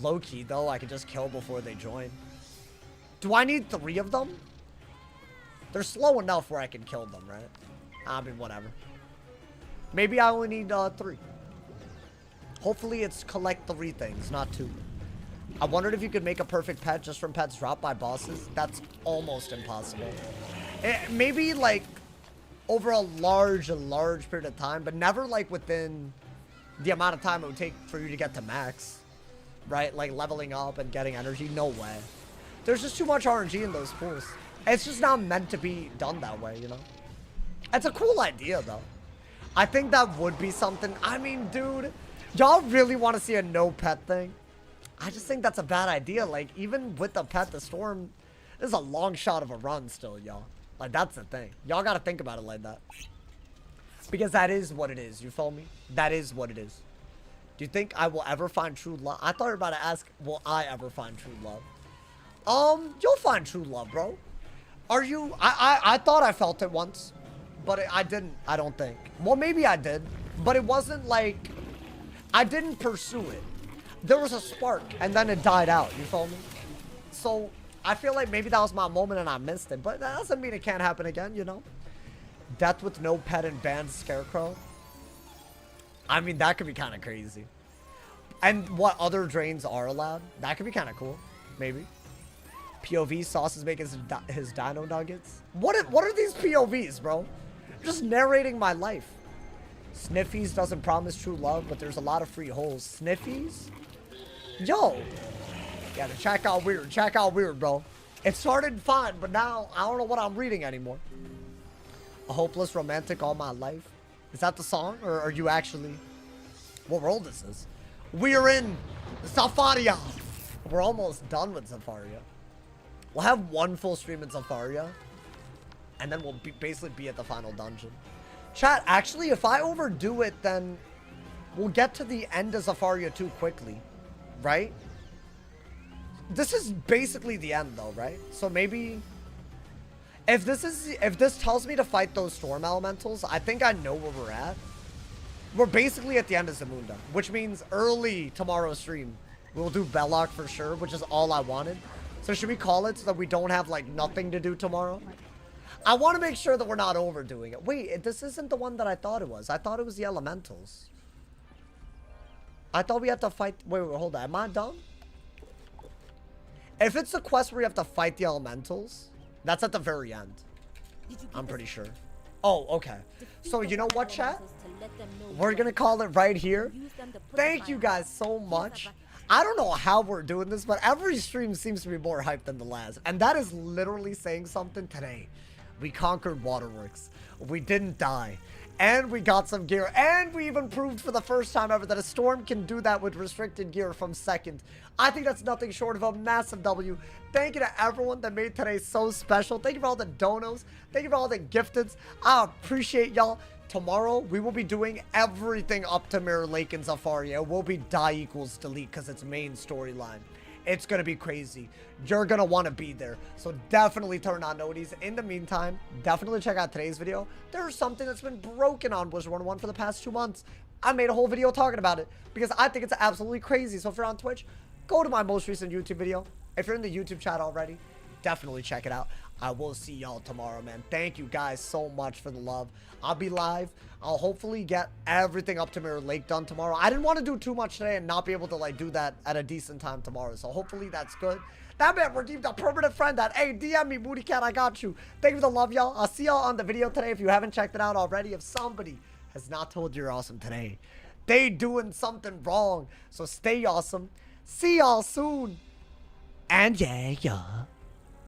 Low key though, I can just kill before they join. Do I need 3 of them? They're slow enough where I can kill them, right? I mean, whatever. Maybe I only need 3. Hopefully it's collect 3 things, not 2. I wondered if you could make a perfect pet just from pets dropped by bosses. That's almost impossible. Maybe like over a large period of time, but never like within the amount of time it would take for you to get to max. Right? Like leveling up and getting energy. No way. There's just too much RNG in those pools. It's just not meant to be done that way, you know? It's a cool idea though. I think that would be something. I mean, dude, y'all really want to see a no pet thing? I just think that's a bad idea. Like, even with the pet, the storm, this is a long shot of a run still, y'all. Like, that's the thing. Y'all got to think about it like that. Because that is what it is. You feel me? That is what it is. Do you think I will ever find true love? I thought you were about to ask, will I ever find true love? You'll find true love, bro. Are you? I thought I felt it once. But I didn't, I don't think. Well, maybe I did. But it wasn't like, I didn't pursue it. There was a spark, and then it died out. You feel me? So, I feel like maybe that was my moment and I missed it. But that doesn't mean it can't happen again, you know? Death with no pet and banned scarecrow. I mean, that could be kind of crazy. And what other drains are allowed? That could be kind of cool. Maybe. POV Sauce is making his dino nuggets. What are these POVs, bro? Just narrating my life. Sniffies doesn't promise true love, but there's a lot of free holes. Sniffies? Yo. Yeah, the chat got weird. Chat got weird, bro. It started fine, but now I don't know what I'm reading anymore. A hopeless romantic all my life. Is that the song? Or are you actually... What world is this? We're in Zafaria. We're almost done with Zafaria. We'll have one full stream in Zafaria. And then we'll basically be at the final dungeon. Chat, actually, if I overdo it, then we'll get to the end of Zafaria too quickly. Right? This is basically the end, though, right? So maybe... If this tells me to fight those storm elementals, I think I know where we're at. We're basically at the end of Zamunda, which means early tomorrow's stream. We'll do Belloc for sure, which is all I wanted. So should we call it so that we don't have, like, nothing to do tomorrow? I want to make sure that we're not overdoing it. Wait, this isn't the one that I thought it was. I thought it was the elementals. I thought we had to fight... Wait, hold on. Am I dumb? If it's the quest where you have to fight the elementals, that's at the very end. I'm pretty sure. Oh, okay. So you know what, chat? We're going to call it right here. Thank you guys so much. I don't know how we're doing this, but every stream seems to be more hyped than the last. And that is literally saying something today. We conquered WATERWORKS. We didn't die. And we got some gear. And we even proved for the first time ever that a storm can do that with restricted gear from second. I think that's nothing short of a massive W. Thank you to everyone that made today so special. Thank you for all the donos. Thank you for all the gifteds. I appreciate y'all. Tomorrow, we will be doing everything up to Mirror Lake and Zafaria. It will be die equals delete because it's main storyline. It's going to be crazy. You're going to want to be there. So definitely turn on noties. In the meantime, definitely check out today's video. There's something that's been broken on Wizard101 for the past 2 months. I made a whole video talking about it because I think it's absolutely crazy. So if you're on Twitch, go to my most recent YouTube video. If you're in the YouTube chat already, definitely check it out. I will see y'all tomorrow, man. Thank you guys so much for the love. I'll be live. I'll hopefully get everything up to Mirror Lake done tomorrow. I didn't want to do too much today and not be able to, like, do that at a decent time tomorrow. So hopefully that's good. That man redeemed a permanent friend that, hey, DM me, Moody Cat, I got you. Thank you for the love, y'all. I'll see y'all on the video today if you haven't checked it out already. If somebody has not told you you're awesome today, they doing something wrong. So stay awesome. See y'all soon. And yeah.